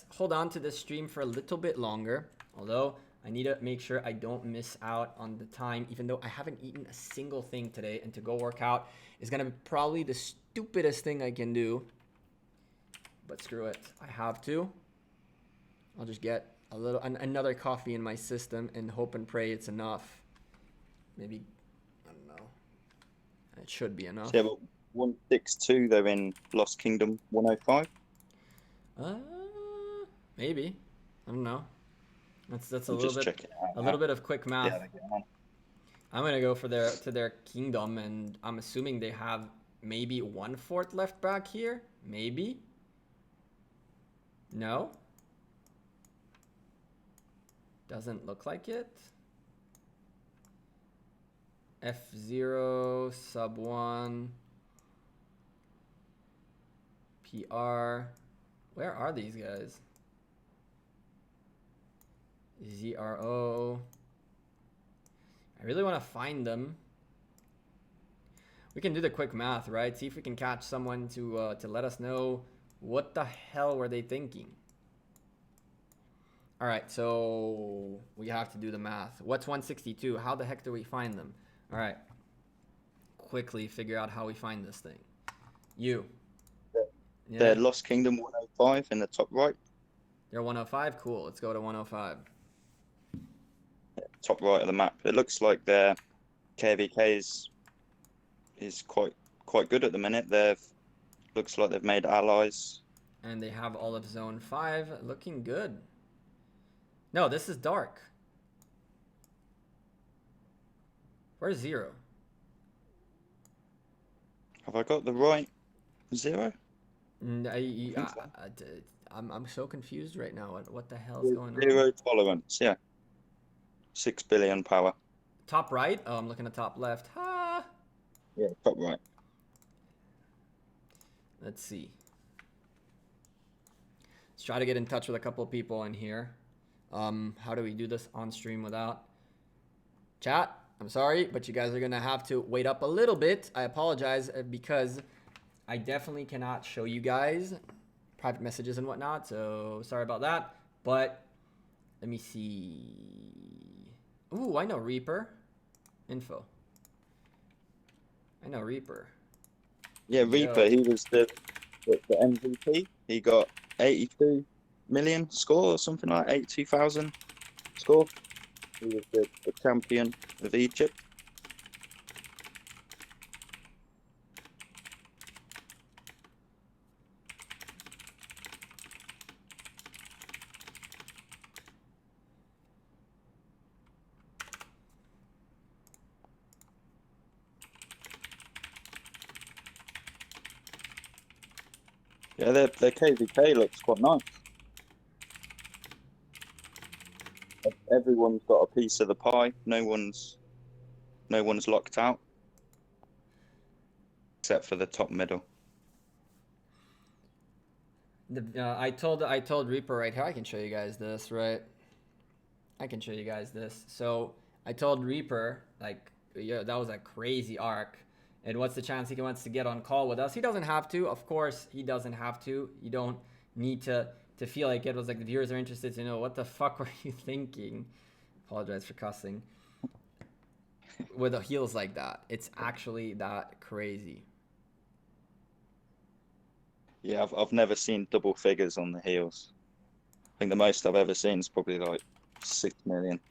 hold on to this stream for a little bit longer. Although I need to make sure I don't miss out on the time, even though I haven't eaten a single thing today. And to go work out is going to be probably the stupidest thing I can do. But screw it. I have to. I'll just get another coffee in my system and hope and pray it's enough. Maybe, I don't know. It should be enough. Yeah, but 162, they're in Lost Kingdom 105. Maybe. I don't know. That's a little bit of quick math. Yeah, I'm gonna go for their kingdom, and I'm assuming they have maybe 1/4 left back here. Maybe. No. Doesn't look like it. F0 sub 1 PR. Where are these guys? ZRO. I really want to find them. We can do the quick math, right? See if we can catch someone to let us know what the hell were they thinking. All right, so we have to do the math. What's 162? How the heck do we find them? All right, quickly figure out how we find this thing. You. Yeah. They're Lost Kingdom 105 in the top right. They're 105? Cool, let's go to 105. Top right of the map. It looks like their KVK is quite good at the minute. Looks like they've made allies. And they have all of zone 5 looking good. No, this is dark. Where's 0? Have I got the right 0? I'm so confused right now. What the hell is going on? 0 tolerance, yeah. 6 billion power. Top right? Oh, I'm looking at top left. Ha! Yeah, top right. Let's see. Let's try to get in touch with a couple of people in here. How do we do this on stream without chat? I'm sorry, but you guys are gonna have to wait up a little bit. I apologize because I definitely cannot show you guys private messages and whatnot, so sorry about that. But let me see. Ooh, I know Reaper. Info. I know Reaper. Yeah, Reaper, he was the MVP. He got 82 million score or something like 82,000 score. He was the champion of Egypt. Yeah, their KVK looks quite nice. Everyone's got a piece of the pie. No one's locked out, except for the top middle. I told Reaper right here. I can show you guys this, right? I can show you guys this. So I told Reaper, like, yeah, that was a crazy arc. And what's the chance he wants to get on call with us? He doesn't have to. Of course, he doesn't have to. You don't need to feel like it was like the viewers are interested to know what the fuck were you thinking. Apologize for cussing. With the heels like that, it's actually that crazy. Yeah, I've never seen double figures on the heels. I think the most I've ever seen is probably like 6 million.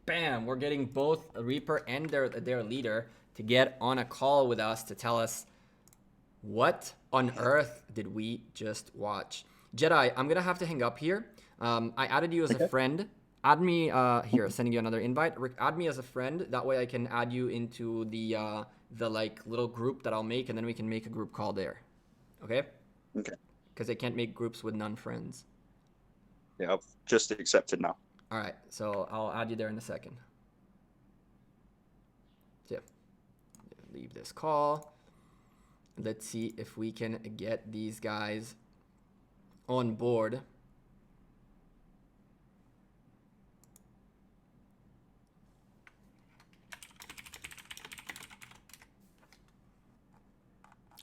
Bam, we're getting both Reaper and their leader to get on a call with us to tell us what on earth did we just watch. Jedi, I'm gonna have to hang up here. I added you as a friend. Add me here, sending you another invite. Add me as a friend. That way I can add you into the like little group that I'll make, and then we can make a group call there. Okay? Okay. Because I can't make groups with non-friends. Yeah, I've just accepted now. All right, so I'll add you there in a second. So, leave this call. Let's see if we can get these guys on board.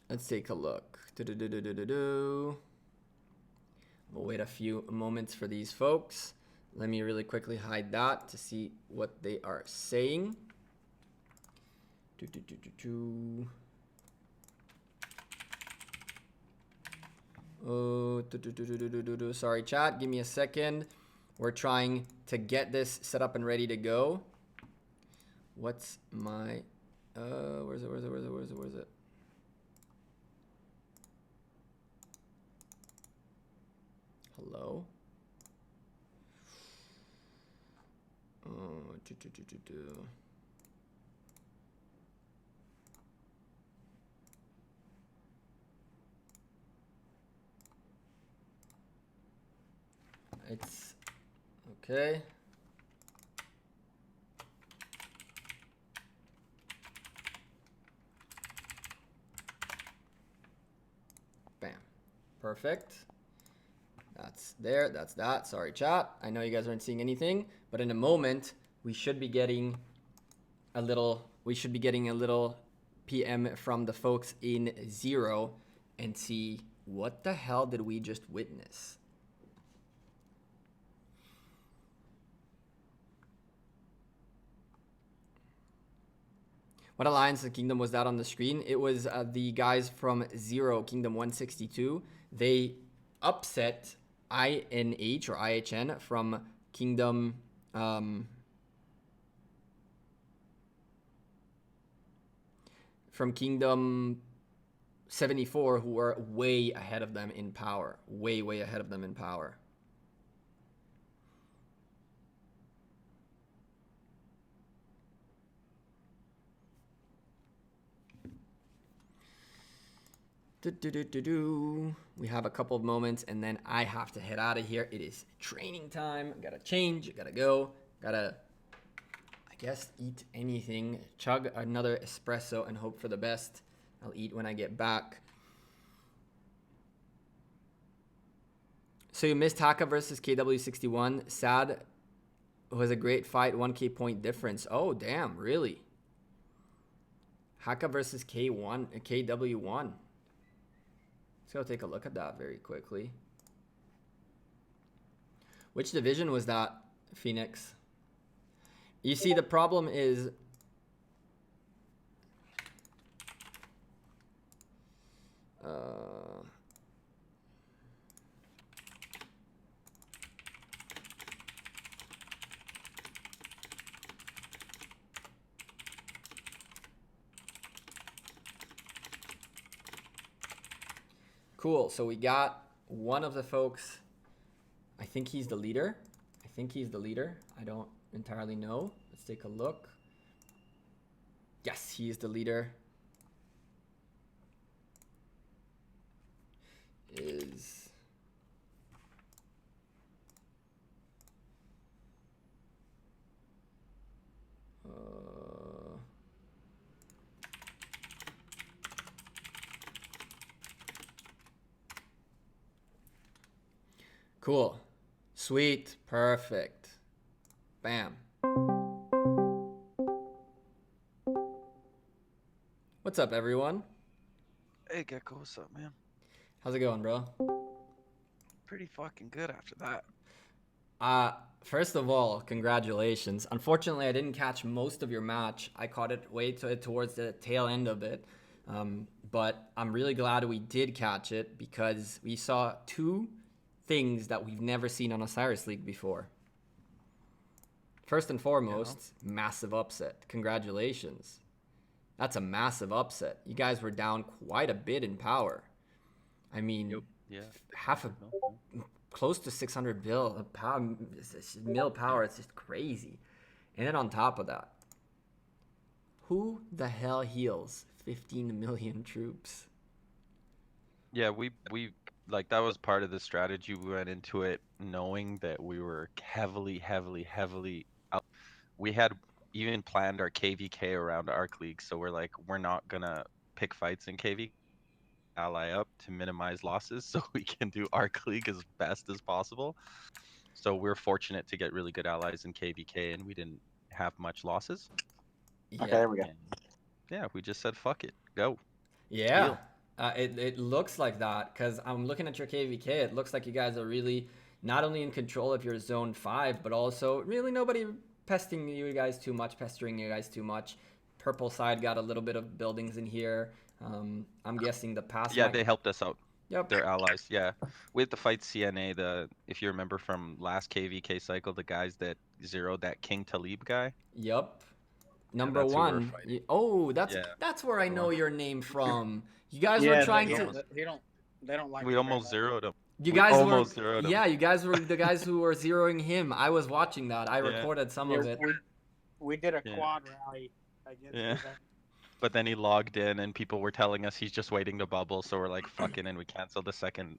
Let's take a look. We'll wait a few moments for these folks. Let me really quickly hide that to see what they are saying. Oh, sorry, chat. Give me a second. We're trying to get this set up and ready to go. What's my... where's it? Hello? Oh, It's okay. Bam. Perfect. That's there. That's that. Sorry, chat. I know you guys aren't seeing anything, but in a moment, we should be getting a little PM from the folks in Zero and see what the hell did we just witness. What Alliance of Kingdom was that on the screen? It was the guys from Zero, Kingdom 162. They upset INH or IHN from Kingdom... from Kingdom 74, who were way ahead of them in power. Way ahead of them in power. We have a couple of moments and then I have to head out of here. It is training time. I gotta change. I gotta go. Gotta, I guess, eat anything. Chug another espresso and hope for the best. I'll eat when I get back. So you missed Haka versus KW61. Sad. It was a great fight. 1K point difference. Oh, damn. Really? Haka versus KW1. Let's go take a look at that very quickly. Which division was that, Phoenix? You see, the problem is Cool. So we got one of the folks. I think he's the leader. I don't entirely know. Let's take a look. Yes, he is the leader. Is cool. Sweet. Perfect. Bam. What's up, everyone? Hey, Gecko, what's up, man? How's it going, bro? Pretty fucking good after that. First of all, congratulations. Unfortunately, I didn't catch most of your match. I caught it way towards the tail end of it. But I'm really glad we did catch it because we saw two things that we've never seen on Osiris League before. First and foremost, massive upset. Congratulations. That's a massive upset. You guys were down quite a bit in power. I mean, close to 600 mil power. It's just crazy. And then on top of that, who the hell heals 15 million troops? Yeah, we like that was part of the strategy. We went into it knowing that we were heavily out. We had even planned our KVK around Arc League, so we're like, we're not gonna pick fights in KV, ally up to minimize losses, so we can do Arc League as best as possible. So we're fortunate to get really good allies in KVK, and we didn't have much losses. Yeah. Okay, there we go. And yeah, we just said fuck it, go. Yeah. It looks like that because I'm looking at your KVK. It looks like you guys are really not only in control of your zone 5, but also really nobody pestering you guys too much. Purple side got a little bit of buildings in here. I'm guessing the pass. Yeah, they helped us out. Yep. They're allies. Yeah, we had to fight CNA. If you remember from last KVK cycle, the guys that zeroed that King Talib guy. Yep. Number that's who we're one. fighting. Oh, that's where I know your name from. You guys Yeah, were trying they to. don't like. We almost zeroed him. You guys almost were. zeroed him. Yeah, you guys were the guys who were zeroing him. I was watching that. I recorded some of it. We did a quad rally against. Yeah. But then he logged in, and people were telling us he's just waiting to bubble. So we're like, fucking, and we canceled the second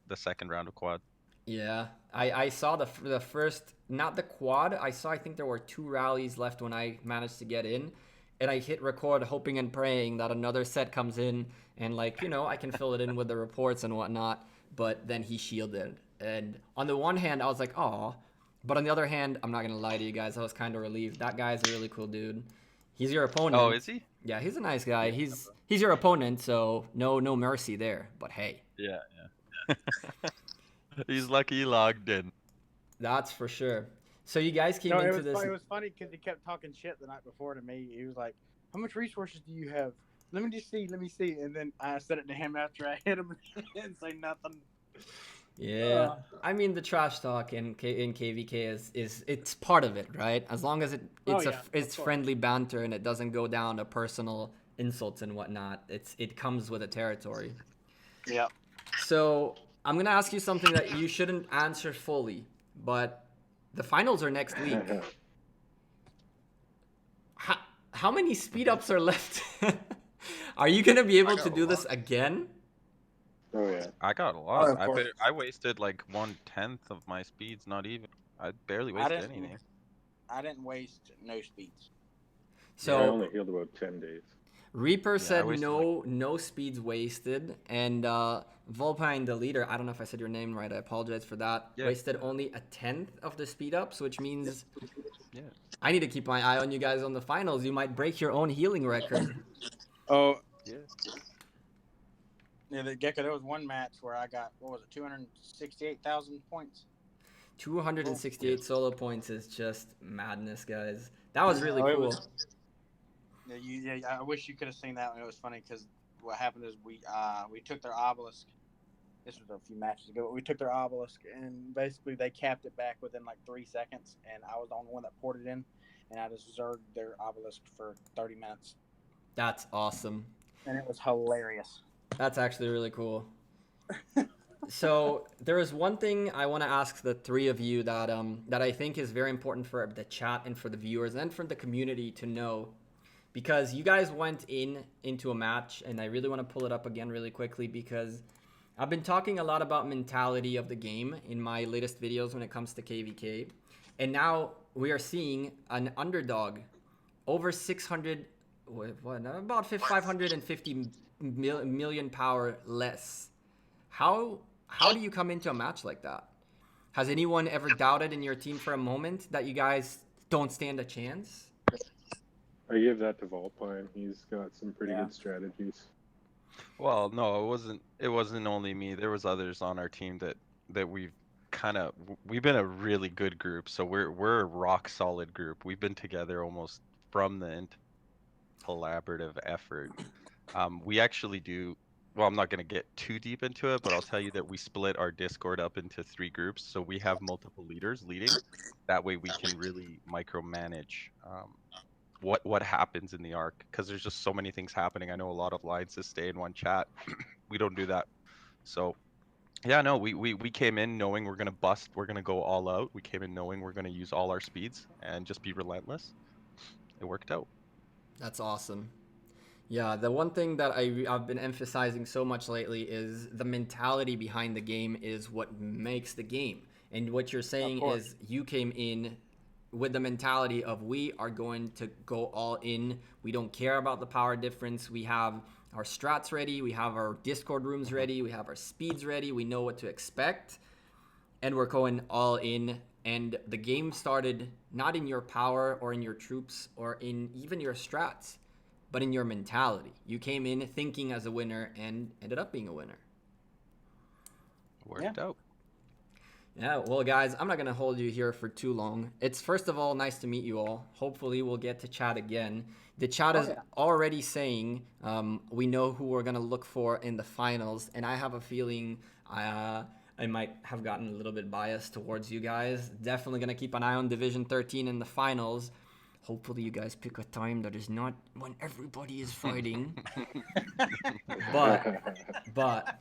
round of quad. Yeah, I saw the first, not the quad. I think there were 2 rallies left when I managed to get in, and I hit record, hoping and praying that another set comes in, and like, you know, I can fill it in with the reports and whatnot. But then he shielded, and on the one hand, I was like, oh, but on the other hand, I'm not gonna lie to you guys, I was kind of relieved. That guy's a really cool dude. He's your opponent. Oh, is he? Yeah, he's a nice guy. He's your opponent, so no mercy there. But hey. Yeah. He's lucky he logged in. That's for sure. So you guys came into this. It was funny because he kept talking shit the night before to me. He was like, "How much resources do you have? Let me see." And then I said it to him after I hit him and say nothing. Yeah, I mean the trash talk in KVK is it's part of it, right? As long as it's friendly banter and it doesn't go down to personal insults and whatnot, it comes with a territory. Yeah. So I'm gonna ask you something that you shouldn't answer fully, but the finals are next week. How many speed ups are left? Are you gonna be able to do this again? Oh yeah. I got a lot. I wasted like 1/10 of my speeds. Not even. I barely wasted anything. I didn't waste no speeds. So I only healed about 10 days. Reaper said no speeds wasted, and Volpine, the leader, I don't know if I said your name right, I apologize for that, wasted only 1/10 of the speed ups, which means I need to keep my eye on you guys on the finals. You might break your own healing record. Oh yeah. Yeah, the Gecko, there was one match where I got, 268,000 points? 268 solo points is just madness, guys. That was really cool. I wish you could have seen that one. It was funny because what happened is we took their obelisk. This was a few matches ago. We took their obelisk, and basically they capped it back within like 3 seconds, and I was the only one that poured it in, and I just zerged their obelisk for 30 minutes. That's awesome. And it was hilarious. That's actually really cool. So there is one thing I want to ask the three of you that that I think is very important for the chat and for the viewers and for the community to know, because you guys went into a match, and I really want to pull it up again really quickly because I've been talking a lot about mentality of the game in my latest videos when it comes to KVK, and now we are seeing an underdog over 600, about 550 million power less. How do you come into a match like that? Has anyone ever doubted in your team for a moment that you guys don't stand a chance? I give that to Volpine. He's got some pretty good strategies. Well, no, it wasn't only me. There was others on our team that we've been a really good group. So we're a rock solid group. We've been together almost from the collaborative effort. We actually do. Well, I'm not going to get too deep into it, but I'll tell you that we split our Discord up into 3 groups. So we have multiple leaders leading. That way we can really micromanage what happens in the arc, because there's just so many things happening. I know a lot of alliances stay in one chat. We don't do that. So yeah, no, we came in knowing we're going to bust. We're going to go all out. We came in knowing we're going to use all our speeds and just be relentless. It worked out. That's awesome. Yeah, the one thing that I've been emphasizing so much lately is the mentality behind the game is what makes the game. And what you're saying is you came in with the mentality of we are going to go all in. We don't care about the power difference. We have our strats ready. We have our Discord rooms ready. We have our speeds ready. We know what to expect. And we're going all in. And the game started not in your power or in your troops or in even your strats, but in your mentality. You came in thinking as a winner and ended up being a winner. Worked out. Yeah, well, guys, I'm not going to hold you here for too long. It's, first of all, nice to meet you all. Hopefully, we'll get to chat again. The chat is already saying we know who we're going to look for in the finals, and I have a feeling I might have gotten a little bit biased towards you guys. Definitely going to keep an eye on Division 13 in the finals. Hopefully you guys pick a time that is not when everybody is fighting. but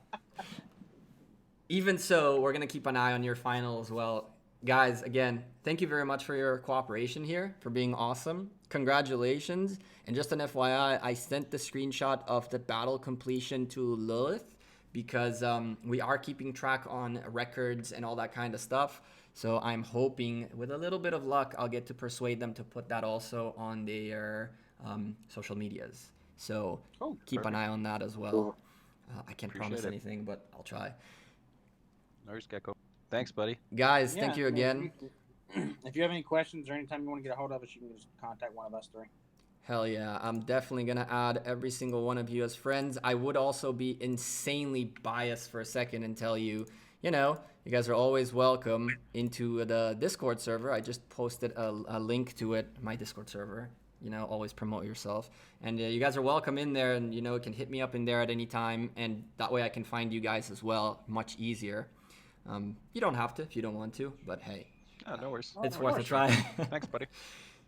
even so, we're going to keep an eye on your final as well. Guys, again, thank you very much for your cooperation here, for being awesome. Congratulations. And just an FYI, I sent the screenshot of the battle completion to Lilith because we are keeping track on records and all that kind of stuff. So I'm hoping, with a little bit of luck, I'll get to persuade them to put that also on their social medias. So keep an eye on that as well. Cool. I can't promise anything, but I'll try. No worries, Gecko. Thanks, buddy. Guys, thank you again. If you have any questions or anytime you want to get a hold of us, you can just contact one of us 3. Hell yeah. I'm definitely going to add every single one of you as friends. I would also be insanely biased for a second and tell you, you know, you guys are always welcome into the Discord server. I just posted a link to it, my Discord server. You know, always promote yourself. And you guys are welcome in there, and, you know, can hit me up in there at any time. And that way I can find you guys as well much easier. You don't have to if you don't want to, but hey. Oh, no worries. It's worth a try. Thanks, buddy.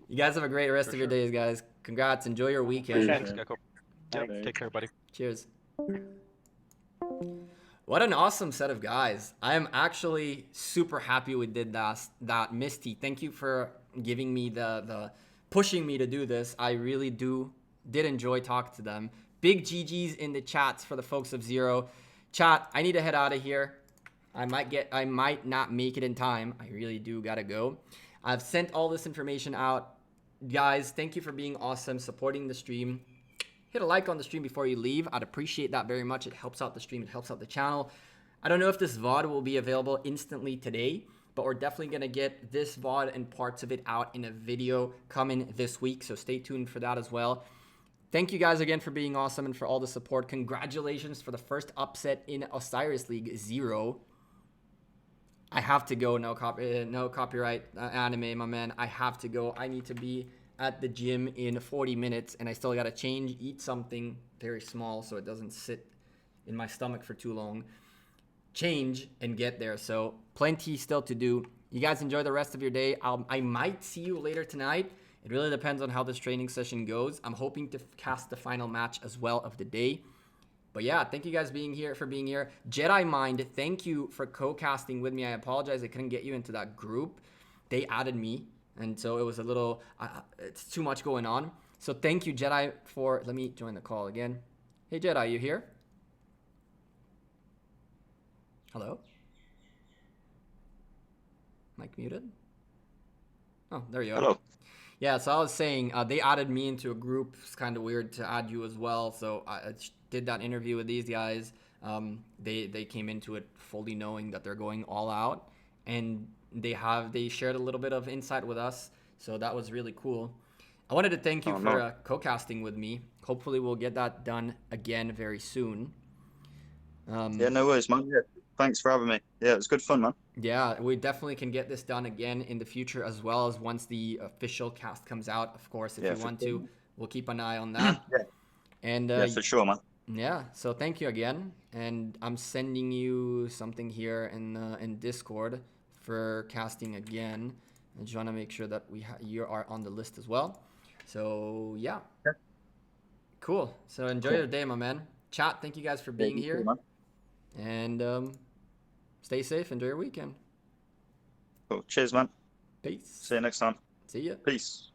You guys have a great rest of your days, guys. Congrats. Enjoy your weekend. Thanks, Gecko. Yep, take care, buddy. Cheers. What an awesome set of guys. I am actually super happy we did that. Misty, thank you for giving me the pushing me to do this. I really did enjoy talking to them. Big GGs in the chats for the folks of Zero. Chat, I need to head out of here. I might not make it in time. I really do gotta go. I've sent all this information out. Guys, thank you for being awesome, supporting the stream. Hit a like on the stream before you leave. I'd appreciate that very much. It helps out the stream. It helps out the channel. I don't know if this VOD will be available instantly today, but we're definitely going to get this VOD and parts of it out in a video coming this week, so stay tuned for that as well. Thank you guys again for being awesome and for all the support. Congratulations for the first upset in Osiris League 0. I have to go. No copyright anime, my man. I have to go. I need to be at the gym in 40 minutes, and I still got to change, eat something very small so it doesn't sit in my stomach for too long. Change and get there. So plenty still to do. You guys enjoy the rest of your day. I might see you later tonight. It really depends on how this training session goes. I'm hoping to cast the final match as well of the day. But yeah, thank you guys being here. Jedi Mind, thank you for co-casting with me. I apologize I couldn't get you into that group. They added me, and so it was a little, it's too much going on. So thank you, Jedi, for, let me join the call again. Hey, Jedi, you here? Hello? Mic muted? Oh, there you are. Hello. Yeah, so I was saying they added me into a group. It's kind of weird to add you as well. So I did that interview with these guys. They came into it fully knowing that they're going all out, and they shared a little bit of insight with us. So that was really cool. I wanted to thank you for co-casting with me. Hopefully we'll get that done again very soon. Yeah, no worries, man. Yeah, thanks for having me. Yeah, it was good fun, man. Yeah, we definitely can get this done again in the future, as well as once the official cast comes out. Of course, if you want to, we'll keep an eye on that. Yeah. And yeah, for sure, man. Yeah, so thank you again, and I'm sending you something here in Discord for casting again. I just want to make sure that you are on the list as well. So yeah, cool. So enjoy your day, my man. Chat, thank you guys for being here, and stay safe. Enjoy your weekend. Cool. Cheers, man. Peace. See you next time. See ya. Peace.